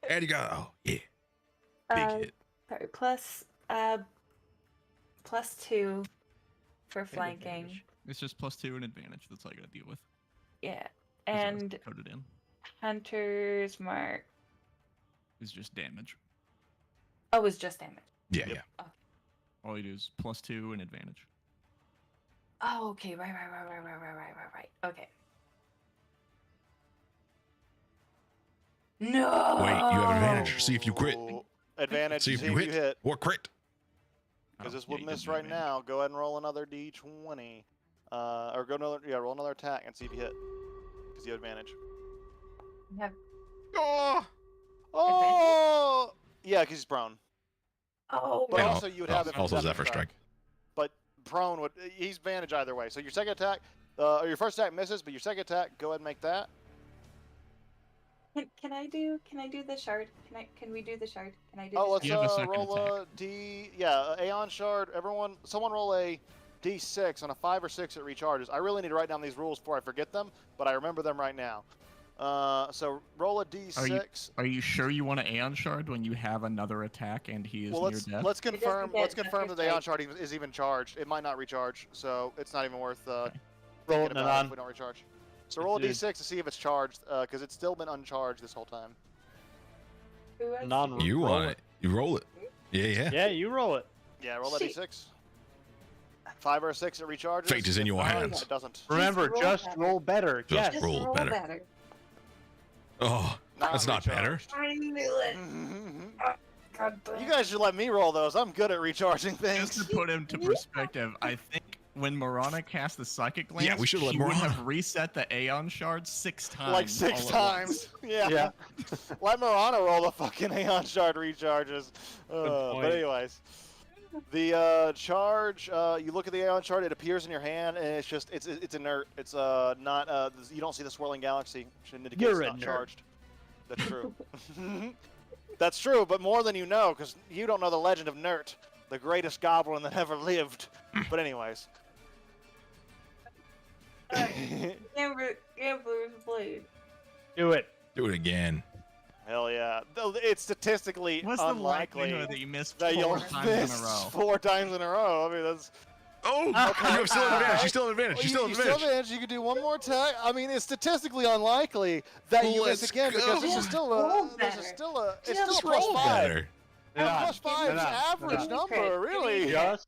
S4: And you got, oh, yeah. Big
S6: Uh,
S4: hit.
S6: sorry, +2 for flanking.
S7: advantage.
S2: It's just +2 and advantage. That's all you gotta deal with.
S6: Yeah,
S2: 'cause the rest
S6: and
S2: is coded in.
S6: Hunter's Mark.
S2: It's just damage.
S6: Oh, it's just damage.
S4: Yeah,
S1: Yep.
S4: yeah.
S2: All you do is +2 and advantage.
S6: Oh, okay, right. Okay. No.
S4: Wait, you have advantage. See if you crit.
S1: Ooh, Advantage.
S4: See if you hit. Or crit.
S1: Because
S2: Oh,
S1: this
S2: yeah,
S1: would
S2: you
S1: miss
S2: did do
S1: right
S2: advantage.
S1: now. Go ahead and roll another d20. Or roll another attack and see if you hit. Because you have advantage.
S6: You have-
S1: Oh! Yeah, because he's prone.
S6: Oh,
S1: But
S4: And
S1: also you would have it from
S4: also
S1: Zephyr
S4: Zephyr Strike.
S1: But prone would. He's advantage either way. So your second attack, or your first attack misses, but your second attack, go ahead and make that.
S6: Can I do the shard? Can we do the shard? Can I do
S1: Oh,
S6: the
S1: let's
S2: You have a
S6: shard?
S2: second
S1: roll a D. Yeah, Aeon Shard. Someone roll a D6 on a 5 or 6 it recharges. I really need to write down these rules before I forget them, but I remember them right now. So roll a D6.
S2: Are you sure you want an Aeon Shard when you have another attack and he is
S1: Well,
S2: near death?
S1: let's confirm. Let's
S6: get
S1: confirm
S6: Dr.
S1: that the Aeon
S6: Strike.
S1: Shard is even charged. It might not recharge, so it's not even worth
S3: Roll
S1: thinking
S3: it
S1: about
S3: on.
S1: if we don't recharge. So roll a
S3: Dude.
S1: D6 to see if it's charged, because it's still been uncharged this whole time.
S6: Who has-
S3: Non-
S4: You
S3: roll
S4: want it? You roll it. Yeah.
S3: Yeah, you roll it.
S1: Yeah, roll that
S6: Shit.
S1: D6. 5 or 6 it recharges.
S4: Fate is in your
S1: If not,
S4: hands.
S1: It doesn't.
S3: Remember,
S6: roll
S3: just
S6: better.
S3: roll better.
S4: Just
S3: Yes.
S6: Just
S4: roll
S6: roll
S4: better.
S6: better.
S4: Oh, that's not better.
S1: Non-recharged.
S6: I knew it. God damn.
S1: You guys should let me roll those. I'm good at recharging
S2: Just
S1: things.
S2: to put him to perspective, I think when Marana cast the Psychic Glance,
S4: Yeah, we should've let
S2: she would
S4: Marana.
S2: have reset the Aeon Shard 6 times.
S1: Like 6
S2: all at
S1: times.
S2: once.
S1: Yeah.
S3: Yeah.
S1: Let Marana roll the fucking Aeon Shard recharges. But
S3: point.
S1: anyways. The charge, you look at the Aeon Shard, it appears in your hand, and it's just, it's inert. It's not, you don't see the swirling galaxy, which indicates
S3: You're
S1: it's not
S3: inert.
S1: charged. That's true. That's true, but more than you know, because you don't know the legend of Nert, the greatest goblin that ever lived. But anyways.
S6: Gambler's blade.
S3: Do it.
S4: Do it again.
S1: Hell yeah. Though it's statistically
S2: What's the
S1: unlikely
S2: likelihood that you miss
S1: that
S2: 4
S1: you'll
S2: times
S1: miss
S2: in a row?
S1: 4 times in a row. I mean, that's...
S4: Oh,
S1: Okay.
S4: you have still an advantage. She's still an advantage.
S1: Well,
S4: She's still an
S1: you
S4: advantage.
S1: still advantage. You can do one more attack. I mean, it's statistically unlikely that you miss
S4: Let's
S1: again because this
S4: go.
S1: is still
S6: Roll
S1: a. This
S6: better.
S1: is still a. It's
S6: Just
S1: still a plus
S4: Roll
S1: 5.
S4: better.
S1: And
S3: Not.
S1: plus 5 is
S3: Not.
S1: average
S3: Not.
S1: number,
S6: Give me
S1: really.
S6: credit.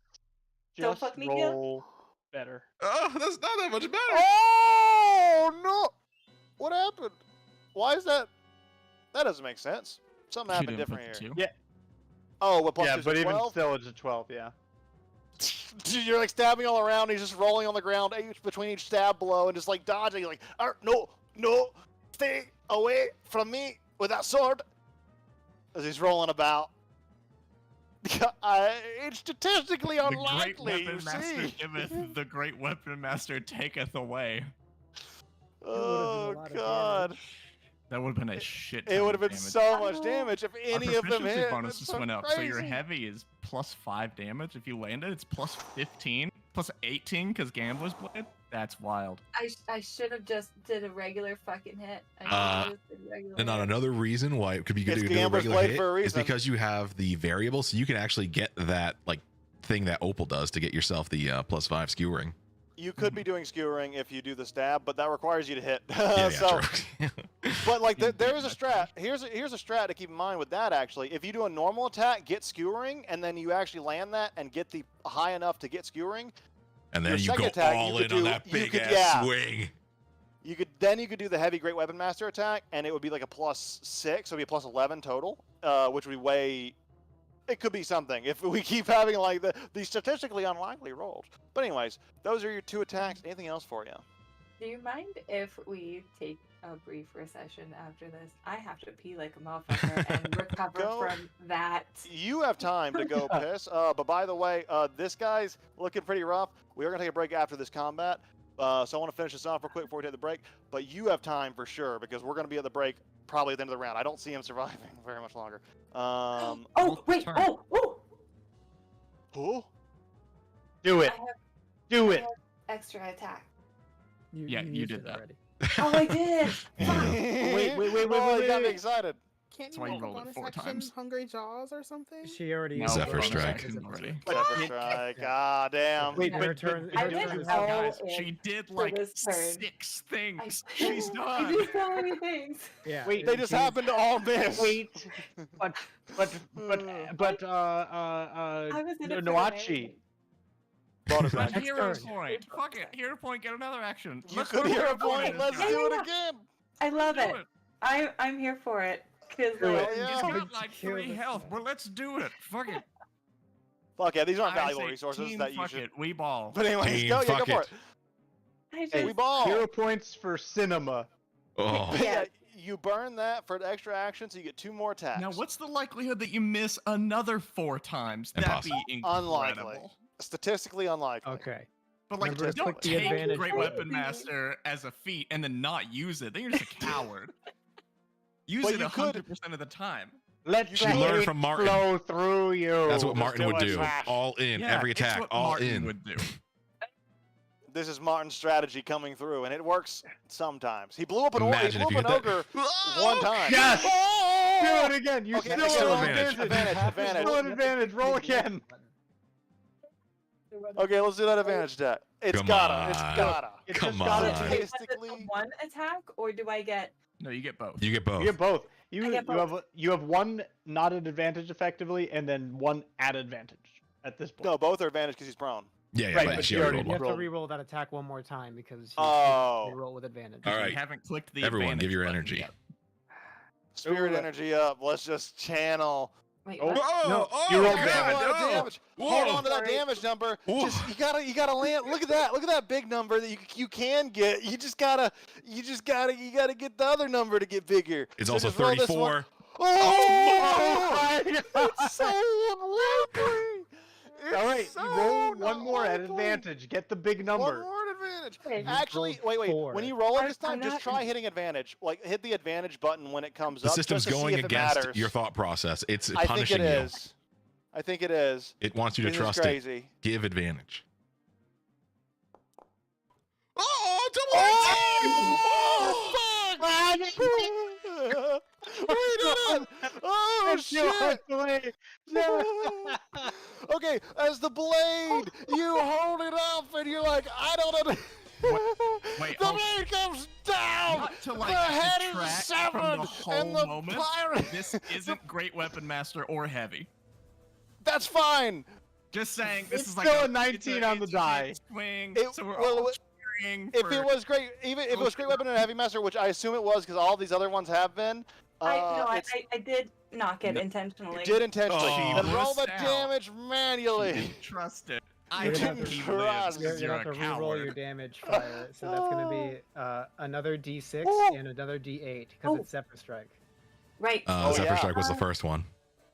S6: Don't
S3: Just
S6: fuck me, Gil.
S3: roll better.
S4: Oh, that's not that much better.
S1: Oh no! What happened? Why is that? That doesn't make sense. Something
S2: She
S1: happened
S2: didn't
S1: different
S2: put
S1: here.
S2: the 2.
S1: Oh, what plus
S3: Yeah,
S1: 2 is
S3: but
S1: a
S3: even
S1: 12?
S3: still, it's a 12. Yeah.
S1: You're like stabbing all around. He's just rolling on the ground between each stab blow and just like dodging. Like, no, stay away from me with that sword. As he's rolling about. It's statistically
S2: The great
S1: unlikely.
S2: weapon
S1: You
S2: master
S1: see?
S2: giveth, the great weapon master taketh away.
S1: Oh
S7: a lot of
S1: God!
S7: damage.
S2: That would have been a shit.
S1: It would have been
S2: damage.
S1: so much
S6: Oh.
S1: damage if
S2: Our
S1: any of them
S2: proficiency
S1: hit.
S2: bonus
S1: That's
S2: just
S1: so
S2: went up, so your
S1: crazy.
S2: heavy is plus 5 damage. If you land it, it's plus 15, plus 18 because Gambler's Blade. That's wild.
S6: I should have just did a regular fucking hit.
S4: Uh,
S6: Just did regular
S4: And on
S6: hit.
S4: another reason why it could be good
S1: It's
S4: to do a
S1: Gambler's
S4: regular
S1: Blade
S4: hit
S1: for a
S4: is
S1: reason.
S4: because you have the variable, so you can actually get that like thing that Opal does to get yourself the plus 5 skewering.
S1: You could be doing skewering if you do the stab, but that requires you to hit.
S4: Yeah,
S1: so,
S4: true.
S1: but like
S2: Yeah,
S1: there is a
S2: that's
S1: strat. Here's a strat to keep in mind with that actually. If you do a normal attack, get skewering, and then you actually land that and get the high enough to get skewering,
S4: And
S1: Your
S4: then you
S1: second
S4: go
S1: attack, you
S4: all
S1: could
S4: in on
S1: do-
S4: that
S1: you
S4: big
S1: could-
S4: ass
S1: yeah.
S4: swing.
S1: you could do the heavy great weapon master attack, and it would be like a plus 6, so it'd be a plus 11 total, which would be way. It could be something if we keep having like the statistically unlikely rolls. But anyways, those are your 2 attacks. Anything else for you?
S6: Do you mind if we take a brief recession after this? I have to pee like a motherfucker and recover
S1: Go.
S6: from that.
S1: You have time to go piss. But by the way, this guy's looking pretty rough. We are gonna take a break after this combat. So I want to finish this off real quick before we take the break. But you have time for sure because we're gonna be at the break probably at the end of the round. I don't see him surviving very much longer.
S6: Oh
S2: Well,
S6: wait!
S2: turn.
S6: Oh!
S1: Who?
S3: Do
S6: I
S3: it.
S6: have
S3: Do it.
S6: extra attack.
S2: Yeah, you
S7: used
S2: did
S7: it
S2: that.
S7: already.
S6: Oh, I did.
S1: wait,
S3: wait,
S1: you got me
S3: wait.
S1: excited.
S5: Can't
S2: That's
S5: you
S2: why you
S5: roll a
S2: rolled it
S5: bonus
S2: 4
S5: action
S2: times.
S5: Hungry Jaws or something?
S7: She already
S2: No,
S7: used
S4: Zephyr
S7: the bonus
S4: Strike.
S7: action
S2: Already.
S1: Zephyr strike. God damn.
S3: Wait,
S7: Her
S3: but-
S7: turn.
S6: I
S7: her
S6: went
S7: turn is
S6: all
S2: Guys,
S6: in
S2: she did
S6: for
S2: like
S6: this turn.
S2: 6 things.
S6: I,
S2: She's
S6: I
S2: done.
S6: did so many things.
S7: Yeah.
S3: Wait,
S1: They just happened to all miss.
S3: Wait. But
S6: I was in it for the
S3: Noachi.
S1: Bonus
S2: But
S1: action.
S2: hero
S7: turn.
S2: point. Fuck it. Hero point. Get another action.
S1: You
S2: Let's
S1: could
S2: go
S1: hear a
S2: hero
S1: point. Let's
S2: this
S1: do
S2: time.
S1: it
S6: Yeah.
S1: again.
S6: I love
S2: Do
S6: it. I'm here for it. Cause
S3: Do
S6: like,
S3: it.
S1: Yeah.
S2: He's
S7: Good
S2: got
S7: to
S2: like
S7: kill
S2: 3
S7: this
S2: health,
S7: guy.
S2: but let's do it. Fuck it.
S1: Fuck yeah, these aren't
S2: I
S1: valuable
S2: say
S1: resources
S2: team
S1: that you
S2: fuck
S1: should.
S2: it. We ball.
S1: But anyways,
S4: Team,
S1: go
S4: fuck
S1: for
S4: it.
S1: it.
S6: I just,
S1: Hey, we ball.
S3: 0 points for cinema.
S4: Oh,
S1: But yeah,
S6: Yeah.
S1: you burn that for the extra action, so you get 2 more attacks.
S2: Now, what's the likelihood that you miss another 4 times? That'd be
S1: Unlikely.
S2: incredible.
S1: Statistically unlikely.
S7: Okay.
S2: But like,
S7: Remember to
S2: don't
S7: click the
S2: take
S7: advantage
S2: Great
S7: button.
S2: Weapon Master as a feat and then not use it. Then you're just a coward. Use
S1: But
S2: it
S1: you could-
S2: 100% of the time.
S3: Let
S1: She
S3: the
S1: learned
S3: hate
S4: from Martin.
S3: flow through you.
S4: That's what
S1: Just
S4: Martin would
S1: do it,
S4: do.
S1: Slash.
S4: All in,
S2: Yeah,
S4: every
S2: it's
S4: attack,
S2: what
S4: all
S2: Martin
S4: in.
S2: would do.
S1: This is Martin's strategy coming through, and it works sometimes. He blew up an,
S4: Imagine if you hit that-
S1: ogre one time.
S3: Yes!
S1: Oh!
S3: Do it again. You
S1: Okay,
S3: still
S4: still
S3: have
S4: advantage.
S1: Advantage.
S3: Still an advantage. Roll again.
S1: Okay, let's do that advantage deck. It's
S4: Come
S1: gotta. It's
S4: on.
S1: gotta.
S3: It's
S4: Come
S3: just gotta
S4: on.
S3: take-
S6: Was it the
S1: Statistically-
S6: one attack, or do I get?
S2: No, you get both.
S4: You get both.
S3: You get both.
S6: I
S3: You
S6: get
S3: you have one not an advantage effectively, and then one at advantage at this point.
S1: No, both are advantage because he's prone.
S4: Yeah,
S3: Right,
S4: but
S3: but
S4: she
S3: you
S4: already
S3: already
S7: You
S4: rolled
S7: have
S4: one.
S7: to
S3: Roll.
S7: re-roll that attack one more time because
S1: Oh.
S7: roll with advantage.
S4: All
S2: You
S4: right.
S2: haven't clicked the
S4: Everyone, give
S2: advantage
S4: your
S2: button
S4: energy.
S2: yet.
S1: Spirit
S3: Ooh.
S1: energy up. Let's just channel.
S6: Wait,
S3: Oh.
S6: what?
S4: Oh,
S3: you rolled
S1: Got a
S3: damage.
S1: lot of
S4: Oh.
S1: damage.
S4: Whoa.
S1: Hold on to that
S6: Sorry.
S1: damage number.
S4: Whoa.
S1: Just you gotta land. Look at that. Look at that big number that you can get. You gotta get the other number to get bigger.
S4: It's
S1: So
S4: also
S1: just roll this one.
S4: 34.
S1: Oh,
S3: my
S1: it's so unlikely. It's
S3: All right,
S1: so
S3: you roll one more at
S1: unlikely.
S3: advantage. Get the big
S1: One
S3: number.
S1: more at advantage.
S6: Okay.
S1: Actually,
S7: rolled
S1: wait.
S7: four.
S1: When you roll it this
S6: I'm
S1: time, just
S6: not-
S1: try hitting advantage. Like hit the advantage button when it comes
S4: The
S1: up.
S4: system's
S1: just to
S4: going
S1: see if
S4: against
S1: it matters.
S4: your thought process. It's
S1: I think
S4: punishing
S1: it
S4: you.
S1: is. I think it is.
S4: It wants you to
S1: This
S4: trust
S1: is
S4: it.
S1: crazy.
S4: Give advantage. Oh,
S1: Oh, fuck! We did it! Oh, shit! Okay, as the blade, you hold it up and you're like, I don't know.
S2: Wait,
S1: the
S2: hold-
S1: blade comes down!
S2: Not to
S1: The
S2: like
S1: head is
S2: detract
S1: severed!
S2: from the whole
S1: and the
S2: moment.
S1: pirate.
S2: This isn't Great Weapon Master or Heavy.
S1: That's fine!
S2: Just saying, this
S3: It's
S2: is like
S3: still a
S2: it's
S3: 19 on the
S2: it's a
S3: die.
S2: hit swing,
S1: It-
S2: so we're
S1: well,
S2: all cheering
S1: If
S2: for-
S1: it was great, even if it was Great Weapon and Heavy Master, which I assume it was because all these other ones have been,
S6: I
S1: it's-
S6: did knock it
S2: No,
S6: intentionally.
S1: you did intentionally.
S4: Oh.
S1: Then roll the
S2: Missed out.
S1: damage
S2: She
S1: manually.
S2: didn't trust it. I
S7: You're gonna
S2: hope
S7: have to
S2: he
S1: trust.
S2: lives
S7: You're
S2: because
S7: gonna
S2: you're
S7: have
S2: a
S7: to re-roll your
S2: coward.
S7: damage fire. So that's gonna be another D6
S1: Oh.
S7: and another D8 because
S6: Oh.
S7: it's Zephyr Strike.
S6: Right.
S1: Oh,
S4: Zephyr
S1: yeah.
S4: Strike was the first one.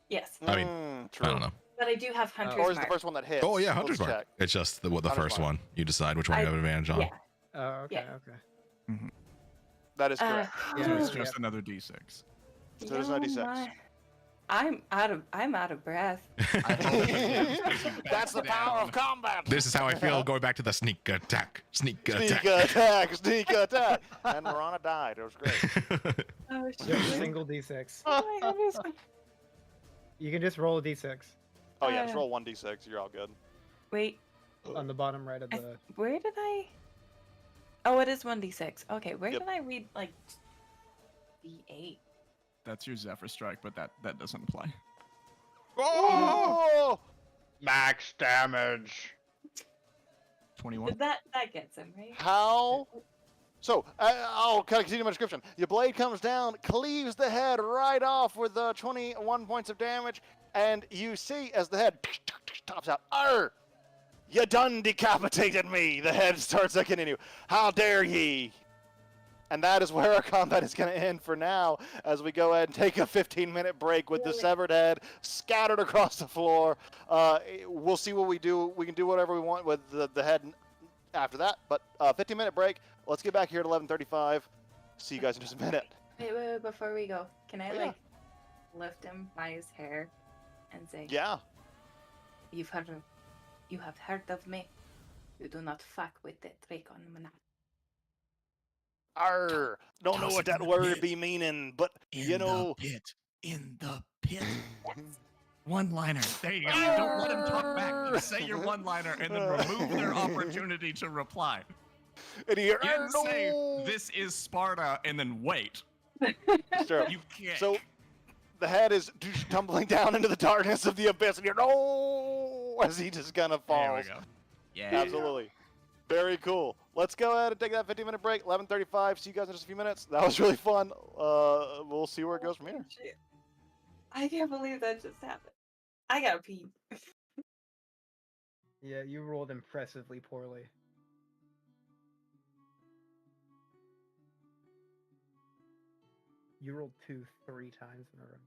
S6: Yes,
S4: I mean,
S1: true.
S4: I don't know.
S6: but I do have Hunter's
S1: Or is it the
S6: Mark.
S1: first one that hits?
S4: Oh yeah,
S1: Let's
S4: Hunter's Mark.
S1: check.
S4: It's just the
S1: Hunter's
S4: first
S1: Mark.
S4: one. You decide which one you
S6: I-
S4: have advantage on.
S6: Yeah.
S7: Oh, okay,
S6: Yeah.
S7: okay.
S1: That is correct.
S2: So
S7: Yeah,
S2: it's
S7: yeah.
S2: just another D6.
S1: So there's no D6.
S6: I'm out of breath.
S1: That's the power of combat.
S4: This is how I feel going back to the sneak attack. Sneak
S1: Sneak
S4: attack.
S1: attack, sneak attack. And Marana died. It was great.
S6: Oh
S7: Yep,
S6: shit.
S7: single D6.
S6: Oh my goodness.
S7: You can just roll a D6
S1: Oh yeah, just roll 1d6. You're all good.
S6: Wait,
S7: on the bottom right of the.
S6: where did I? Oh, it is 1d6. Okay, where
S1: Yep.
S6: did I read like D8?
S2: That's your Zephyr Strike, but that doesn't apply.
S1: Oh!
S3: Max damage.
S2: 21.
S6: That gets him right.
S1: How? So, I'll continue my description. Your blade comes down, cleaves the head right off with 21 points of damage, and you see as the head tops out, Arr! You done decapitated me! The head starts looking you. How dare ye! And that is where our combat is going to end for now, as we go ahead and take a 15-minute break with the
S6: Really?
S1: severed head scattered across the floor. We'll see what we do. We can do whatever we want with the head after that, but 15-minute break. Let's get back here at 11:35. See you guys in just a minute.
S6: Wait, before we go, can I
S1: Oh, yeah.
S6: like lift him by his hair and say,
S1: Yeah.
S6: You have heard of me. You do not fuck with the Dracon Monarch.
S1: Arr! Don't know
S2: Toss
S1: what
S2: it in
S1: that
S2: the
S1: word
S2: pit.
S1: be meaning, but you know.
S2: In the pit. One-liner. There you go. Don't let him talk back. Just say your one-liner and then remove their opportunity to reply.
S1: And he,
S2: You didn't say,
S1: no!
S2: this is Sparta, and then wait.
S1: Sure.
S2: You can't.
S1: So the head is tumbling down into the darkness of the abyss, and you're no, as he just kind of
S2: There
S1: falls.
S2: we go. Yeah.
S1: Absolutely. Very cool. Let's go ahead and take that 15-minute break. 11:35. See you guys in just a few minutes. That was really fun. We'll see where it goes from here.
S6: Shit. I can't believe that just happened. I gotta pee.
S7: Yeah, you rolled impressively poorly. You rolled 3 times in a row.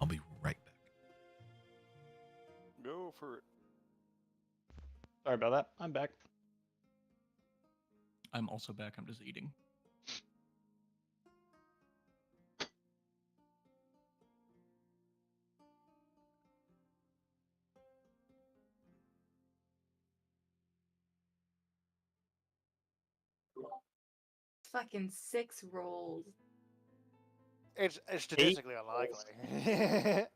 S4: I'll be right back.
S1: Go for it.
S3: Sorry about that. I'm back.
S2: I'm also back. I'm just eating.
S6: Fucking 6 rolls.
S1: It's statistically unlikely.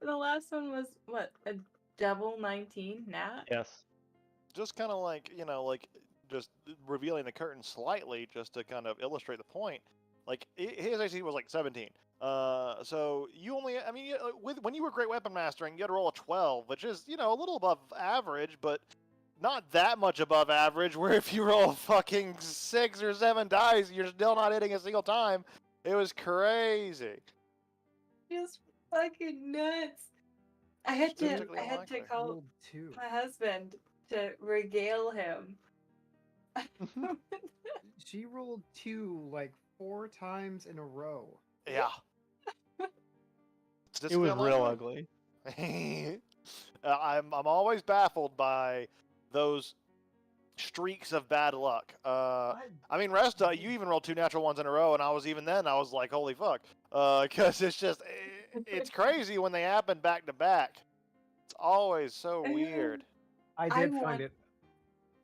S6: The last one was what, a double 19 nat?
S3: Yes.
S1: Just kind of like, like just revealing the curtain slightly just to kind of illustrate the point. Like his AC was like 17. So you only, I mean, when you were great weapon mastering, you had to roll a 12, which is, a little above average, but not that much above average. Where if you roll fucking 6 or 7 dice, you're still not hitting a single time. It was crazy.
S6: Just fucking nuts. I had to
S1: Statistically unlikely.
S6: call
S7: Rolled 2.
S6: my husband to regale him.
S7: She rolled 2 like 4 times in a row.
S1: Yeah.
S3: It was real
S1: unlikely.
S3: ugly.
S1: I'm always baffled by those streaks of bad luck. I mean, Resta, you even rolled 2 natural ones in a row, and I was like, holy fuck. Because it's just, it's crazy when they happen back to back. It's always so weird.
S7: I
S6: I
S7: did find
S6: want-
S7: it.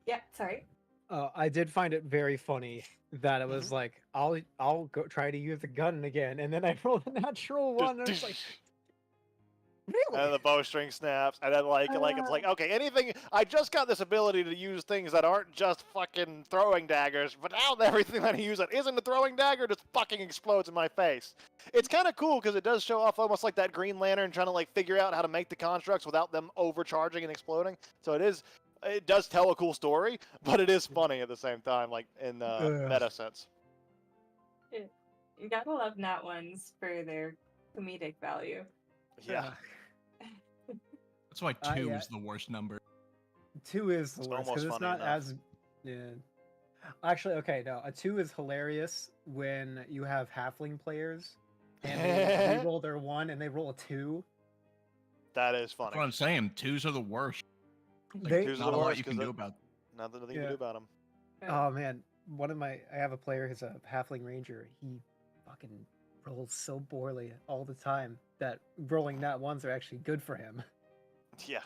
S6: Yeah, sorry.
S7: I did find it very funny that it was
S1: Mhm.
S7: like I'll go try to use the gun again, and then I rolled a natural one, and it's like,
S1: And
S7: really?
S1: then the bowstring snaps, and then like it's like, okay, anything. I just got this ability to use things that aren't just fucking throwing daggers, but now everything that I use that isn't a throwing dagger just fucking explodes in my face. It's kind of cool because it does show off almost like that Green Lantern trying to like figure out how to make the constructs without them overcharging and exploding. So it does tell a cool story, but it is funny at the same time, like in the meta sense.
S6: You gotta love nat ones for their comedic value.
S1: Yeah.
S2: That's why 2
S7: yeah.
S2: is the worst number.
S7: 2 is the
S1: It's
S7: worst
S1: almost
S7: because it's
S1: funny
S7: not
S1: enough.
S7: as. Yeah. Actually, okay, no. A 2 is hilarious when you have halfling players and they re-roll their 1 and they roll a 2.
S1: That is
S2: That's
S1: funny.
S2: what I'm saying. 2s are the worst. Like,
S7: They-
S2: there's
S1: Twos are
S2: not
S1: the
S2: a lot
S1: worst
S2: you can
S1: 'cause
S2: do
S1: it-
S2: about.
S1: Nothing you
S7: Yeah.
S1: can do about them.
S7: Oh man, I have a player who's a halfling ranger. He fucking rolls so poorly all the time that rolling nat ones are actually good for him.
S1: Yeah.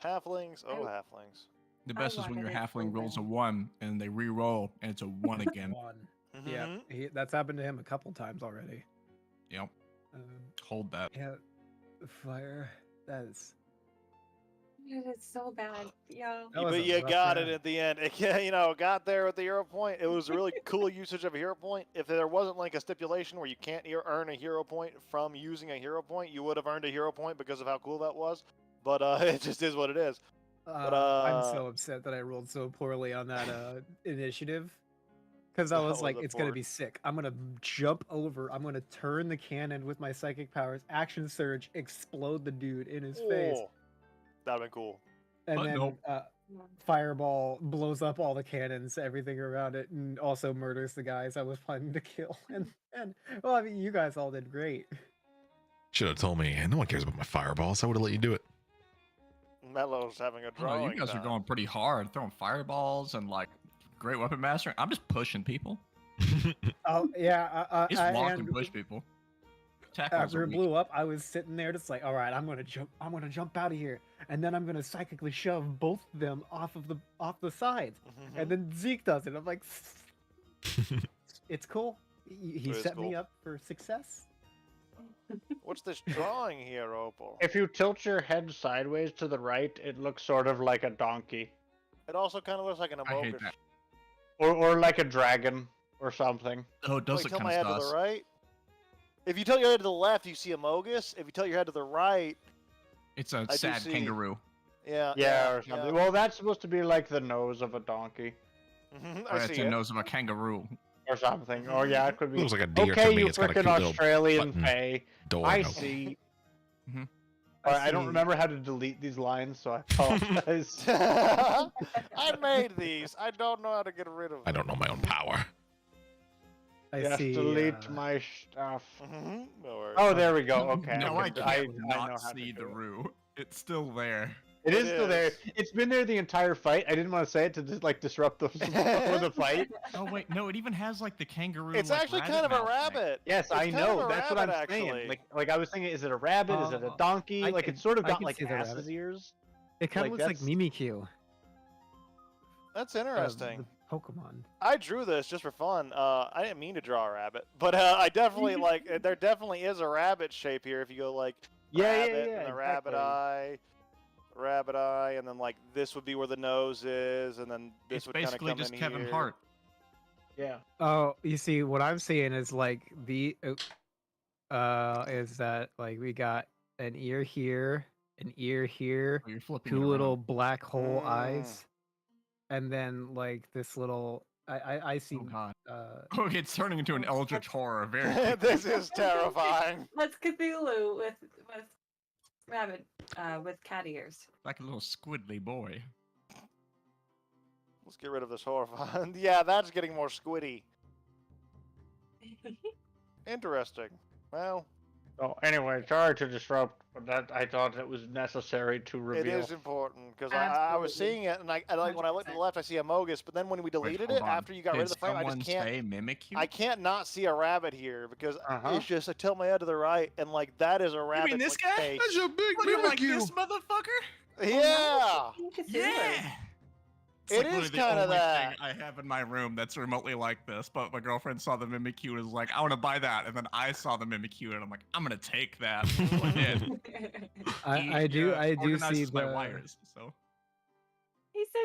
S1: Halflings, halflings.
S2: The best is when your
S6: wanted it
S2: halfling
S6: so
S2: rolls a
S6: bad.
S2: 1 and they re-roll and it's a 1 again.
S7: 1. Yeah,
S1: Mhm.
S7: that's happened to him a couple times already.
S2: Yep.
S7: Um,
S2: Hold that.
S7: yeah, fire. That is.
S6: It's so bad. Yeah.
S7: That was
S1: But
S7: a
S1: you
S7: rough
S1: got it
S7: round.
S1: at the end. Got there with the hero point. It was a really cool usage of a hero point. If there wasn't like a stipulation where you can't earn a hero point from using a hero point, you would have earned a hero point because of how cool that was. But it just is what it is.
S7: I'm so upset that I rolled so poorly on that initiative. Because I
S1: What
S7: was
S1: was
S7: like,
S1: it
S7: it's gonna
S1: for?
S7: be sick. I'm gonna jump over. I'm gonna turn the cannon with my psychic powers, action surge, explode the dude in his face.
S1: Oh, that'd been cool.
S7: And then
S2: Nope.
S7: Fireball blows up all the cannons, everything around it, and also murders the guys I was planning to kill. And well, I mean, you guys all did great.
S4: Should have told me. No one cares about my fireballs. I would have let you do it.
S1: Mello's having a
S2: Oh,
S1: drawing.
S2: you guys are
S1: time.
S2: going pretty hard, throwing fireballs and like great weapon mastering. I'm just pushing people.
S7: Oh yeah,
S2: Just walk and push people. Attack rolls
S7: after
S2: are
S7: it
S2: weak.
S7: blew up, I was sitting there just like, all right, I'm gonna jump out of here, and then I'm gonna psychically shove both of them off the sides, and then Zeke does it. I'm like, it's cool. He
S1: It is
S7: set me
S1: cool.
S7: up for success.
S1: What's this drawing here, Opal?
S3: If you tilt your head sideways to the right, it looks sort of like a donkey,
S1: It also kind of looks like an
S2: I hate
S1: amogus.
S2: that.
S3: or like a dragon or something.
S2: Oh, it does
S1: Wait,
S2: look
S1: tilt my
S2: kind
S1: head
S2: of
S1: to
S2: sus.
S1: the right. If you tilt your head to the left, you see a mogus. If you tilt your head to the right,
S2: It's a
S1: do
S2: sad
S1: see-
S2: kangaroo.
S3: Yeah, or something. Well, that's supposed to be like the nose of a donkey
S1: I
S2: Or it's
S1: see
S2: the
S1: it.
S2: nose of a kangaroo.
S3: or something. Oh yeah, it could be.
S4: Looks like a deer
S3: Okay,
S4: to me.
S3: you
S4: It's got a
S3: freaking
S4: cute little
S3: Australian
S4: button
S3: pay.
S4: door.
S3: I
S4: open.
S3: see.
S2: Mhm.
S3: Alright, I
S7: see.
S3: don't remember how to delete these lines, so I apologize.
S1: I made these. I don't know how to get rid of them.
S4: I don't know my own power.
S7: I
S3: Yes,
S7: see.
S3: delete my stuff.
S1: No worries.
S3: Oh, there we go. Okay,
S2: No, I
S3: can-
S2: can't
S3: I know
S2: not
S3: how to
S2: see the
S3: do it.
S2: roo. It's still there.
S3: It is
S1: It
S3: still there.
S1: is.
S3: It's been there the entire fight. I didn't want to say it to just like disrupt the flow of the fight.
S2: Oh wait, no, it even has like the kangaroo.
S1: It's
S2: like,
S1: actually
S2: rabbit
S1: kind of a
S2: mouth thing.
S1: rabbit.
S3: Yes,
S1: It's
S3: I
S1: kind
S3: know.
S1: of a
S3: That's what I'm
S1: rabbit,
S3: saying.
S1: actually.
S3: Like I was thinking, is it a rabbit? Is it a donkey?
S7: I
S3: Like
S7: can-
S3: it's sort of
S7: I
S3: got
S7: can
S3: like
S7: see the
S3: ass's
S7: rabbit.
S3: ears.
S7: It kind of
S3: like,
S7: looks like
S3: that's-
S7: Mimikyu.
S1: That's
S7: uh,
S1: interesting.
S7: the Pokemon.
S1: I drew this just for fun. I didn't mean to draw a rabbit, but I definitely like. There definitely is a rabbit shape here. If you go like
S3: Yeah,
S1: rabbit
S3: yeah,
S1: and the rabbit eye, and then like this would be where the nose is, and then this
S2: It's
S1: would kind of
S2: basically
S1: come
S2: just
S1: in
S2: Kevin
S1: here.
S2: Hart.
S3: Yeah.
S7: Oh, you see, what I'm seeing is like is that like we got an ear here, an ear here,
S2: Oh, you're flipping
S7: two
S2: it
S7: little
S2: around.
S7: black hole eyes, and then like this little. I see.
S2: Oh god.
S7: Uh,
S2: Okay, it's turning into an eldritch horror very
S1: This is terrifying.
S6: That's Cthulhu with rabbit with cat ears.
S2: like a little squiddly boy.
S1: Let's get rid of this horrifying. Yeah, that's getting more squiddy. Interesting. Well,
S3: So anyway, sorry to disrupt, but that I thought it was necessary to
S1: it
S3: reveal.
S1: is important because I was
S6: Absolutely.
S1: seeing it, and I like when I look to the
S6: 100%.
S1: left, I see a mogus, but then when we
S2: Wait,
S1: deleted
S2: hold
S1: it
S2: on.
S1: after you got rid of
S2: Did
S1: the frame, I
S2: someone
S1: just can't.
S2: say mimic you?
S1: I can't not see a rabbit here because
S3: Uh-huh.
S1: it's just I tilt my head to the right and like that is a
S2: You
S1: rabbit.
S2: mean this guy?
S1: face.
S4: That's a big
S2: What, you like
S4: mimikyu.
S2: this motherfucker?
S1: Yeah,
S6: Cthulhu.
S2: Yeah. It's
S1: It
S2: like
S1: is
S2: literally the
S1: kinda
S2: only
S1: that.
S2: thing I have in my room that's remotely like this. But my girlfriend saw the Mimikyu and was like, "I want to buy that." And then I saw the Mimikyu and I'm like, "I'm gonna take that." So I did.
S7: I do see
S2: organizes my
S7: the.
S2: wires. So
S6: He's so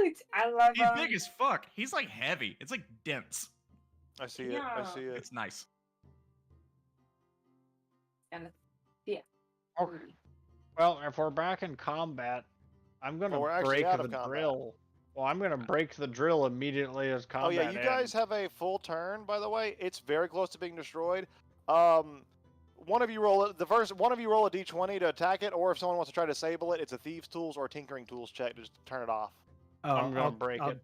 S6: cute. I love
S2: he's
S6: him.
S2: big as fuck. He's like heavy. It's like dense.
S1: I see it. I
S6: Yeah.
S1: see it.
S2: It's nice.
S6: And
S3: Okay. Well, if we're back in combat, I'm gonna
S1: Well, we're actually
S3: break
S1: out
S3: the
S1: of combat.
S3: drill. Well, I'm gonna break the drill immediately as
S1: Oh
S3: combat.
S1: yeah, you guys
S3: ends.
S1: have a full turn. By the way, it's very close to being destroyed. One of you roll it. One of you roll a d20 to attack it, or if someone wants to try to disable it, it's a thieves' tools or tinkering tools check to just turn it off.
S7: Oh,
S3: I'm gonna break it.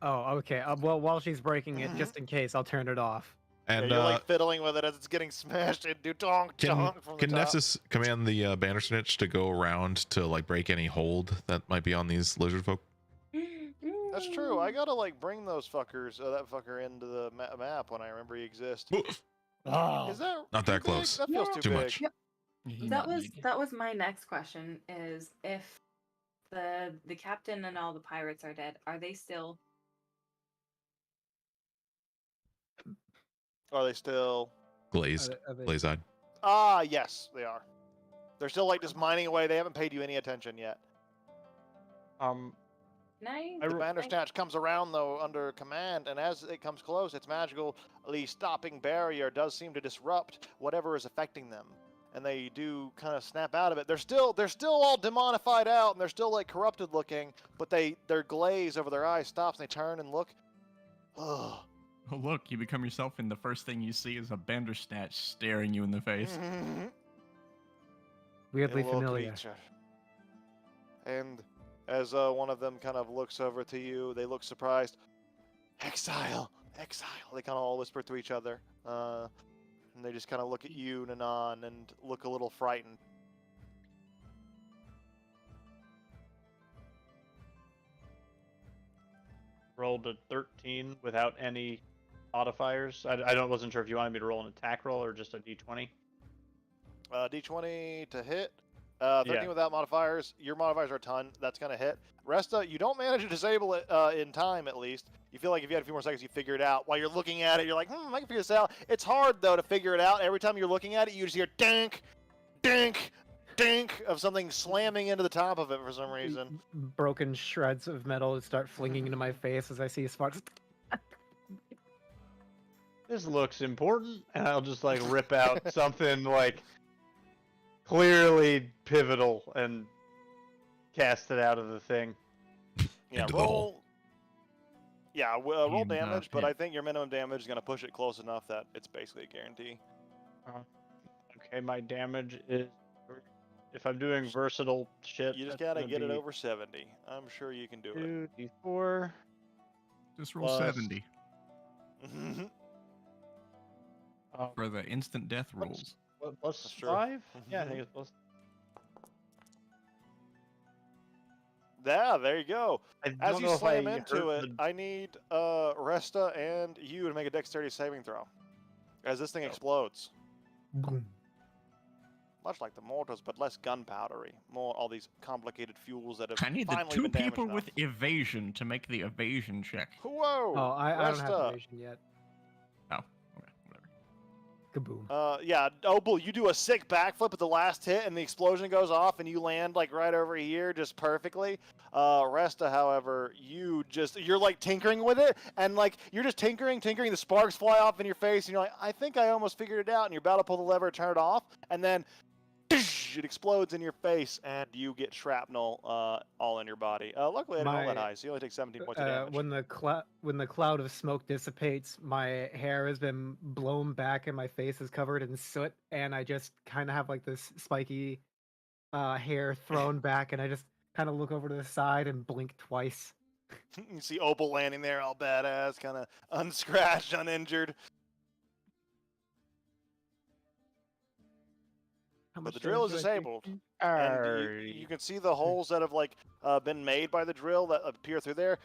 S7: Oh, okay. Well, while she's breaking it, just in case, I'll turn it off.
S1: Yeah,
S4: And
S1: you're like fiddling with it as it's getting smashed into donk donk from the
S4: can
S1: top.
S4: Nessus command the Bandersnitch to go around to like break any hold that might be on these lizard folk?
S1: That's true. I gotta like bring those fuckers, that fucker into the map when I remember he exists.
S7: Oh.
S1: Is that
S4: Not
S1: too
S4: that
S1: big?
S4: close.
S1: That feels
S6: Yeah.
S1: too
S4: Too
S1: big.
S4: much.
S6: that was my next question is if the captain and all the pirates are dead, are they still
S1: Are they still?
S4: Glazed, glaze-eyed.
S1: Ah, yes, they are. They're still like just mining away. They haven't paid you any attention yet.
S6: nice?
S1: The Bandersnatch comes around though under command, and as it comes close, its magically stopping barrier does seem to disrupt whatever is affecting them, and they do kind of snap out of it. They're still all demonified out, and they're still like corrupted looking, but their glaze over their eyes stops, and they turn and look. Ugh.
S2: Oh look, you become yourself, and the first thing you see is a Bandersnatch staring you in the face.
S7: Weirdly
S1: A little
S7: familiar.
S1: creature. And as one of them kind of looks over to you. They look surprised. Exile, exile. They kind of all whisper to each other, and they just kind of look at you, Nanan, and look a little frightened.
S3: Rolled a 13 without any modifiers. Wasn't sure if you wanted me to roll an attack roll or just a d20.
S1: D20 to hit. 13
S3: Yeah.
S1: without modifiers. Your modifiers are a ton. That's going to hit. Resta, you don't manage to disable it in time, at least. You feel like if you had a few more seconds, you figure it out. While you're looking at it, you're like, I can figure this out. It's hard, though, to figure it out. Every time you're looking at it, you just hear dink, dink, dink of something slamming into the top of it for some reason.
S7: Broken shreds of metal start flinging into my face as I see sparks.
S3: This looks important, and I'll just like rip out something like clearly pivotal and cast it out of the thing.
S1: Yeah,
S4: Into the
S1: roll.
S4: hole.
S1: Yeah, roll
S2: And,
S1: damage, but
S2: yeah.
S1: I think your minimum damage is going to push it close enough that it's basically a guarantee.
S3: Okay, my damage is, if I'm doing versatile shit,
S1: You just
S3: that's
S1: got to
S3: gonna
S1: get it
S3: be
S1: over 70. I'm sure you can do it.
S3: 2d4.
S2: Just roll
S3: Plus-
S2: 70 for the instant death rolls.
S3: Plus
S1: That's true.
S3: 5? Yeah, I think it's plus.
S1: Yeah, there you go.
S3: I
S1: As
S3: don't
S1: you
S3: know if
S1: slam
S3: I
S1: into
S3: hurt
S1: it, I need Resta and you to make a dexterity saving throw. As this thing explodes.
S7: Boom.
S1: Much like the mortars, but less gunpowdery. More all these complicated fuels that have
S2: I need the
S1: finally
S2: two
S1: been damaged
S2: people
S1: enough.
S2: with evasion to make the evasion check.
S1: Whoa!
S7: Oh, I don't
S1: Resta.
S7: have evasion yet.
S2: Oh, okay, whatever.
S7: Kaboom.
S1: Yeah, Opal, you do a sick backflip at the last hit, and the explosion goes off, and you land like right over here, just perfectly. Resta, however, you're like tinkering with it, and like you're just tinkering. The sparks fly off in your face, and you're like, I think I almost figured it out, and you're about to pull the lever, turn it off, and then it explodes in your face, and you get shrapnel all in your body. Luckily, I didn't roll that
S7: My-
S1: high, so you only take 17 points of damage.
S7: When the cloud of smoke dissipates, my hair has been blown back and my face is covered in soot, and I just kind of have like this spiky hair thrown back, and I just kind of look over to the side and blink twice.
S1: You see Opal landing there, all badass, kind of unscratched, uninjured.
S7: How
S1: But
S7: much
S1: the drill is
S7: damage do I take?
S1: disabled. And you can see the holes that have like been made by the drill that appear through there.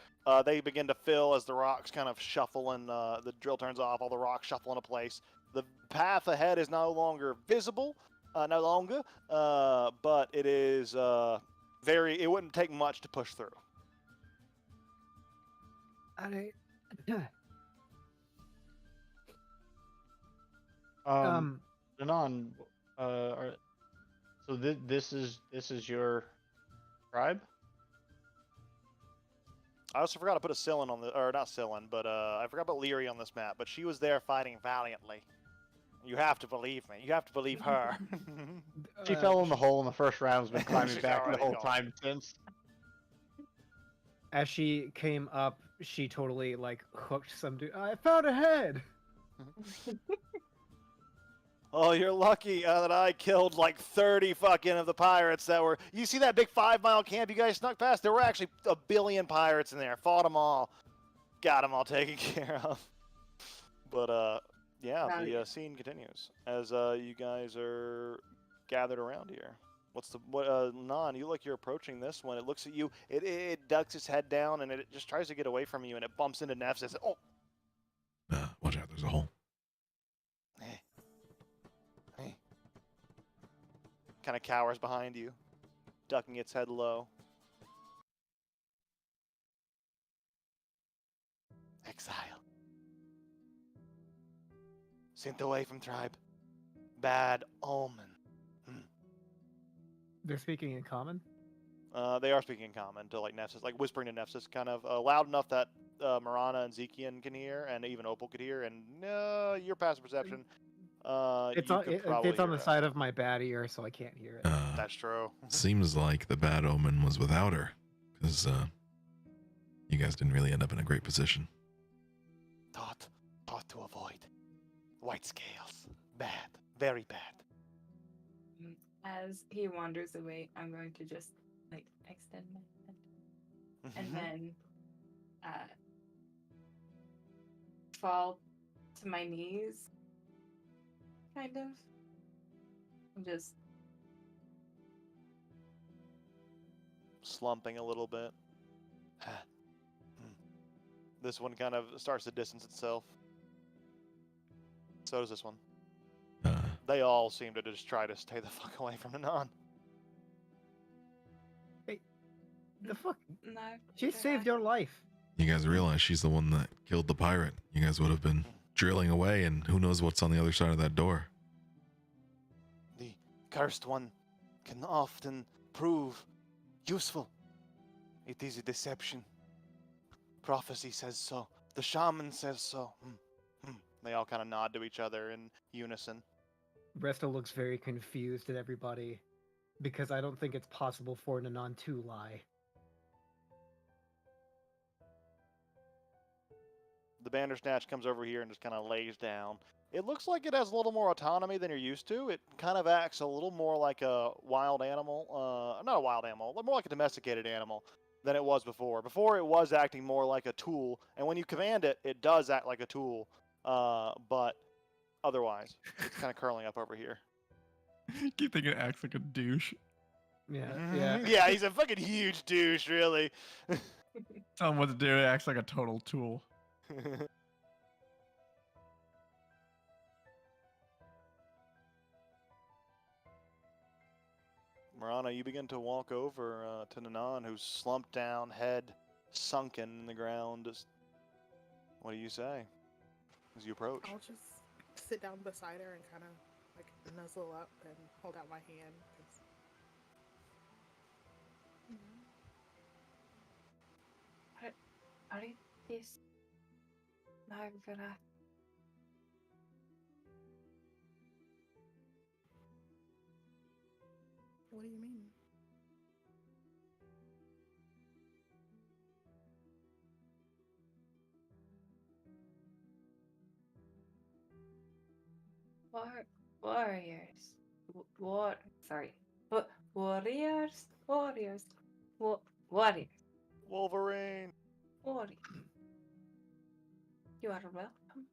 S1: They begin to fill as the rocks kind of shuffle and the drill turns off. All the rocks shuffle into place. The path ahead is no longer visible, but it is It wouldn't take much to push through.
S7: Alright.
S3: Danon, so this is your tribe?
S1: I also forgot to put a Cylin on the, or not Cylin, but I forgot about Leary on this map. But she was there fighting valiantly. You have to believe me. You have to believe her.
S3: She fell in the hole in the first round. Has been climbing
S1: She's
S3: back the
S1: already
S3: whole
S1: gone.
S3: time since.
S7: As she came up, she totally like hooked some dude. I found a head.
S1: Oh, you're lucky that I killed like 30 fucking of the pirates that were. You see that big 5-mile camp you guys snuck past? There were actually a billion pirates in there. Fought them all. Got them all taken care of. But yeah, the
S6: Valiant.
S1: scene continues as you guys are gathered around here. Nan, you look like you're approaching this one. It looks at you. It ducks its head down and it just tries to get away from you and it bumps into Neffs and says, "Oh,
S4: Watch out, there's a hole.
S1: hey." Kind of cowers behind you, ducking its head low. Exile. Sent away from tribe. Bad omen.
S7: They're speaking in common.
S1: They are speaking in common to like Nefsis, like whispering to Nefsis, kind of loud enough that Marana and Zekian can hear, and even Opal could hear. And your passive perception,
S7: It's
S1: you
S7: on.
S1: could probably
S7: It's on
S1: hear
S7: the
S1: it.
S7: side of my bad ear, so I can't hear it.
S1: That's true.
S4: Seems like the bad omen was without her, because you guys didn't really end up in a great position.
S1: Thought to avoid. White scales. Bad. Very bad.
S6: As he wanders away, I'm going to just like extend my hand and
S1: Mhm.
S6: then fall to my knees, kind of. And just
S1: slumping a little bit. This one kind of starts to distance itself. So does this one. They all seem to just try to stay the fuck away from Nanan.
S7: The fuck?
S6: no.
S7: She saved your life.
S4: You guys realize she's the one that killed the pirate. You guys would have been drilling away, and who knows what's on the other side of that door.
S1: The cursed one can often prove useful. It is a deception. Prophecy says so. The shaman says so. They all kind of nod to each other in unison.
S7: Resto looks very confused at everybody because I don't think it's possible for Nanan to lie.
S1: The Bandersnatch comes over here and just kind of lays down. It looks like it has a little more autonomy than you're used to. It kind of acts a little more like a wild animal. Not a wild animal, but more like a domesticated animal than it was before. Before, it was acting more like a tool, and when you command it, it does act like a tool. But otherwise, it's kind of curling up over here.
S2: Keep thinking it acts like a douche.
S7: Yeah.
S1: Yeah, he's a fucking huge douche, really.
S2: Tell him what to do. It acts like a total tool.
S1: Marana, you begin to walk over to Nanan, who's slumped down, head sunken in the ground. What do you say as you approach?
S5: I'll just sit down beside her and kind of like nuzzle up and hold out my hand. 'Cause, you know.
S6: Are you this Margaret?
S5: What do you mean?
S6: Warriors. Sorry. Warriors. Warriors. Warriors.
S1: Wolverine!
S6: Warriors. You are welcome.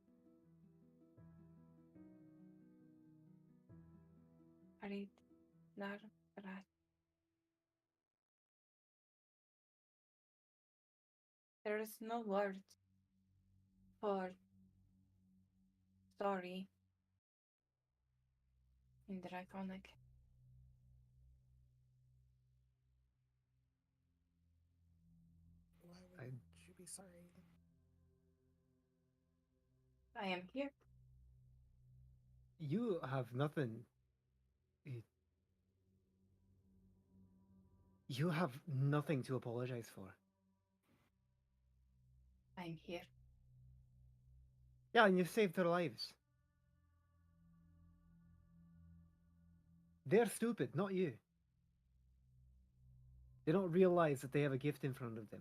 S6: Arid Narrat. There is no word for sorry in Draconic.
S5: Why would you be sorry?
S6: I am here.
S7: You have nothing. You have nothing to apologize for.
S6: I am here.
S7: Yeah, and you saved their lives. They're stupid, not you. They don't realize that they have a gift in front of them.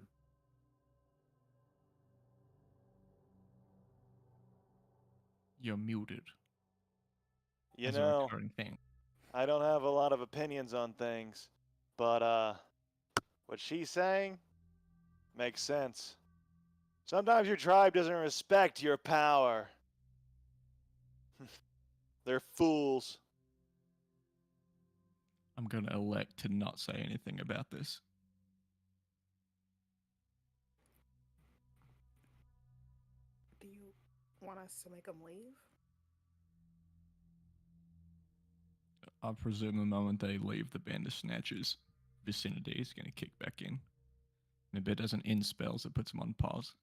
S2: You're muted.
S1: You
S2: as a
S1: know,
S2: recurring thing.
S1: I don't have a lot of opinions on things, but what she's saying makes sense. Sometimes your tribe doesn't respect your power. They're fools.
S2: I'm gonna elect to not say anything about this.
S5: Do you want us to make them leave?
S2: I presume the moment they leave the Bandersnatch's vicinity, is gonna kick back in. And if it doesn't end spells, it puts them on pause.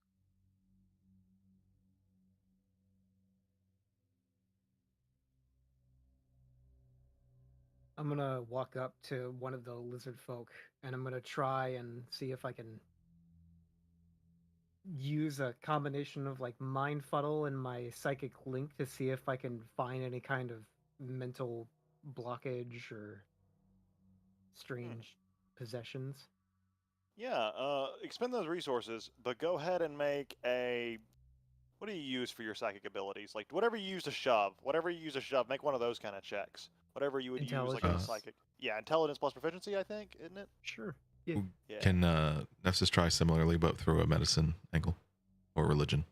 S7: I'm gonna walk up to one of the lizard folk and I'm gonna try and see if I can use a combination of like mind fuddle and my psychic link to see if I can find any kind of mental blockage or strange possessions.
S1: Yeah, expend those resources, but go ahead and make a. What do you use for your psychic abilities? Like whatever you use to shove, make one of those kind of checks. Whatever you would use like a
S7: Intelligence.
S1: psychic. Yeah, intelligence plus proficiency, I think, isn't it?
S7: Sure. Yeah.
S1: Yeah.
S4: Can Nefsis try similarly, but through a medicine angle or religion.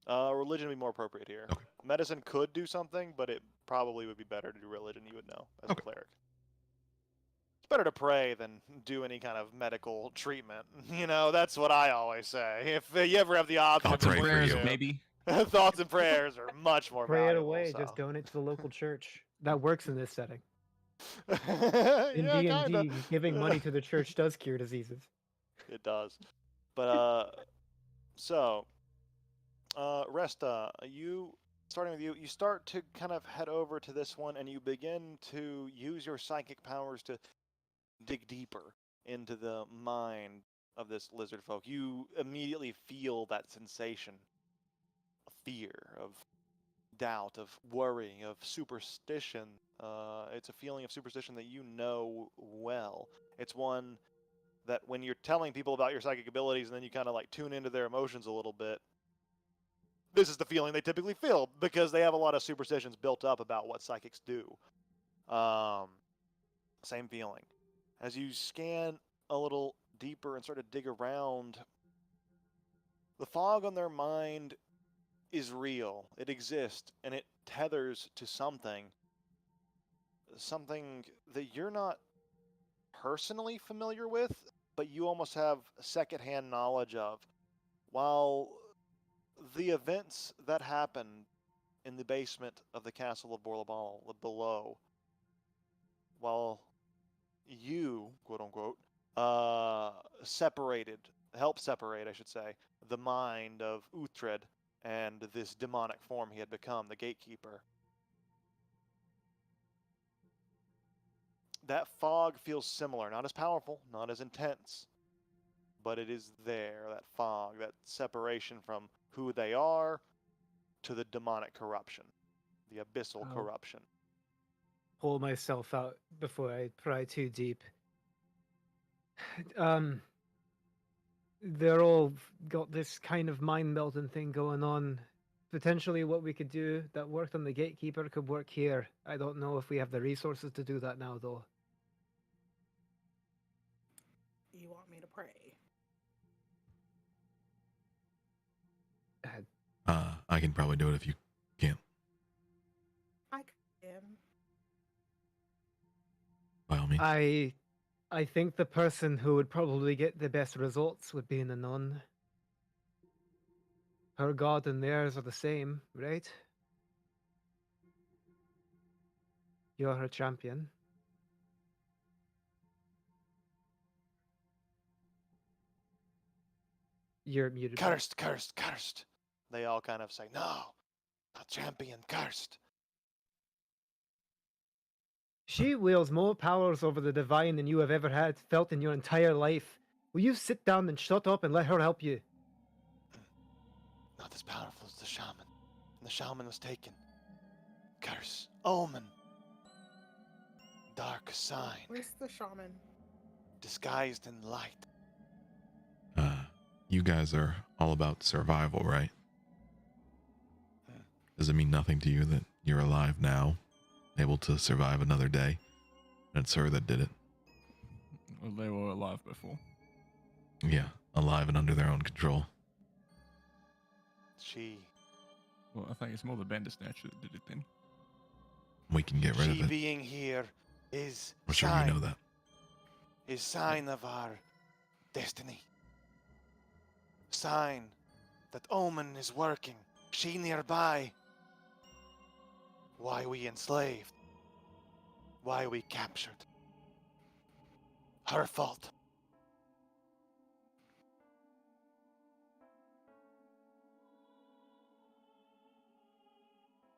S1: Religion would be more appropriate here.
S4: Okay.
S1: Medicine could do something, but it probably would be better to do religion. You would know as a
S4: Okay.
S1: cleric. It's better to pray than do any kind of medical treatment. You know, that's what I always say. If you ever have the option,
S4: I'll
S1: to
S4: pray for
S2: Prayers,
S4: you.
S2: maybe.
S1: thoughts and prayers are much more
S7: Pray it
S1: valuable.
S7: away.
S1: So.
S7: Just donate to the local church. That works in this setting. In
S1: yeah,
S7: D&D,
S1: kinda.
S7: giving money to the church does cure diseases.
S1: It does. But so Resta, starting with you, you start to kind of head over to this one, and you begin to use your psychic powers to dig deeper into the mind of this lizard folk. You immediately feel that sensation of fear, of doubt, of worry, of superstition. It's a feeling of superstition that you know well. It's one that when you're telling people about your psychic abilities and then you kind of like tune into their emotions a little bit, this is the feeling they typically feel because they have a lot of superstitions built up about what psychics do. Same feeling. As you scan a little deeper and sort of dig around, the fog on their mind is real. It exists, and it tethers to something that you're not personally familiar with, but you almost have secondhand knowledge of. While the events that happened in the basement of the castle of Borlabal below, while you, quote unquote, helped separate, I should say, the mind of Uhtred and this demonic form he had become, the gatekeeper. That fog feels similar, not as powerful, not as intense, but it is there, that fog, that separation from who they are to the demonic corruption, the abyssal
S7: Oh.
S1: corruption.
S7: Pull myself out before I pry too deep. They're all got this kind of mind melting thing going on. Potentially what we could do that worked on the gatekeeper could work here. I don't know if we have the resources to do that now though.
S5: You want me to pray?
S4: I can probably do it if you can't.
S5: I can.
S4: By all means.
S7: I think the person who would probably get the best results would be the nun. Her god and theirs are the same, right? You're her champion. You're muted.
S1: Cursed, cursed, cursed. They all kind of say, no, not champion, cursed.
S7: She wields more powers over the divine than you have ever felt in your entire life. Will you sit down and shut up and let her help you?
S1: Not as powerful as the shaman. And the shaman was taken. Curse, omen, dark sign,
S5: Where's the shaman?
S1: disguised in light.
S4: You guys are all about survival, right? Does it mean nothing to you that you're alive now, able to survive another day? And it's her that did it.
S2: Well, they were alive before.
S4: Yeah, alive and under their own control.
S1: She
S2: Well, I think it's more the Bandersnatch that did it then.
S4: We can get rid of it.
S1: being here is
S4: I'm sure you know that.
S1: is sign of our destiny. Sign that Omen is working. She nearby. Why we enslaved. Why we captured. Her fault.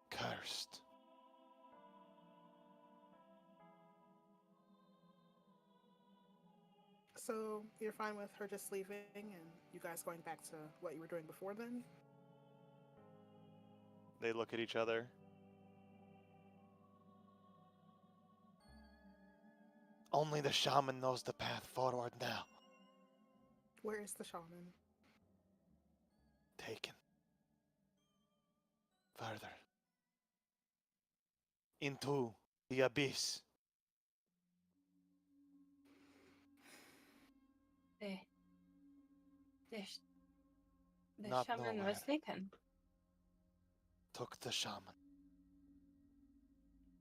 S1: Cursed.
S5: So you're fine with her just leaving and you guys going back to what you were doing before then?
S1: They look at each other. Only the shaman knows the path forward now.
S5: Where is the shaman?
S1: Taken. Further. Into the abyss.
S6: The
S1: Not
S6: shaman
S1: nowhere.
S6: was taken.
S1: Took the shaman.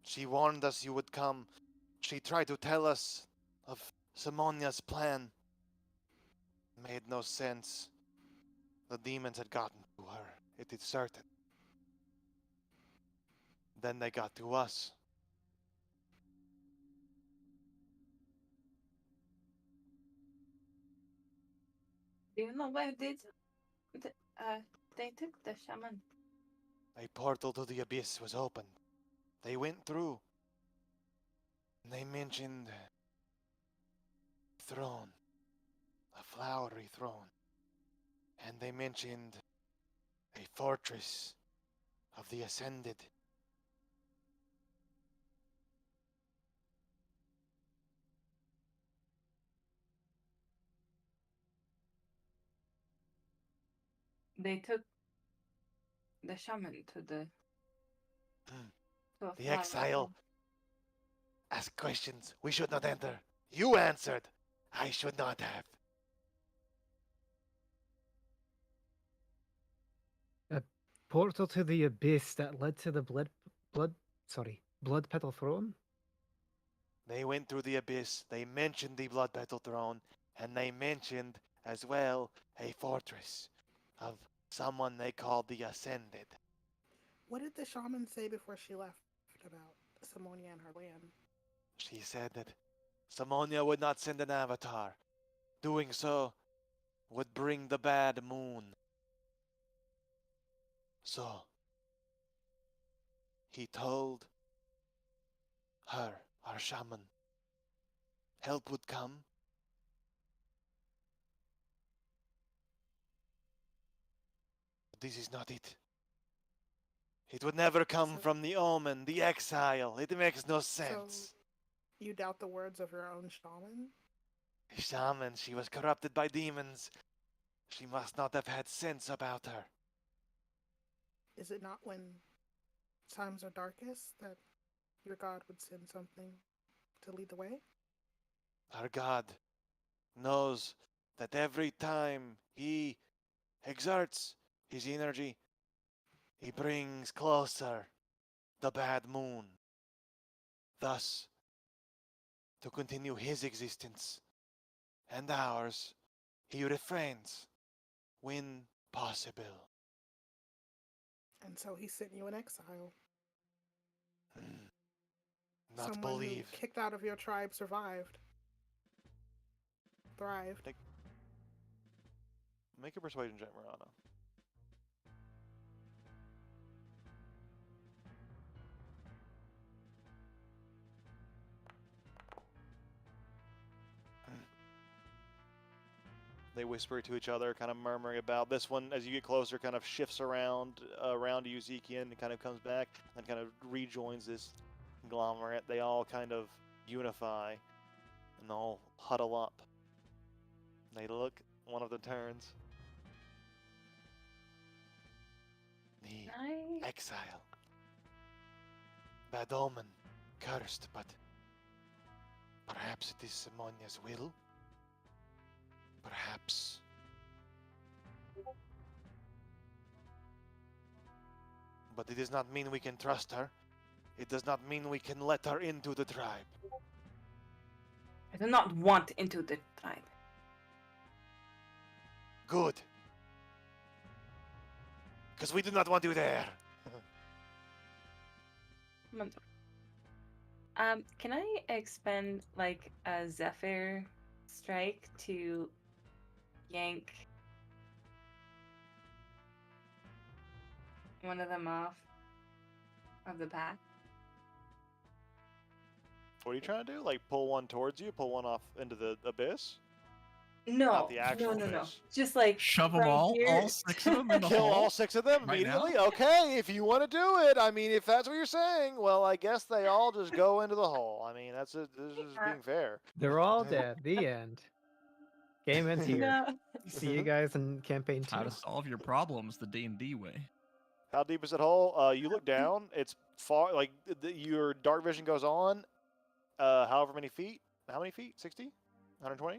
S1: She warned us you would come. She tried to tell us of Simonia's plan. Made no sense. The demons had gotten to her. It is certain. Then they got to us.
S6: Do you know where they took the shaman?
S1: A portal to the abyss was opened. They went through. And they mentioned throne. A flowery throne. And they mentioned a fortress of the Ascended.
S6: They took the shaman to the to a
S1: The
S6: flower
S1: exile
S6: throne.
S1: asked questions we should not enter. You answered. I should not have.
S7: A portal to the abyss that led to the blood petal throne.
S1: They went through the abyss. They mentioned the blood petal throne, and they mentioned as well a fortress of someone they called the Ascended.
S5: What did the shaman say before she left about Simonia and her land?
S1: She said that Simonia would not send an avatar. Doing so would bring the bad moon. So, he told her, our shaman, help would come. But this is not it. It would never come
S5: So-
S1: from the omen, the exile. It makes no sense.
S5: You doubt the words of your own shaman?
S1: Shaman, she was corrupted by demons. She must not have had sense about her.
S5: Is it not when times are darkest that your god would send something to lead the way?
S1: Our God knows that every time he exerts his energy, he brings closer the bad moon. Thus, to continue his existence and ours, he refrains when possible.
S5: And so he sent you in exile.
S1: Not
S5: Someone
S1: believe.
S5: who kicked out of your tribe survived. Thrived.
S1: Make a persuasion check, Marana. They whisper to each other, kind of murmuring about this one. As you get closer, kind of shifts around you, Zekian, and kind of comes back and kind of rejoins this conglomerate. They all kind of unify and they all huddle up. They look. One of them turns. The
S6: Nice.
S1: exile. Bad omen. Cursed, but perhaps it is Simonia's will. Perhaps. But it does not mean we can trust her. It does not mean we can let her into the tribe.
S6: I do not want into the tribe.
S1: Good. Because we do not want you there.
S6: Wonderful. Can I expend like a Zephyr strike to yank one of them off of the path?
S1: What are you trying to do? Like pull one towards you, pull one off into the abyss?
S6: No,
S1: Not the actual
S6: no.
S1: fish.
S6: Just like
S2: Shove them
S6: from
S2: all
S6: here-
S2: 6 of them in the
S1: Kill
S2: hole.
S1: all 6 of them
S2: right
S1: immediately?
S2: now?
S1: Okay, if you want to do it. I mean, if that's what you're saying, well, I guess they all just go into the hole. I mean, this is being fair.
S7: They're all dead. The end. Game ends here.
S6: No.
S7: See you guys in campaign 2.
S2: How to solve your problems the D&D way.
S1: How deep is that hole? You look down. It's far. Like your dark vision goes on. However many feet? How many feet? 60? 120?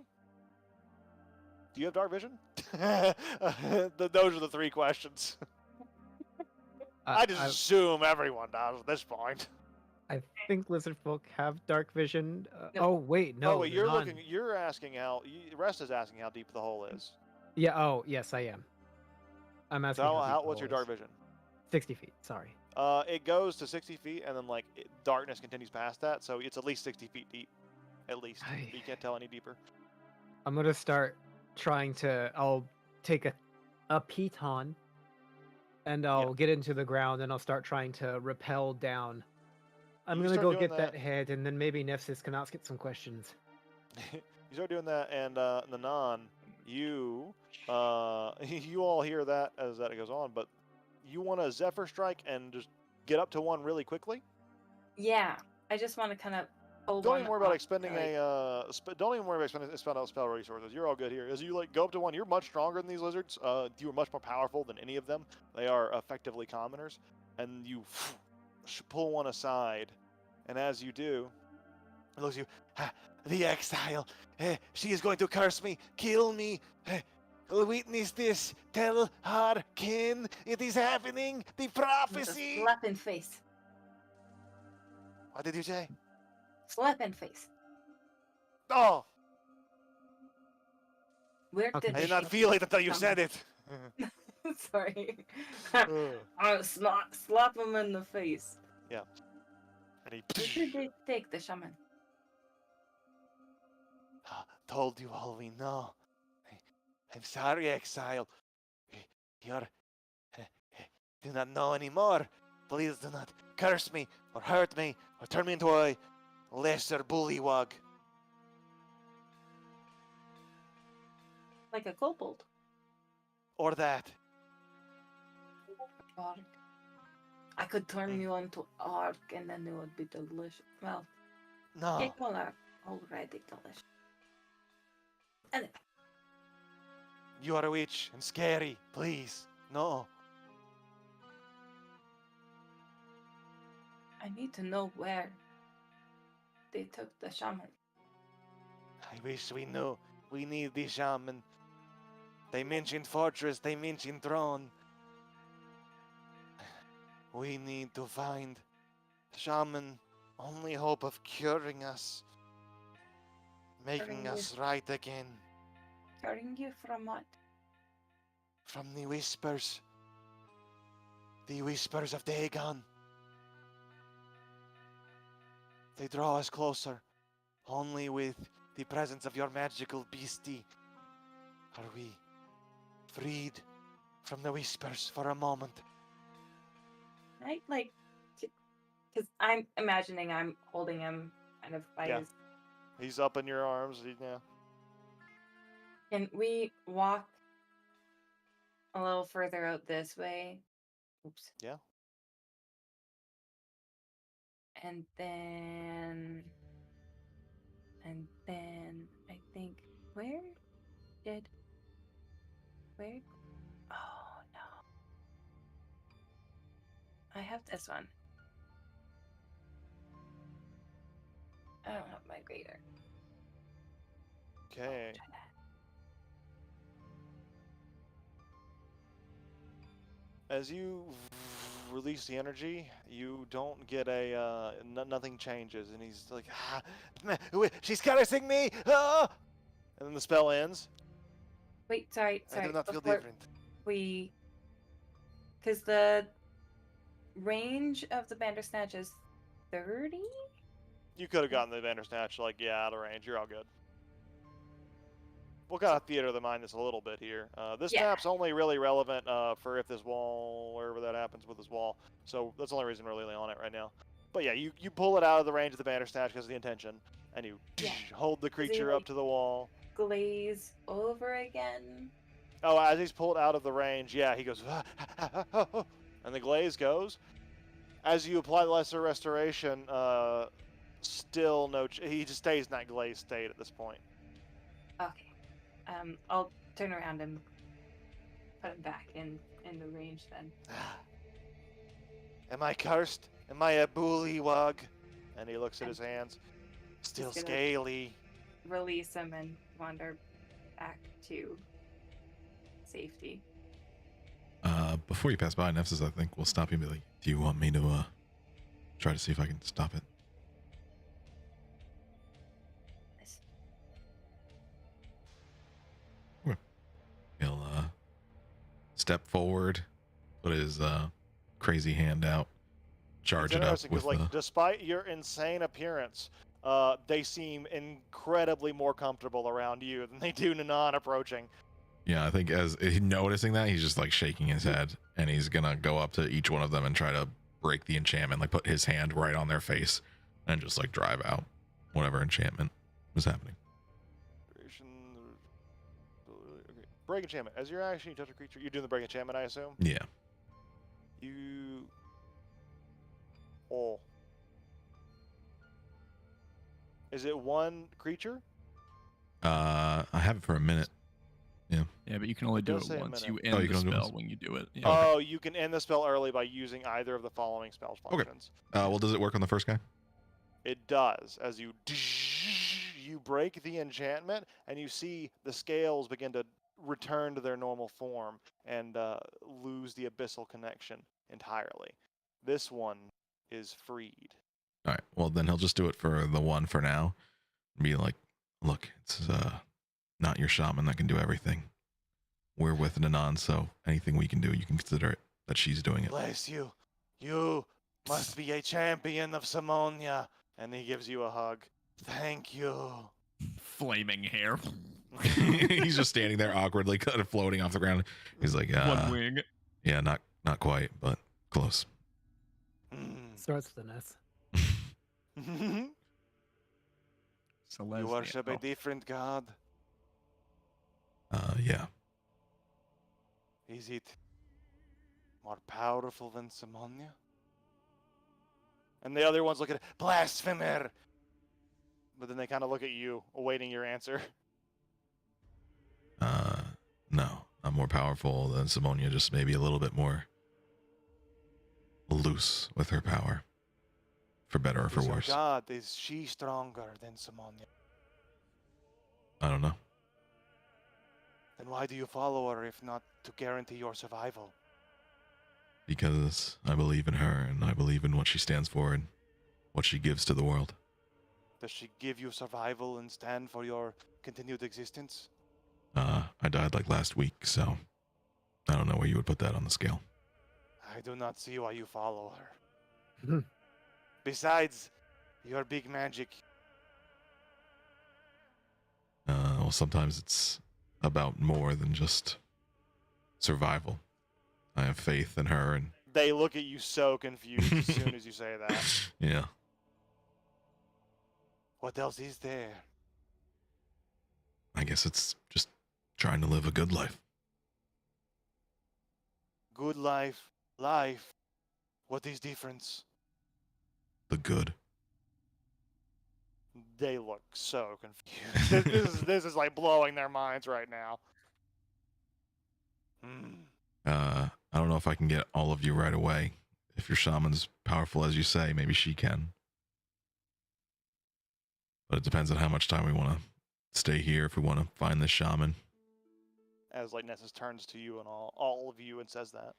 S1: Do you have dark vision? Those are the 3 questions. I just assume everyone does at this point.
S7: I think lizard folk have dark vision.
S6: No.
S7: Oh wait, no.
S1: oh wait,
S7: they're
S1: you're
S7: not.
S1: looking. You're asking how. Rest is asking how deep the hole is.
S7: Yeah. Oh yes, I am. I'm asking.
S1: So
S7: how deep the
S1: what's your
S7: hole
S1: dark
S7: is.
S1: vision?
S7: 60 feet. Sorry.
S1: It goes to 60 feet, and then like darkness continues past that, so it's at least 60 feet deep, at least.
S7: Aye.
S1: You can't tell any deeper.
S7: I'm gonna start trying to. I'll take a piton, and I'll get into the ground, and I'll start trying to rappel down. I'm
S1: You
S7: gonna
S1: start
S7: go
S1: doing
S7: get that head, and then maybe Nefsis can ask it some questions.
S1: You start doing that, and Nanan, you you all hear that as that goes on, but you want to Zephyr Strike and just get up to one really quickly.
S6: Yeah, I just want to kind of.
S1: Don't even worry about expending don't even worry about expending spell resources. You're all good here. As you like go up to one, you're much stronger than these lizards. You are much more powerful than any of them. They are effectively commoners, and you pull one aside, and as you do, it looks at you. The exile. She is going to curse me, kill me. Witness this. Tell her kin it is happening. The prophecy.
S6: Slap in face.
S1: What did you say?
S6: Slap in face.
S1: Oh,
S7: Okay.
S6: Where did
S1: I
S6: the
S1: did not
S6: shit
S1: feel it until you
S6: come
S1: said it.
S6: Sorry.
S1: Uh,
S6: I'll slap him in the face.
S1: and he
S6: Where did they take the shaman?
S1: told you all we know. I'm sorry, exile. You're do not know anymore. Please do not curse me or hurt me or turn me into a lesser bullywug.
S6: Like a kobold.
S1: Or that.
S6: Ark. I could turn you into Ark and then it would be delicious. Well,
S1: No.
S6: people are already delicious. Anyway,
S1: You are a witch and scary. Please. No.
S6: I need to know where they took the shaman.
S1: I wish we knew. We need the shaman. They mentioned fortress. They mentioned throne. We need to find shaman. Only hope of curing us. Making
S6: Curing
S1: us right again.
S6: Curing you from what?
S1: From the whispers. The whispers of Dagon. They draw us closer. Only with the presence of your magical beastie are we freed from the whispers for a moment.
S6: Right? Like, because I'm imagining I'm holding him kind of by
S1: Yeah.
S6: his.
S1: He's up in your arms. Yeah.
S6: Can we walk a little further out this way? Oops.
S1: Yeah.
S6: And then I think where? Oh no. I have this one. I don't have my grader.
S1: Okay.
S6: Try that.
S1: As you release the energy, you don't get a nothing changes, and he's like, she's cursing me, and then the spell ends.
S6: Wait, sorry.
S1: I do not feel
S6: before
S1: different.
S6: because the range of the Bandersnatch is 30?
S1: You could have gotten the Bandersnatch, like, out of range. You're all good. We'll kind of theater the mind this a little bit here. This
S6: Yeah.
S1: map's only really relevant for if this wall, wherever that happens with this wall. So that's the only reason we're really on it right now. But yeah, you pull it out of the range of the Bandersnatch because of the intention, and you hold the creature up
S6: like-
S1: to the wall.
S6: Glaze over again.
S1: Oh, as he's pulled out of the range, yeah, he goes, and the glaze goes. As you apply the Lesser Restoration, still no. He just stays in that glaze state at this point.
S6: Okay. I'll turn around and put him back in the range then.
S1: Am I cursed? Am I a bullywug? And he looks at his hands. Still
S6: Just gonna-
S1: scaly.
S6: Release him and wander back to safety.
S4: Before you pass by, Nefsis, I think we'll stop you and be like, do you want me to try to see if I can stop it?
S6: Yes.
S4: He'll step forward, put his crazy hand out, charge
S1: It's
S4: it up
S1: interesting
S4: with
S1: because, like, despite your insane appearance, they seem incredibly more comfortable around you than they do Nanan approaching.
S4: yeah, I think as noticing that, he's just like shaking his head, and he's gonna go up to each one of them and try to break the enchantment, like put his hand right on their face and just like drive out whatever enchantment was happening.
S1: Okay. Break enchantment. As your action, you touch a creature. You're doing the break enchantment, I assume?
S4: Yeah.
S1: You. Oh. Is it one creature?
S4: I have it for a minute.
S2: Yeah, but you can only do
S1: does
S2: it
S1: say a
S2: once.
S1: minute.
S2: You
S4: Oh,
S2: end
S4: you
S2: the
S4: can only do it
S2: spell
S4: once?
S2: when you do it. Yeah.
S1: Oh, you can end the spell early by using either of the following spell
S4: Okay.
S1: functions.
S4: Well, does it work on the first guy?
S1: It does. As you break the enchantment, and you see the scales begin to return to their normal form and lose the abyssal connection entirely. This one is freed.
S4: All right. Well, then he'll just do it for the one for now. Be like, look, it's not your shaman that can do everything. We're with Nanan, so anything we can do, you can consider it that she's doing it.
S1: Bless you. You must be a champion of Simonia. And he gives you a hug. Thank you.
S2: Flaming hair.
S4: He's just standing there awkwardly, kind of floating off the ground. He's like,
S2: One wing.
S4: yeah, not quite, but close.
S7: Starts with an S.
S1: You worship a different god.
S4: Yeah.
S1: Is it more powerful than Simonia? And the other ones look at it, blasphemer! But then they kind of look at you, awaiting your answer.
S4: No, I'm more powerful than Simonia, just maybe a little bit more loose with her power. For better or for
S1: Is your
S4: worse.
S1: god, is she stronger than Simonia?
S4: I don't know.
S1: Then why do you follow her if not to guarantee your survival?
S4: Because I believe in her, and I believe in what she stands for and what she gives to the world.
S1: Does she give you survival and stand for your continued existence?
S4: I died like last week, so I don't know where you would put that on the scale.
S1: I do not see why you follow her. Besides, your big magic.
S4: Well, sometimes it's about more than just survival. I have faith in her, and
S1: They look at you so confused as soon as you say that.
S4: yeah.
S1: What else is there?
S4: I guess it's just trying to live a good life.
S1: Good life, life. What is difference?
S4: The good.
S1: They look so confused. this is like blowing their minds right now.
S4: I don't know if I can get all of you right away. If your shaman's powerful as you say, maybe she can. But it depends on how much time we want to stay here, if we want to find this shaman.
S1: As like Nessus turns to you and all of you and says that.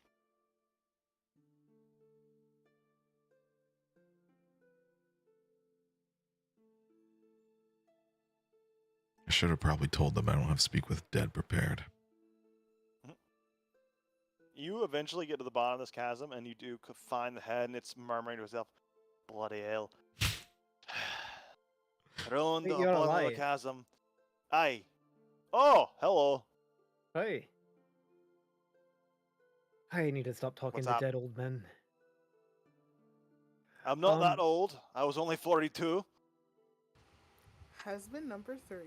S4: I should have probably told them I don't have Speak with Dead prepared.
S1: You eventually get to the bottom of this chasm, and you do find the head, and it's murmuring to itself, "Bloody hell!" Round the
S7: You're
S1: bottom of the
S7: alive.
S1: chasm. Aye. Oh, hello.
S7: Hey. I need to stop talking
S1: What's
S7: to
S1: up?
S7: dead old men.
S1: I'm not that old. I was only 42.
S5: Husband number 3.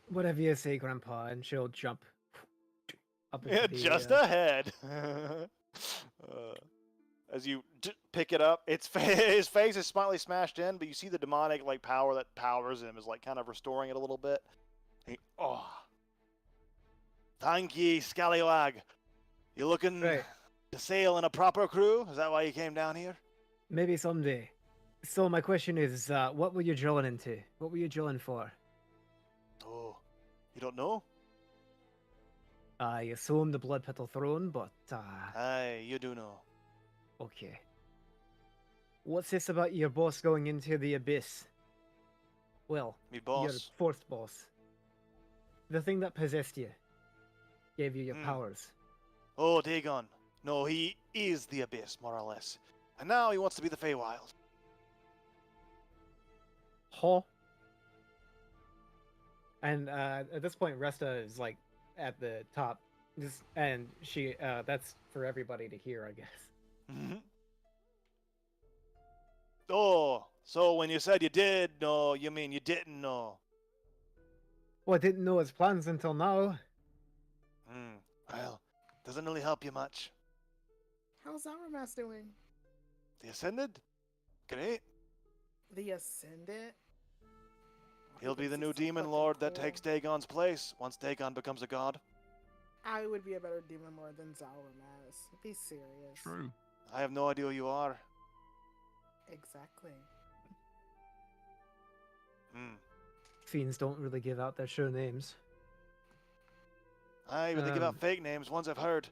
S7: Whatever you say, Grandpa, and she'll jump up into
S1: Yeah,
S7: the,
S1: just ahead. As you pick it up, his face is slightly smashed in, but you see the demonic like power that powers him is like kind of restoring it a little bit. Oh, thank ye, Scallywag. You looking
S7: Right.
S1: to sail in a proper crew? Is that why you came down here?
S7: Maybe someday. So my question is, what were you drilling into? What were you drilling for?
S1: Oh, you don't know?
S7: I assume the Blood Petal Throne, but
S1: Aye, you do know.
S7: okay. What's this about your boss going into the abyss? Well,
S1: Me
S7: your
S1: boss.
S7: fourth boss. The thing that possessed you. Gave you your
S1: Hmm.
S7: powers.
S1: Oh, Dagon. No, he is the Abyss, more or less. And now he wants to be the Feywild.
S7: Huh? And at this point, Resta is like at the top. And she, that's for everybody to hear, I guess.
S1: Mm-hmm. Oh, so when you said you did know, you mean you didn't know.
S7: Well, I didn't know his plans until now.
S1: Hmm. Well, doesn't really help you much.
S5: How's Zaramas doing?
S1: The Ascended? Great.
S5: The Ascendant?
S1: He'll be
S5: thinks
S1: the
S5: he's
S1: new
S5: so
S1: demon
S5: fucking
S1: lord that
S5: cool.
S1: takes Dagon's place once Dagon becomes a god.
S5: I would be a better demon lord than Zaramas. Be serious.
S2: True.
S1: I have no idea who you are.
S5: Exactly.
S1: Hmm.
S7: Fiends don't really give out their true names.
S1: Aye, but they give out
S7: Um,
S1: fake names, ones I've heard.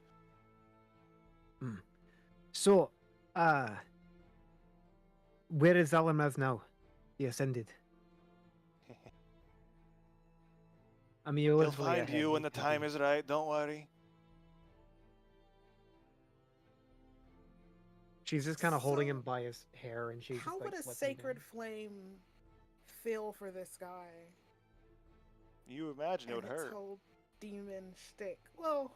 S7: So, where is Zalamaz now? The Ascended. I mean, you're
S1: He'll
S7: literally
S1: find
S7: ahead,
S1: you when the
S7: can
S1: time
S7: be.
S1: is right, don't worry.
S7: She's just kind of holding
S5: So,
S7: him by his hair, and she's
S5: How
S7: just like,
S5: would a
S7: flipping
S5: sacred
S7: down.
S5: flame feel for this guy?
S1: You imagine it would
S5: And its
S1: hurt.
S5: whole demon shtick. Well,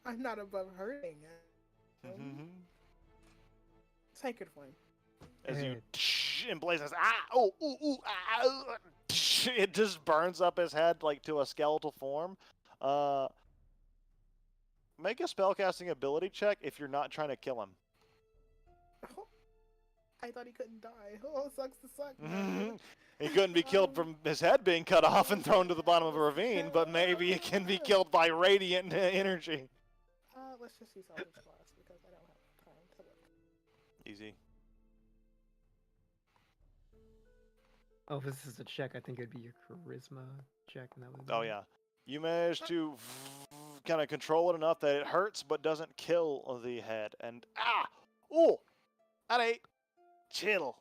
S5: I'm not above hurting it. Sacred flame.
S1: As you
S7: Uh,
S1: emblazes, it just burns up his head like to a skeletal form. Make a spellcasting ability check if you're not trying to kill him.
S5: Oh, I thought he couldn't die. Oh, sucks to suck.
S1: Mhm.
S5: Man.
S1: He couldn't be killed from his head being cut off and thrown to the bottom of a ravine, but maybe it can be killed by radiant energy.
S5: Let's just use Eldritch Blast because I don't have time to look.
S1: Easy.
S7: oh, if this is a check, I think it'd be your charisma check. And that would
S1: Oh
S7: be-
S1: yeah. You manage to kind of control it enough that it hurts but doesn't kill the head. And alright, chill.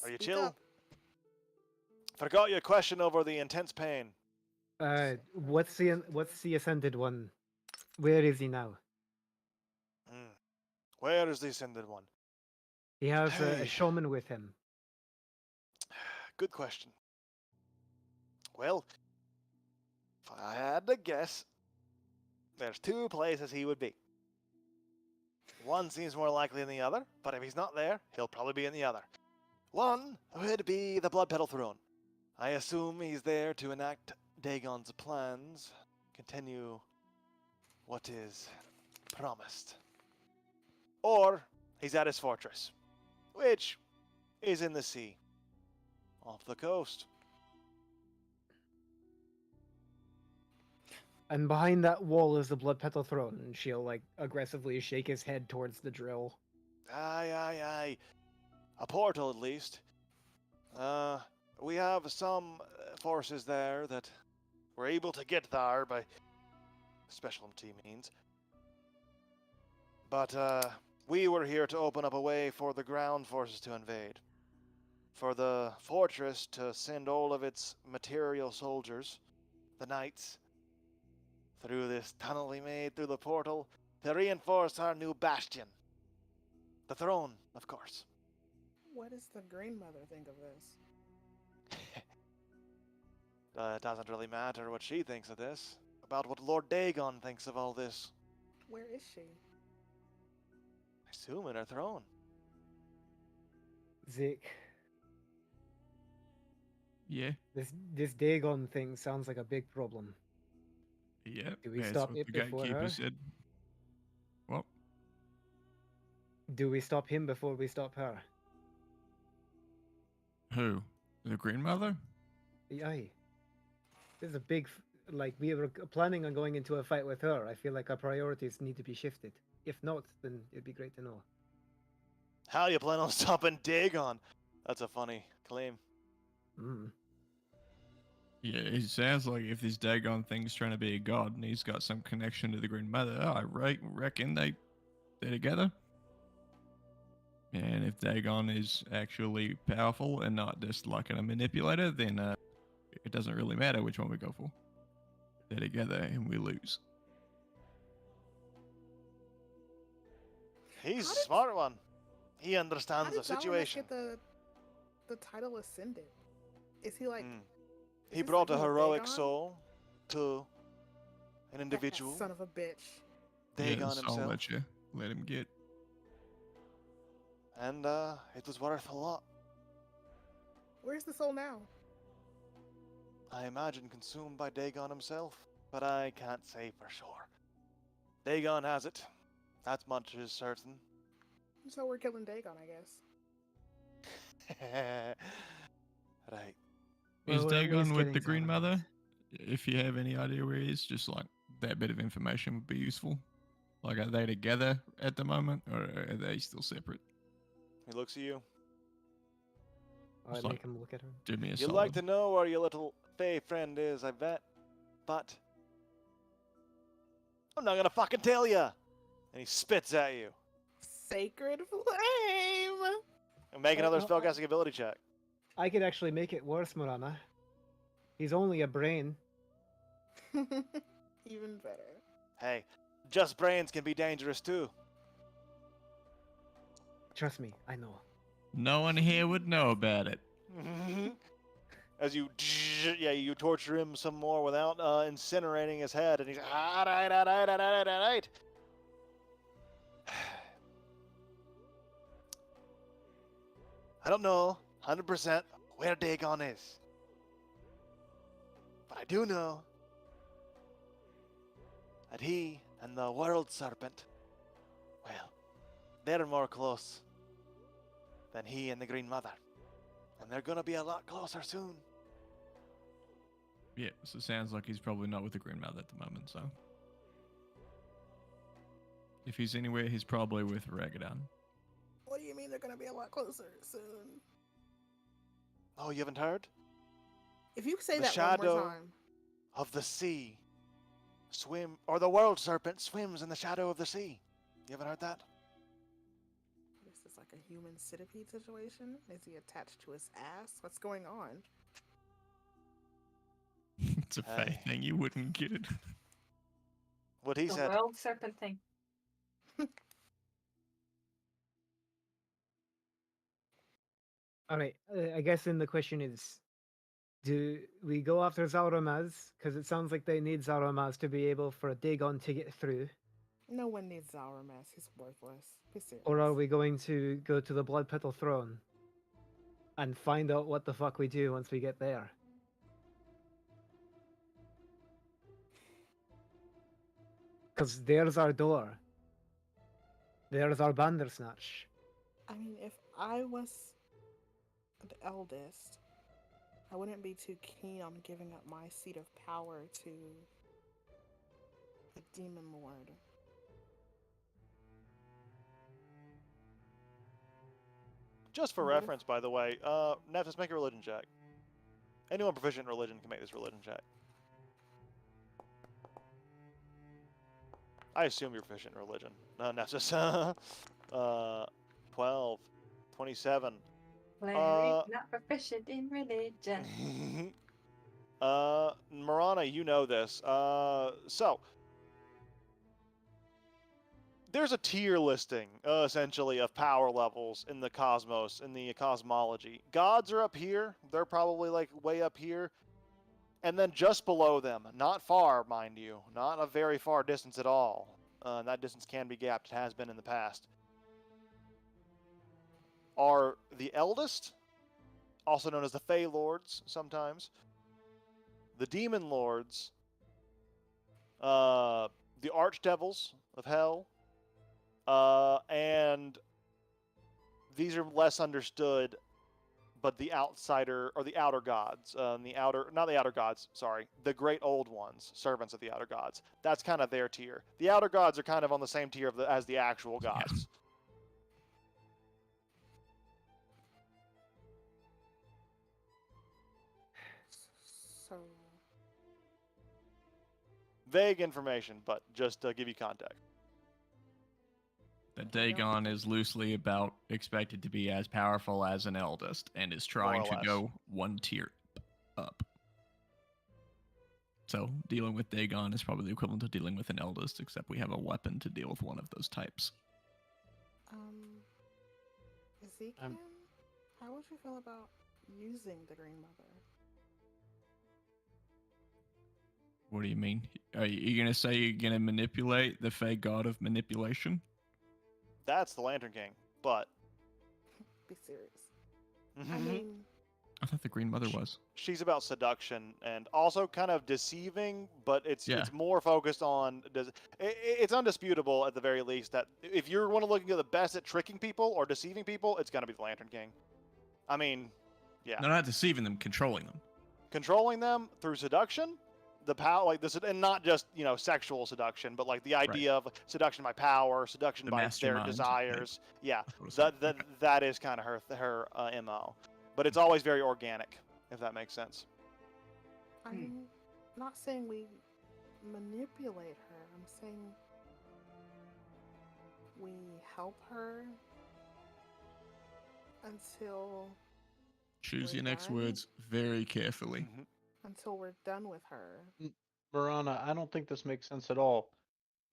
S1: Are you
S5: Speak
S1: chill?
S5: up.
S1: Forgot your question over the intense pain.
S7: what's the Ascended one? Where is he now?
S1: Where is the ascended one?
S7: He has
S1: Hey.
S7: a shaman with him.
S1: Good question. Well, if I had to guess, there's two places he would be. One seems more likely than the other, but if he's not there, he'll probably be in the other. One would be the Blood Petal Throne. I assume he's there to enact Dagon's plans, continue what is promised. Or he's at his fortress, which is in the sea, off the coast.
S7: And behind that wall is the Blood Petal Throne, and she'll like aggressively shake his head towards the drill.
S1: Aye. A portal, at least. We have some forces there that were able to get there by specialty means. But we were here to open up a way for the ground forces to invade. For the fortress to send all of its material soldiers, the knights, through this tunnel we made through the portal to reinforce our new bastion. The throne, of course.
S5: What does the Green Mother think of this?
S1: It doesn't really matter what she thinks of this. About what Lord Dagon thinks of all this.
S5: Where is she?
S1: I assume in her throne.
S7: Zik,
S2: Yeah.
S7: this Dagon thing sounds like a big problem.
S2: Yeah.
S7: Do we
S2: That's
S7: stop
S2: what
S7: it
S2: the
S7: before
S2: gatekeeper
S7: her?
S2: said. Well,
S7: Do we stop him before we stop her?
S2: who? The Green Mother?
S7: Aye. This is a big, like, we were planning on going into a fight with her. I feel like our priorities need to be shifted. If not, then it'd be great to know.
S1: How do you plan on stopping Dagon? That's a funny claim.
S7: Mm.
S2: Yeah, it sounds like if this Dagon thing's trying to be a god and he's got some connection to the Green Mother, I reckon they're together. And if Dagon is actually powerful and not just like a manipulator, then it doesn't really matter which one we go for. They're together and we lose.
S1: He's
S5: How
S1: a
S5: did-
S1: smart one. He
S5: How
S1: understands the
S5: did Zalamash
S1: situation.
S5: get the title Ascendant? Is he like?
S1: Mm.
S5: is
S1: He
S5: this
S1: brought
S5: like
S1: a
S5: he's
S1: heroic
S5: Dagon?
S1: soul to an
S5: That
S1: individual,
S5: son of a bitch.
S1: Dagon
S2: Yeah, so I'll
S1: himself,
S2: let you let him get.
S1: and it was worth a lot.
S5: Where's the soul now?
S1: I imagine consumed by Dagon himself, but I can't say for sure. Dagon has it. That much is certain.
S5: So we're killing Dagon, I guess.
S1: Right.
S2: Is
S7: Well, we're at
S2: Dagon
S7: least
S2: with
S7: getting
S2: the Green
S7: Zalamash.
S2: Mother? If you have any idea where he is, just like that bit of information would be useful. Like, are they together at the moment, or are they still separate?
S1: He looks at you.
S7: I
S2: It's
S7: make
S2: like-
S7: him look at her.
S2: Do me a
S1: You'd
S2: solid.
S1: like to know where your little fey friend is, I bet. But I'm not gonna fucking tell you. And he spits at you.
S5: Sacred flame.
S1: And make
S7: Oh,
S1: another
S7: no,
S1: spellcasting ability check.
S7: I could actually make it worse, Morana. He's only a brain.
S5: Even better.
S1: Hey, just brains can be dangerous too.
S7: Trust me, I know.
S2: No one here would know about it.
S1: As you, you torture him some more without incinerating his head, and he's all right. I don't know 100% where Dagon is, but I do know that he and the World Serpent, well, they're more close than he and the Green Mother, and they're gonna be a lot closer soon.
S2: Yeah, so it sounds like he's probably not with the Green Mother at the moment, so. If he's anywhere, he's probably with Ragadan.
S5: What do you mean they're gonna be a lot closer soon?
S1: Oh, you haven't heard?
S5: If you say
S1: The
S5: that one more
S1: shadow.
S5: time.
S1: Of the sea. The World Serpent swims in the shadow of the sea. You haven't heard that?
S5: This is like a human centipede situation. Is he attached to his ass? What's going on?
S2: It's a fake
S1: Hey.
S2: thing, you wouldn't get it.
S1: What he
S6: The
S1: said.
S6: world serpent thing.
S7: Alright, I guess then the question is, do we go after Zaramaz? Because it sounds like they need Zaramaz to be able for a Dagon to get through.
S5: No one needs Zaramas. He's worthless. Be serious.
S7: Or are we going to go to the Blood Petal Throne and find out what the fuck we do once we get there? Because there's our door. There's our Bandersnatch.
S5: I mean, if I was the eldest, I wouldn't be too keen on giving up my seat of power to the Demon Lord.
S1: Just for
S5: What if-
S1: reference, by the way, Nephis, make a religion check. Anyone proficient in religion can make this religion check. I assume you're proficient in religion. Nephis. 12. 27.
S6: Larry, not proficient in religion.
S1: Marana, you know this. So there's a tier listing, essentially, of power levels in the cosmos, in the cosmology. Gods are up here. They're probably, like, way up here. And then just below them, not far, mind you, not a very far distance at all. That distance can be gapped. It has been in the past. Are the eldest, also known as the Fey Lords sometimes, the Demon Lords, the Archdevils of Hell, and these are less understood, but the outsider, or the outer gods, not the outer gods, sorry, the great old ones, servants of the outer gods. That's kind of their tier. The outer gods are kind of on the same tier as the actual gods.
S5: So
S1: vague information, but just to give you context.
S2: That
S5: We don't-
S2: Dagon is loosely about expected to be as powerful as an eldest and is trying
S1: or
S2: to
S1: less.
S2: go one tier up. So dealing with Dagon is probably the equivalent of dealing with an eldest, except we have a weapon to deal with one of those types.
S5: Ezekiel, how would you feel about using the Green Mother?
S2: What do you mean? Are you going to say you're going to manipulate the Fey god of manipulation?
S1: That's the Lantern King, but
S5: Be serious. I mean,
S2: I thought the Green Mother was.
S1: she's about seduction and also kind of deceiving, but it's
S2: Yeah.
S1: more focused on. It's undisputable at the very least that if you want to look at the best at tricking people or deceiving people, it's gonna be the Lantern King. I mean, yeah,
S2: No, not deceiving them, controlling them.
S1: controlling them through seduction, the power, like this, and not just sexual seduction, but like the idea of seduction by power, seduction
S2: The
S1: by their
S2: mastermind,
S1: desires. Yeah,
S2: That's what it's like. Okay.
S1: that is kind of her mo, but it's always very organic, if that makes sense.
S5: I'm not saying we manipulate her. I'm saying we help her until
S2: Choose
S5: We're
S2: your next
S5: done?
S2: words very carefully.
S1: Mhm.
S5: until we're done with her.
S3: Marana, I don't think this makes sense at all.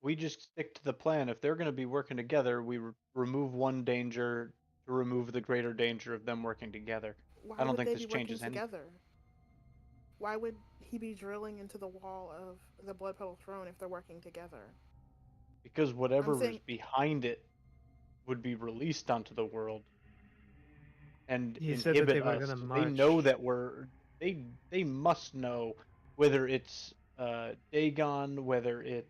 S3: We just stick to the plan. If they're going to be working together, we remove one danger to remove the greater danger of them working together.
S5: Why
S3: I don't
S5: would
S3: think
S5: they
S3: this
S5: be working
S3: changes anything.
S5: together? Why would he be drilling into the wall of the Blood Petal Throne if they're working together?
S3: Because whatever was
S5: saying-
S3: behind it would be released onto the world and
S7: You said that
S3: inhibit
S7: they were
S3: us.
S7: gonna
S3: They know
S7: march.
S3: that they must know whether it's Dagon, whether it's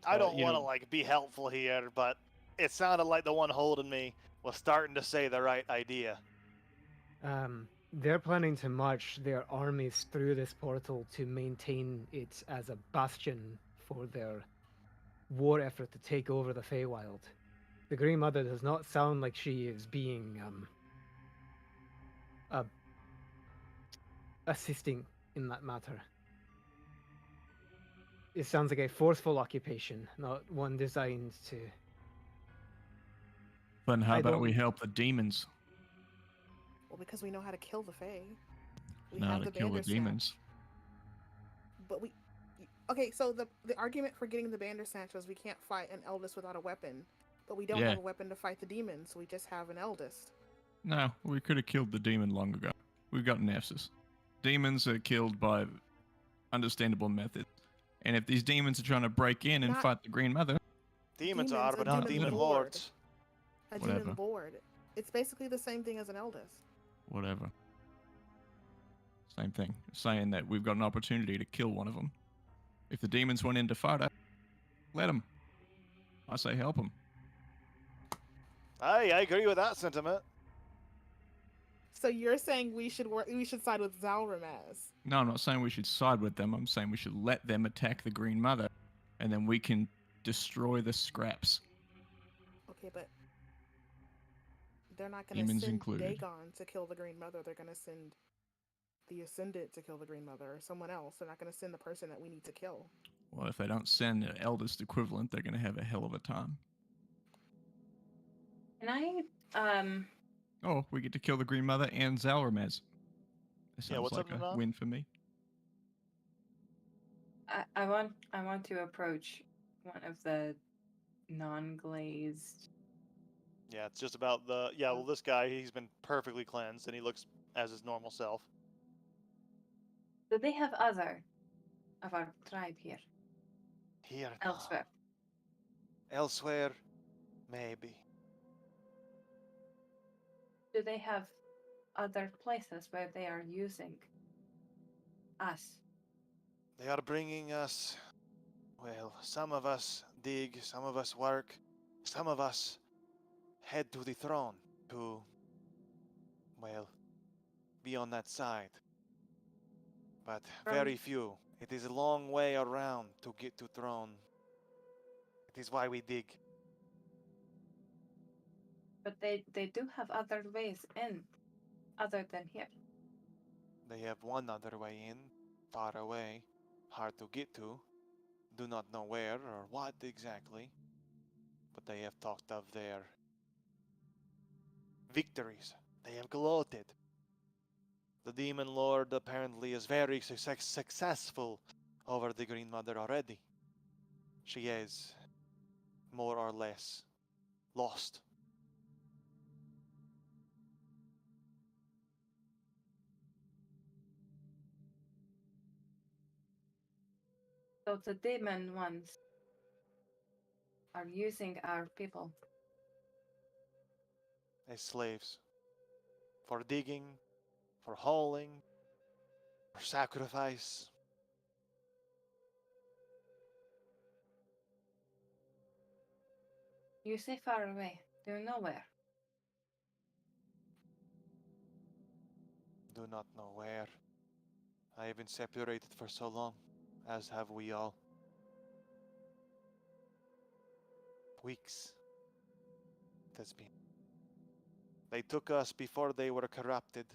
S1: I don't
S3: you
S1: want to
S3: know,
S1: be helpful here, but it sounded like the one holding me was starting to say the right idea.
S7: They're planning to march their armies through this portal to maintain it as a bastion for their war effort to take over the Feywild. The Green Mother does not sound like she is being assisting in that matter. It sounds like a forceful occupation, not one designed to.
S2: Then how
S7: I
S2: about we
S7: don't-
S2: help the demons?
S5: Well, because we know how to kill the Fae. We
S2: Now
S5: have
S2: to
S5: the
S2: kill the
S5: Bandersnatch.
S2: demons.
S5: But okay, so the argument for getting the Bandersnatch was we can't fight an eldest without a weapon. But we don't
S2: Yeah.
S5: have a weapon to fight the demons, so we just have an eldest.
S2: No, we could have killed the demon long ago. We've got Nessus. Demons are killed by understandable methods. And if these demons are trying to break in and
S5: Not-
S2: fight the Green Mother,
S1: Demons
S5: Demons,
S1: are,
S5: a
S1: but not
S5: demon
S1: demon
S5: lord.
S1: lords.
S5: A
S2: Whatever.
S5: demon lord. It's basically the same thing as an eldest.
S2: whatever. Same thing. Saying that we've got an opportunity to kill one of them. If the demons went in to fight us, let them. I say help them.
S1: I agree with that sentiment.
S5: So you're saying we should side with Zalramaz.
S2: No, I'm not saying we should side with them. I'm saying we should let them attack the Green Mother, and then we can destroy the scraps.
S5: Okay, but they're not going to
S2: Demons
S5: send
S2: included.
S5: Dagon to kill the Green Mother. They're going to send the Ascendant to kill the Green Mother, or someone else. They're not going to send the person that we need to kill.
S2: Well, if they don't send an eldest equivalent, they're going to have a hell of a time.
S6: Can I
S2: Oh, we get to kill the Green Mother and Zalramaz. That sounds
S1: what's
S2: like
S1: up,
S2: a
S1: Nana?
S2: win for me.
S6: I want to approach one of the non-glazed.
S1: Yeah, it's just about the well, this guy, he's been perfectly cleansed and he looks as his normal self.
S6: Do they have other of our tribe here
S1: Here, no.
S6: elsewhere?
S1: Elsewhere, maybe.
S6: Do they have other places where they are using us?
S1: They are bringing us. Well, some of us dig, some of us work, some of us head to the throne to, well, be on that side. But very few. It is a long way around to get to throne. It is why we dig.
S6: But they do have other ways in, other than here.
S1: They have one other way in, far away, hard to get to. do not know where or what exactly, but they have talked of their victories. They have gloated. The Demon Lord apparently is very successful over the Green Mother already. She is more or less lost.
S6: So the demon ones are using our people.
S1: As slaves. For digging, for hauling, for sacrifice.
S6: You say far away. Do you know where?
S1: Do not know where. I have been separated for so long, as have we all. Weeks. It has been. They took us before they were corrupted.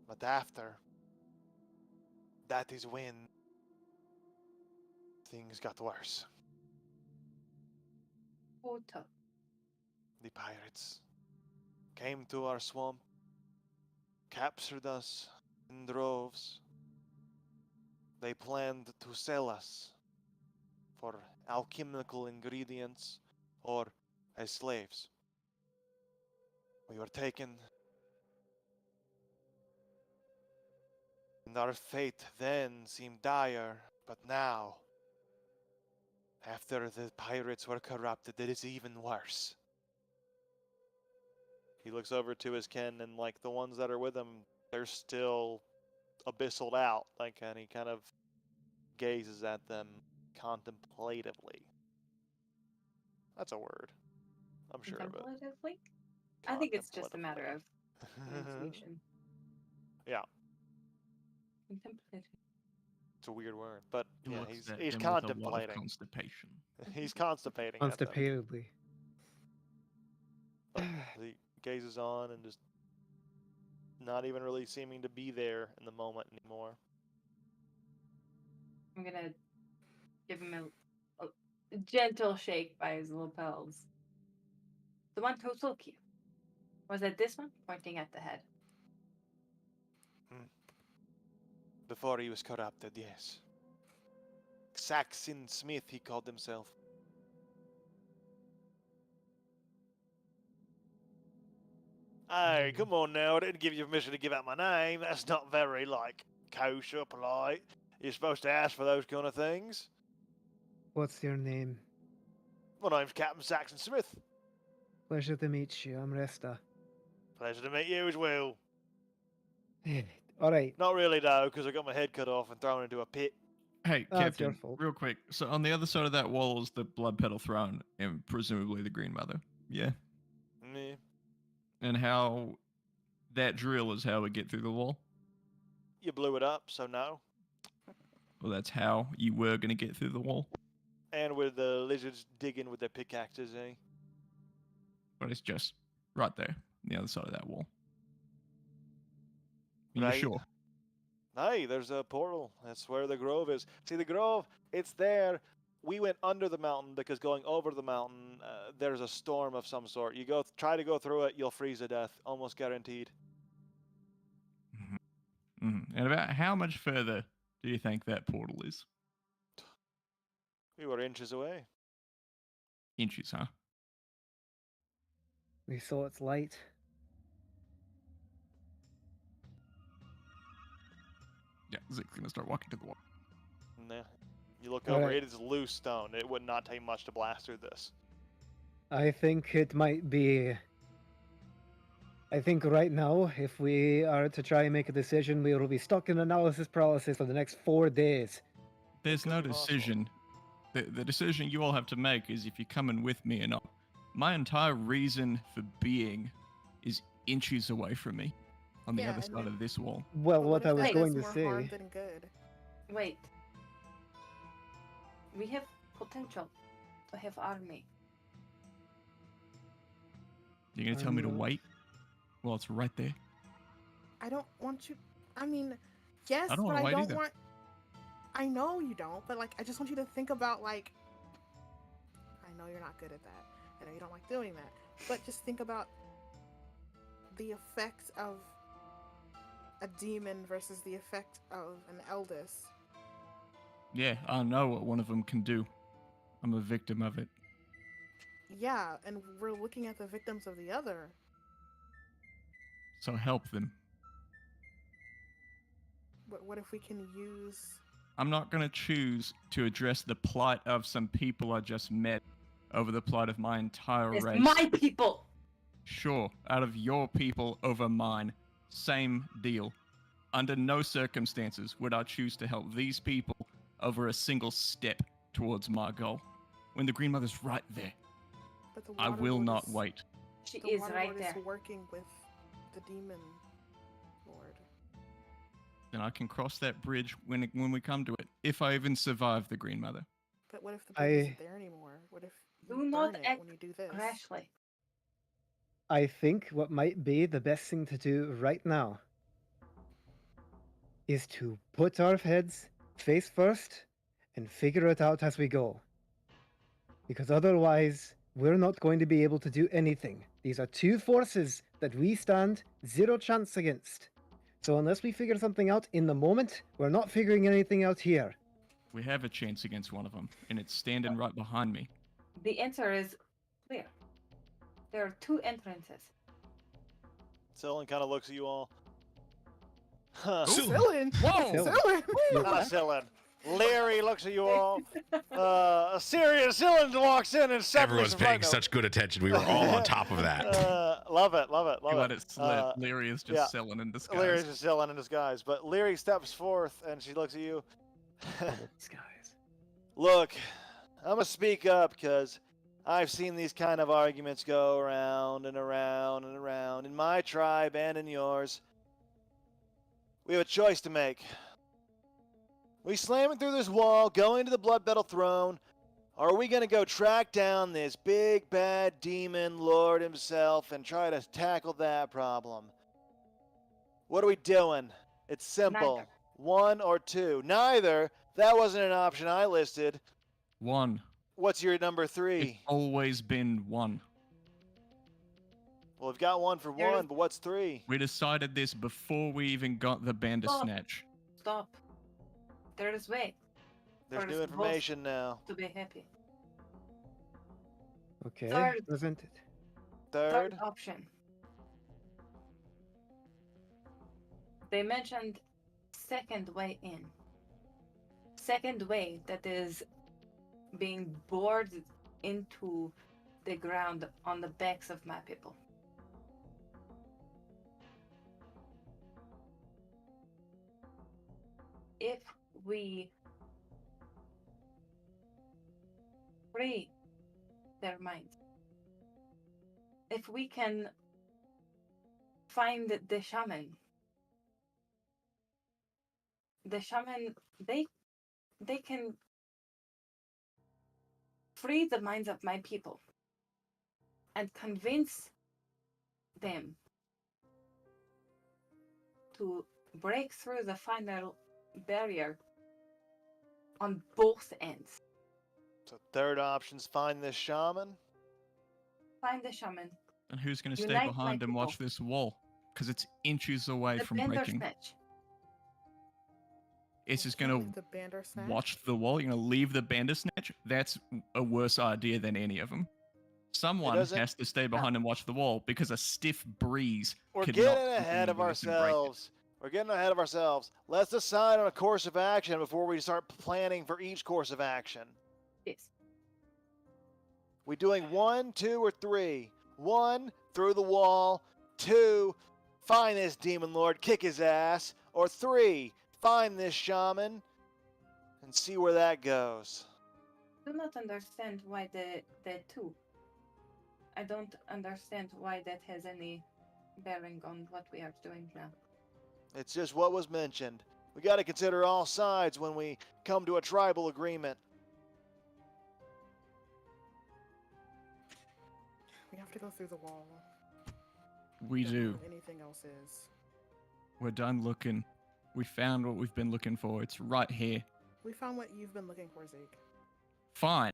S1: But after, that is when things got worse.
S6: Who took?
S1: The pirates came to our swamp, captured us in droves. They planned to sell us for alchemical ingredients or as slaves. We were taken, and our fate then seemed dire, but now, after the pirates were corrupted, it is even worse. He looks over to his kin, and like the ones that are with him, they're still abyssal out, like, and he kind of gazes at them contemplatively. That's a word. I'm sure of it.
S6: Contemplatively? I think it's just a matter of pronunciation.
S1: Yeah,
S6: Contemplative.
S1: it's a weird word, but
S2: He
S1: yeah,
S2: looks at
S1: he's
S2: them with a lot of
S1: contemplating.
S2: constipation.
S1: He's constipating at them.
S7: Constipatedly.
S1: He gazes on and just not even really seeming to be there in the moment anymore.
S6: I'm gonna give him a gentle shake by his lapels. The one who took you. Was it this one? Pointing at the head.
S1: Before he was corrupted, yes. Saxon Smith, he called himself. Hey, come on now, I didn't give you permission to give out my name. That's not very, kosher, polite. You're supposed to ask for those kind of things.
S7: What's your name?
S1: My name's Captain Saxon Smith.
S7: Pleasure to meet you. I'm Resta.
S1: Pleasure to meet you as well.
S7: All right.
S1: Not really, though, because I got my head cut off and thrown into a pit.
S2: Hey,
S7: Oh, it's your
S2: Captain,
S7: fault.
S2: real quick. So on the other side of that wall is the blood petal throne, and presumably the Green Mother. Yeah.
S1: Yeah.
S2: And how that drill is how we get through the wall.
S1: You blew it up, so no.
S2: Well, that's how you were gonna get through the wall.
S1: And with the lizards digging with their pickaxes, eh?
S2: But it's just right there, on the other side of that wall. Are you
S1: Right.
S2: sure?
S1: Hey, there's a portal. That's where the grove is. See, the grove, it's there. We went under the mountain because going over the mountain, there's a storm of some sort. You try to go through it, you'll freeze to death, almost guaranteed.
S2: And about how much further do you think that portal is?
S1: We were inches away.
S2: Inches, huh?
S7: We saw its light.
S2: Yeah, Zig's gonna start walking to the wall.
S1: Nah. You look
S7: All
S1: over,
S7: right.
S1: it is loose stone. It would not take much to blast through this.
S7: I think it might be. I think right now, if we are to try and make a decision, we will be stuck in analysis paralysis for the next 4 days.
S2: There's
S1: could
S2: no
S1: be possible.
S2: decision. The decision you all have to make is if you're coming with me or not. My entire reason for being is inches away from me, on the
S5: Yeah,
S2: other
S5: and
S2: side
S5: then-
S2: of this wall.
S7: Well,
S5: But
S7: what I
S5: if
S7: was
S5: that
S7: going
S5: does
S7: to
S5: more harm
S7: say.
S5: than good?
S6: Wait. We have potential to have army.
S2: You're gonna tell me to
S7: I'm not-
S2: wait? Well, it's right there.
S5: I don't want you. I mean, yes,
S2: I don't
S5: but
S2: wanna
S5: I
S2: wait
S5: don't
S2: either.
S5: want. I know you don't, but like, I just want you to think about like, I know you're not good at that. I know you don't like doing that, but just think about the effect of a demon versus the effect of an eldest.
S2: Yeah, I know what one of them can do. I'm a victim of it.
S5: Yeah, and we're looking at the victims of the other.
S2: So help them.
S5: But what if we can use?
S2: I'm not going to choose to address the plight of some people I just met over the plight of my entire
S6: It's
S2: race.
S6: my people.
S2: Sure, out of your people over mine. Same deal. Under no circumstances would I choose to help these people over a single step towards my goal. When the Green Mother's right there,
S5: But the
S2: I
S5: Water
S2: will
S5: Lord
S2: not
S5: is,
S2: wait.
S6: She
S5: The
S6: is
S5: Water
S6: right
S5: Lord
S6: there.
S5: is working with the demon lord.
S2: Then I can cross that bridge when we come to it, if I even survive the Green Mother.
S5: But what if the bridge isn't there anymore? What if you
S6: Do
S5: burn
S6: not
S5: it
S6: act
S5: when you do this?
S6: rashly.
S7: I think what might be the best thing to do right now is to put our heads face first and figure it out as we go. Because otherwise, we're not going to be able to do anything. These are two forces that we stand zero chance against. So unless we figure something out in the moment, we're not figuring anything out here.
S2: We have a chance against one of them, and it's standing right behind me.
S6: The answer is clear. There are two entrances.
S1: Selen kind of looks at you all. Huh.
S7: Selen.
S5: Selen!
S2: Whoa!
S5: Selen!
S1: Selen. Larry looks at you all. A serious Selen walks in and suddenly
S4: Everyone's paying such good attention. We were all on top of that.
S1: Love it, love it,
S2: You
S1: love
S2: let
S1: it.
S2: it slip. Leary is just
S1: yeah.
S2: selling in disguise.
S1: Larry's just Selen in disguise, but Leary steps forth and she looks at you.
S7: Disguise.
S1: Look, I'm gonna speak up because I've seen these kind of arguments go around and around and around in my tribe and in yours. We have a choice to make. We slamming through this wall, going to the Blood Battle Throne, or are we gonna go track down this big bad demon lord himself and try to tackle that problem? What are we doing? It's simple.
S6: Neither.
S1: One or two. Neither. That wasn't an option I listed.
S2: One.
S1: What's your number
S2: It's
S1: 3?
S2: always been one.
S1: Well, we've got one for
S6: There's-
S1: one, but what's 3?
S2: We decided this before we even got the Bandersnatch.
S6: Stop. There is way
S1: There's
S6: for
S1: new
S6: us both
S1: information now.
S6: to be happy.
S7: Okay,
S6: Third.
S7: present it.
S1: Third?
S6: Option. They mentioned second way in. Second way that is being bored into the ground on the backs of my people. If we free their minds, if we can find the shaman, they can free the minds of my people and convince them to break through the final barrier on both ends.
S1: So third option's find this shaman.
S6: Find the shaman.
S2: And who's going to stay
S6: Unite my
S2: behind and watch
S6: people.
S2: this wall? Because it's inches away
S6: The
S2: from breaking.
S6: Bandersnatch.
S2: It's just going to
S5: The Bandersnatch.
S2: watch the wall. You're going to leave the Bandersnatch? That's a worse idea than any of them. Someone
S1: doesn't-
S2: has to stay behind and watch the wall because a stiff breeze
S1: We're
S2: could
S1: getting
S2: knock
S1: ahead of
S2: anyone loose and break it.
S1: ourselves. We're getting ahead of ourselves. Let's decide on a course of action before we start planning for each course of action.
S6: Yes.
S1: We doing 1, 2, or 3? 1, through the wall. 2, find this demon lord, kick his ass. Or 3, find this shaman and see where that goes.
S6: Do not understand why the two. I don't understand why that has any bearing on what we are doing now.
S1: It's just what was mentioned. We got to consider all sides when we come to a tribal agreement.
S5: We have to go through the wall.
S2: We
S5: Don't know
S2: do.
S5: what anything else is.
S2: We're done looking. We found what we've been looking for. It's right here.
S5: We found what you've been looking for, Zeke.
S2: Fine.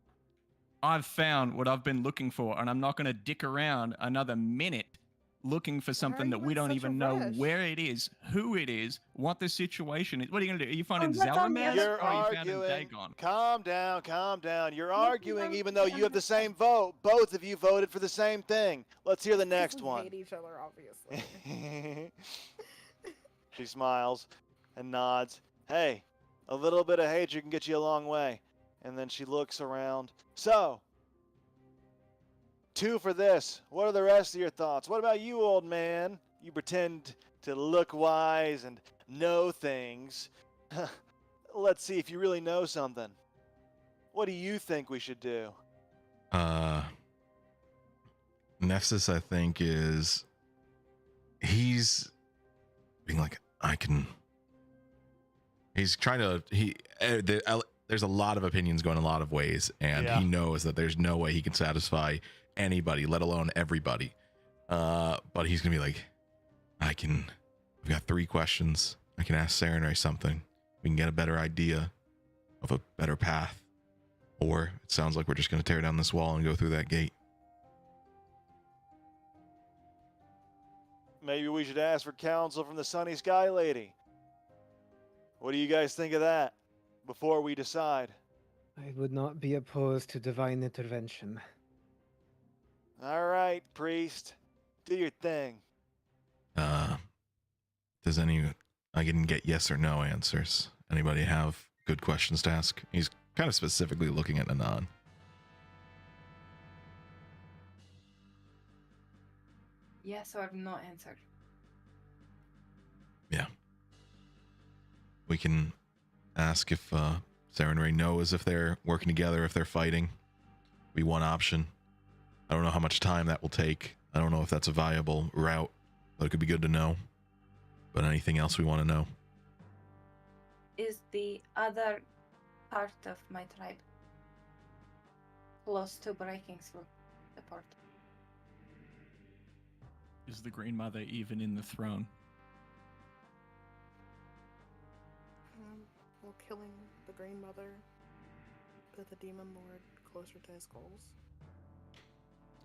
S2: I've found what I've been looking for, and I'm not going to dick around another minute looking for something
S5: are
S2: that
S5: you
S2: we
S5: in
S2: don't
S5: such a
S2: even know
S5: rush?
S2: where it is, who it is, what the situation is. What are you going to do? Are you finding
S6: what's on the
S2: Zelramaz,
S6: other-
S1: You're
S2: or are you finding
S1: arguing.
S2: Dagon?
S1: Calm down, calm down. You're
S6: What
S1: arguing
S6: about
S1: even though
S6: the
S1: you have the
S6: other
S1: same vote. Both of you voted for the same thing. Let's hear the
S5: 'Cause
S1: next
S5: we
S1: one.
S5: hate each other, obviously.
S1: She smiles and nods. Hey, a little bit of hatred can get you a long way. And then she looks around. So, 2 for this. What are the rest of your thoughts? What about you, old man? You pretend to look wise and know things. Let's see if you really know something. What do you think we should do?
S4: Nefsus, I think, he's being like, he's trying to, there's a lot of opinions going a lot of ways, and
S1: Yeah.
S4: he knows that there's no way he can satisfy anybody, let alone everybody. But he's gonna be like, I've got 3 questions. I can ask Sarenrae something. We can get a better idea of a better path. Or it sounds like we're just gonna tear down this wall and go through that gate.
S1: Maybe we should ask for counsel from the Sunny Sky Lady. What do you guys think of that before we decide?
S7: I would not be opposed to divine intervention.
S1: All right, priest. Do your thing.
S4: I can get yes or no answers. Anybody have good questions to ask? He's kind of specifically looking at Anon.
S6: Yes or no answer.
S4: Yeah. We can ask if Sarenrae knows if they're working together, if they're fighting. Be one option. I don't know how much time that will take. I don't know if that's a viable route, but it could be good to know. But anything else we want to know?
S6: Is the other part of my tribe close to breaking through the portal?
S2: Is the Green Mother even in the throne?
S5: Will killing the Green Mother put the Demon Lord closer to his goals?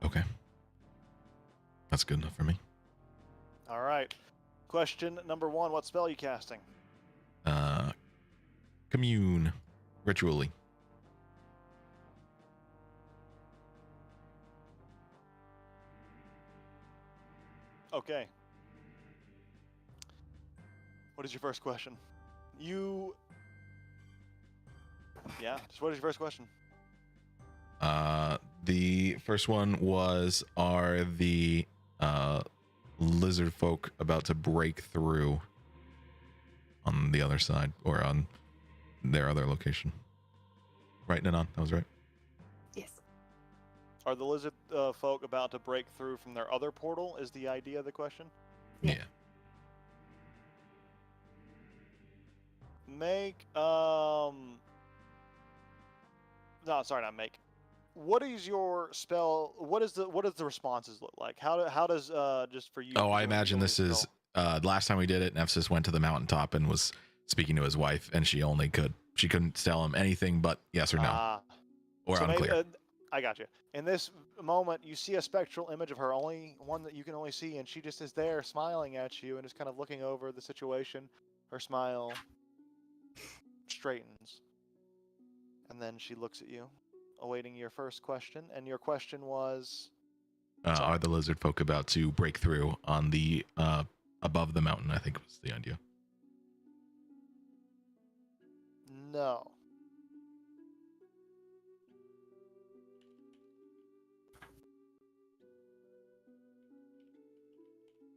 S4: Okay. That's good enough for me.
S1: All right. Question number 1. What spell are you casting?
S4: Commune. Ritually.
S1: Okay. What is your first question? Yeah, just what is your first question?
S4: The first one was, are the lizard folk about to break through on the other side or on their other location? Right, Nanon? That was right.
S6: Yes.
S1: Are the lizard folk about to break through from their other portal is the idea of the question?
S6: Yeah.
S1: Make, no, sorry, not make. What is your spell? What does the responses look like? How does just for you?
S4: Oh, I
S1: doing
S4: imagine
S1: your
S4: this is
S1: spell?
S4: last time we did it, Nefsus went to the mountaintop and was speaking to his wife, and she couldn't tell him anything but yes or no, or
S1: So
S4: unclear.
S1: maybe, I got you. In this moment, you see a spectral image of her, only one that you can only see, and she just is there smiling at you and just kind of looking over the situation. Her smile straightens, and then she looks at you, awaiting your first question. And your question was,
S4: Are the lizard folk about to break through on the above the mountain? I think was the idea.
S1: no.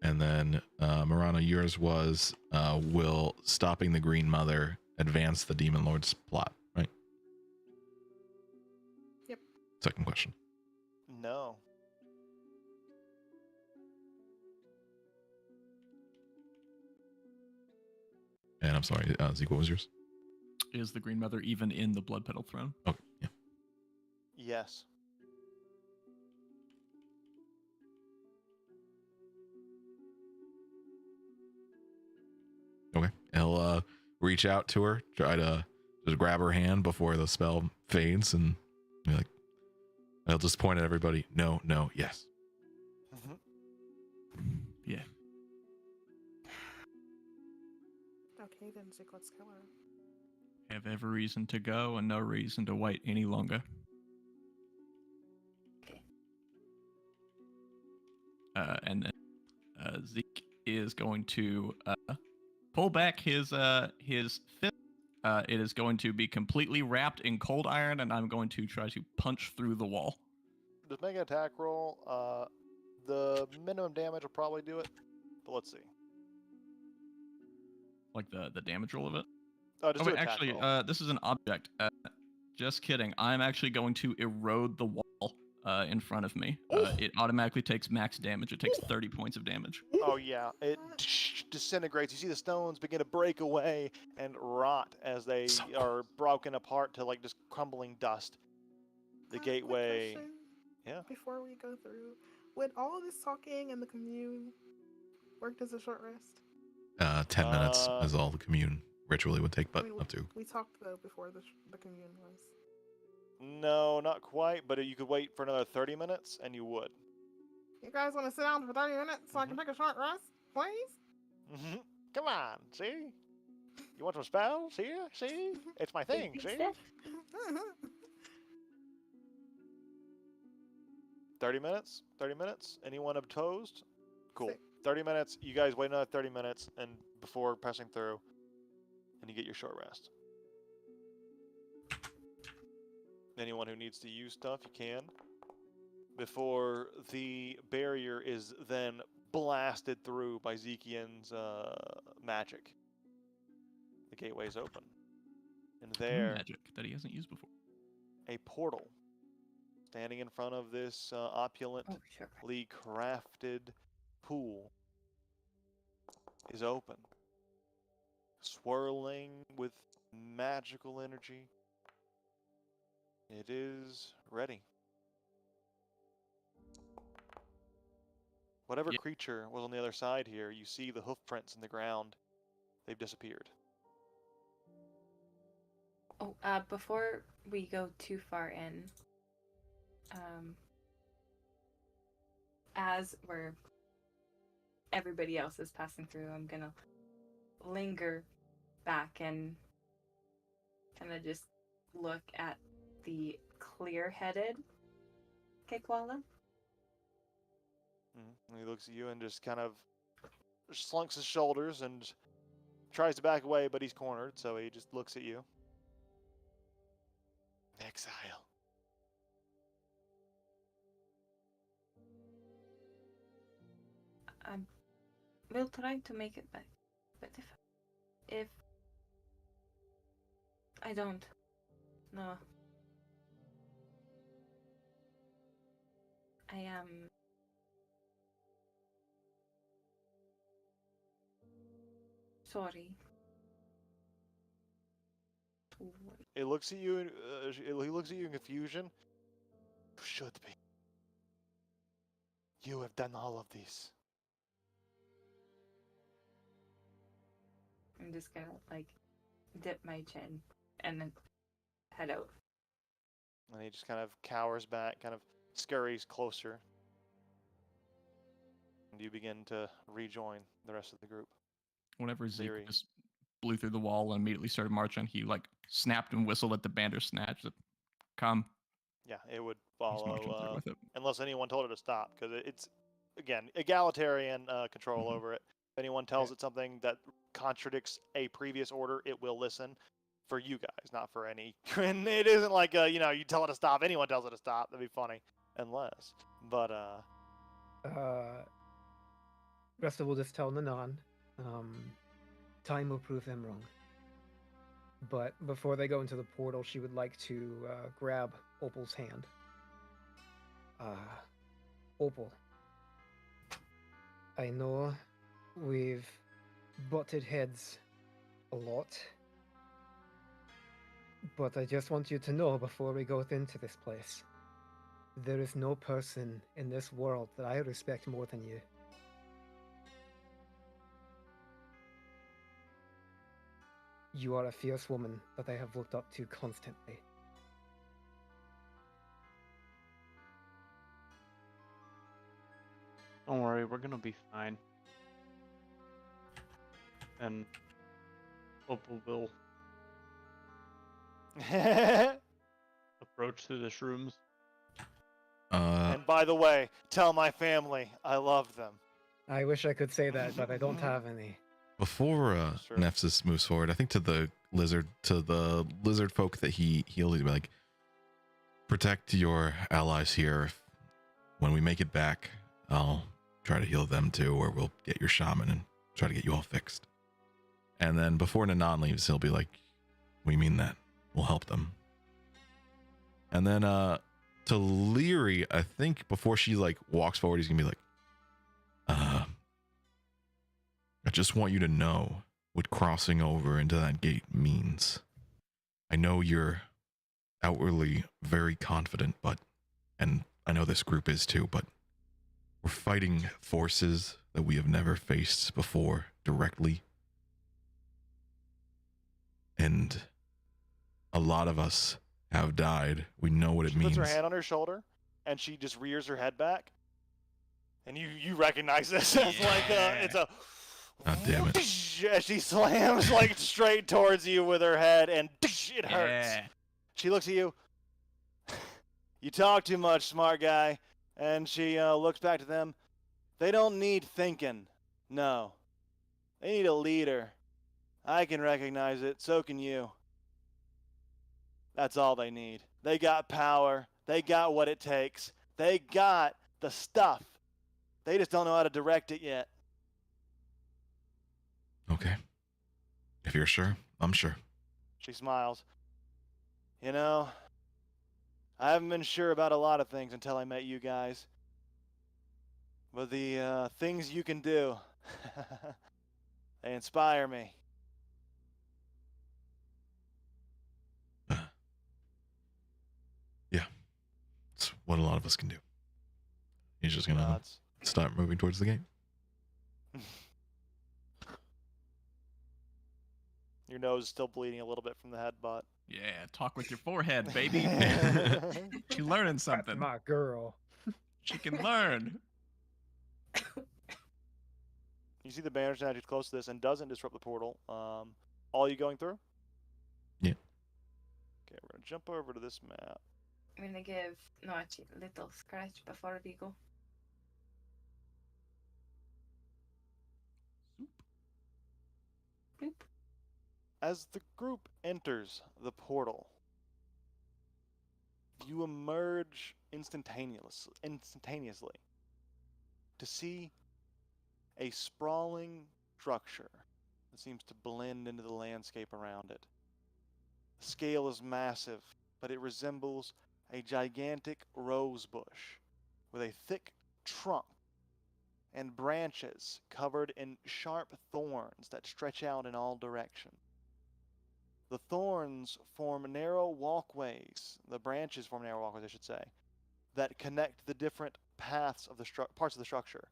S4: And then Marana, yours was will stopping the Green Mother advance the Demon Lord's plot, right?
S5: Yep.
S4: Second question.
S1: No.
S4: And I'm sorry, Zeke, what was yours?
S2: Is the Green Mother even in the Blood Petal throne?
S4: Okay, yeah.
S1: Yes.
S4: Okay. He'll reach out to her, try to just grab her hand before the spell fades, and be like, I'll just point at everybody. No, no, yes.
S2: Yeah.
S5: Okay, then Zik, let's kill her.
S2: Have every reason to go and no reason to wait any longer.
S6: Okay.
S2: And then Zeke is going to pull back his fist. It is going to be completely wrapped in cold iron, and I'm going to try to punch through the wall.
S1: Just make an attack roll. The minimum damage will probably do it, but let's see.
S2: Like the damage roll of it.
S1: Just
S2: Oh
S1: do
S2: wait,
S1: attack
S2: actually,
S1: roll.
S2: this is an object. Just kidding. I'm actually going to erode the wall in front of me. It automatically takes max damage. It takes 30 points of damage.
S1: Oh yeah, it disintegrates. You see the stones begin to break away and rot as they
S4: So
S1: are broken apart to like just crumbling dust. The
S5: Quick
S1: gateway.
S5: question
S1: Yeah.
S5: Before we go through, would all of this talking and the commune work as a short rest?
S4: 10 minutes is all the commune ritually would take, but up to.
S5: We talked though before the commune was.
S1: No, not quite, but you could wait for another 30 minutes, and you would.
S5: You guys want to sit down for 30 minutes so I can take a short rest, please?
S1: Come on, see? You want some spells? Here, see? It's my thing,
S6: Big
S1: see?
S6: step.
S1: 30 minutes? 30 minutes? Anyone opposed? Cool.
S5: Sick.
S1: 30 minutes. You guys wait another 30 minutes and before passing through, and you get your short rest. Anyone who needs to use stuff, you can. Before the barrier is then blasted through by Zekian's magic. The gateway's open. And there,
S2: Magic that he hasn't used before.
S1: a portal standing in front of this opulently
S6: Oh, sure.
S1: crafted pool is open, swirling with magical energy. It is ready. Whatever
S2: Yeah.
S1: creature was on the other side here, you see the hoof prints in the ground. They've disappeared.
S6: Oh, before we go too far in, as everybody else is passing through, I'm gonna linger back and kind of just look at the clear-headed Kekwala.
S1: And he looks at you and just kind of slunks his shoulders and tries to back away, but he's cornered, so he just looks at you. Exile.
S6: I will try to make it back, but if I don't, no, I am sorry.
S1: It looks at you. He looks at you in confusion. You should be. You have done all of these.
S6: I'm just gonna like dip my chin and then head out.
S1: And he just kind of cowers back, kind of scurries closer. And you begin to rejoin the rest of the group.
S2: Whenever Zeke
S1: Theory.
S2: just blew through the wall and immediately started marching, he like snapped and whistled at the Bandersnatch. That, come.
S1: Yeah, it would
S2: He's marching through
S1: follow
S2: with it.
S1: unless anyone told it to stop, because it's, again, egalitarian control
S2: Mhm.
S1: over it. If anyone tells it something that contradicts a previous order, it will listen. For you guys, not for any. And it isn't like you tell it to stop. Anyone tells it to stop. That'd be funny, unless. But
S7: Resta will just tell Nanan. Time will prove him wrong. But before they go into the portal, she would like to grab Opal's hand. Opal, I know we've butted heads a lot, but I just want you to know before we go into this place, there is no person in this world that I respect more than you. You are a fierce woman that I have looked up to constantly.
S3: Don't worry, we're gonna be fine. And Opal will approach through the shrooms.
S1: And by the way, tell my family I love them.
S7: I wish I could say that, but I don't have any.
S4: Before
S1: Sure.
S4: Nephthys moves forward, I think to the lizard folk that he healed, he'd be like, protect your allies here. When we make it back, I'll try to heal them too, or we'll get your shaman and try to get you all fixed. And then before Nanan leaves, he'll be like, we mean that. We'll help them. And then to Leary, I think before she like walks forward, he's gonna be like, I just want you to know what crossing over into that gate means. I know you're outwardly very confident, and I know this group is too, but we're fighting forces that we have never faced before directly. And a lot of us have died. We know what it
S1: She
S4: means.
S1: puts her hand on her shoulder, and she just rears her head back. And you recognize this as like it's a.
S4: God damn it.
S1: As she slams like straight towards you with her head, and it hurts.
S2: Yeah.
S1: She looks at you. You talk too much, smart guy. And she looks back to them. They don't need thinking. No. They need a leader. I can recognize it. So can you. That's all they need. They got power. They got what it takes. They got the stuff. They just don't know how to direct it yet.
S4: Okay. If you're sure, I'm sure.
S1: She smiles. You know, I haven't been sure about a lot of things until I met you guys. But the things you can do, they inspire me.
S4: Yeah. It's what a lot of us can do. He's just gonna
S1: Nods.
S4: start moving towards the gate.
S1: Your nose is still bleeding a little bit from the headbutt.
S2: Yeah, talk with your forehead, baby. She learning
S7: That's
S2: something.
S7: my girl.
S2: She can learn.
S1: You see the banner statue close to this and doesn't disrupt the portal. All you going through?
S4: Yeah.
S1: Okay, we're gonna jump over to this map.
S6: I'm gonna give Noachi a little scratch before we go. Bloop.
S1: As the group enters the portal, you emerge instantaneously to see a sprawling structure that seems to blend into the landscape around it. The scale is massive, but it resembles a gigantic rose bush with a thick trunk and branches covered in sharp thorns that stretch out in all directions. The thorns form narrow walkways, the branches form narrow walkways, I should say, that connect the different paths of the parts of the structure.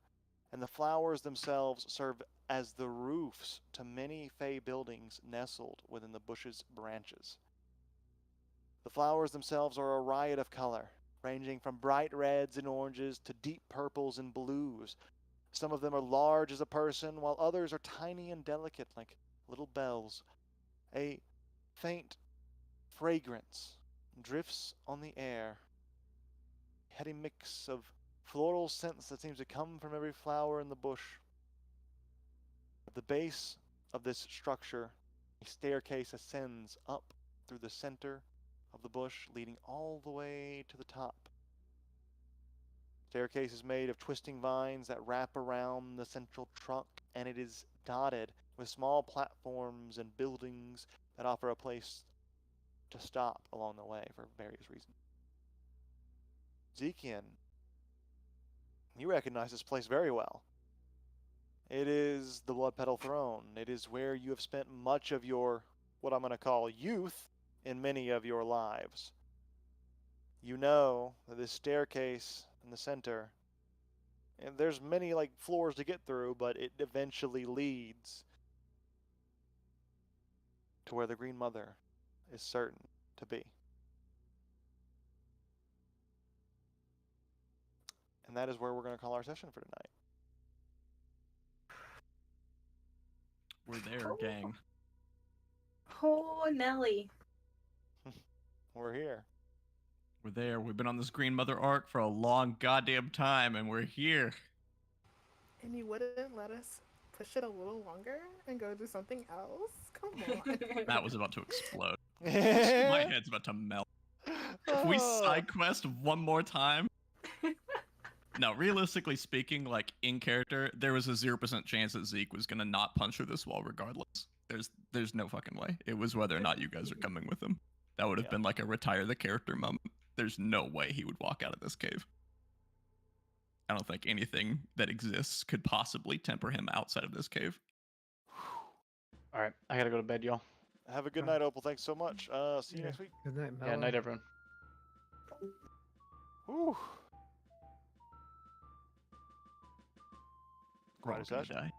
S1: And the flowers themselves serve as the roofs to many fey buildings nestled within the bush's branches. The flowers themselves are a riot of color, ranging from bright reds and oranges to deep purples and blues. Some of them are large as a person, while others are tiny and delicate like little bells. A faint fragrance drifts on the air, a heady mix of floral scents that seems to come from every flower in the bush. At the base of this structure, a staircase ascends up through the center of the bush, leading all the way to the top. Staircase is made of twisting vines that wrap around the central trunk, and it is dotted with small platforms and buildings that offer a place to stop along the way for various reasons. Zekian, you recognize this place very well. It is the Blood Petal Throne. It is where you have spent much of your, what I'm going to call, youth in many of your lives. You know that this staircase in the center, and there's many like floors to get through, but it eventually leads to where the Green Mother is certain to be. And that is where we're going to call our session for tonight.
S2: We're there, gang.
S8: Oh, Nelly.
S1: We're here.
S2: We're there. We've been on this Green Mother arc for a long goddamn time, and we're here.
S5: And you wouldn't let us push it a little longer and go do something else? Come on.
S2: That was about to explode. My head's about to melt. If we side quest one more time. No, realistically speaking, like in character, there was a 0% chance that Zeke was gonna not punch through this wall regardless. There's no fucking way. It was whether or not you guys are coming with him. That would have been like a retire the character moment. There's no way he would walk out of this cave. I don't think anything that exists could possibly temper him outside of this cave.
S3: All right, I gotta go to bed, y'all.
S1: Have a good night, Opal. Thanks so much. See you next week.
S7: Good night,
S3: Yeah,
S7: Melon.
S3: night, everyone.
S1: Whew.
S2: We're all
S1: Quite a
S2: gonna
S1: session.
S2: die.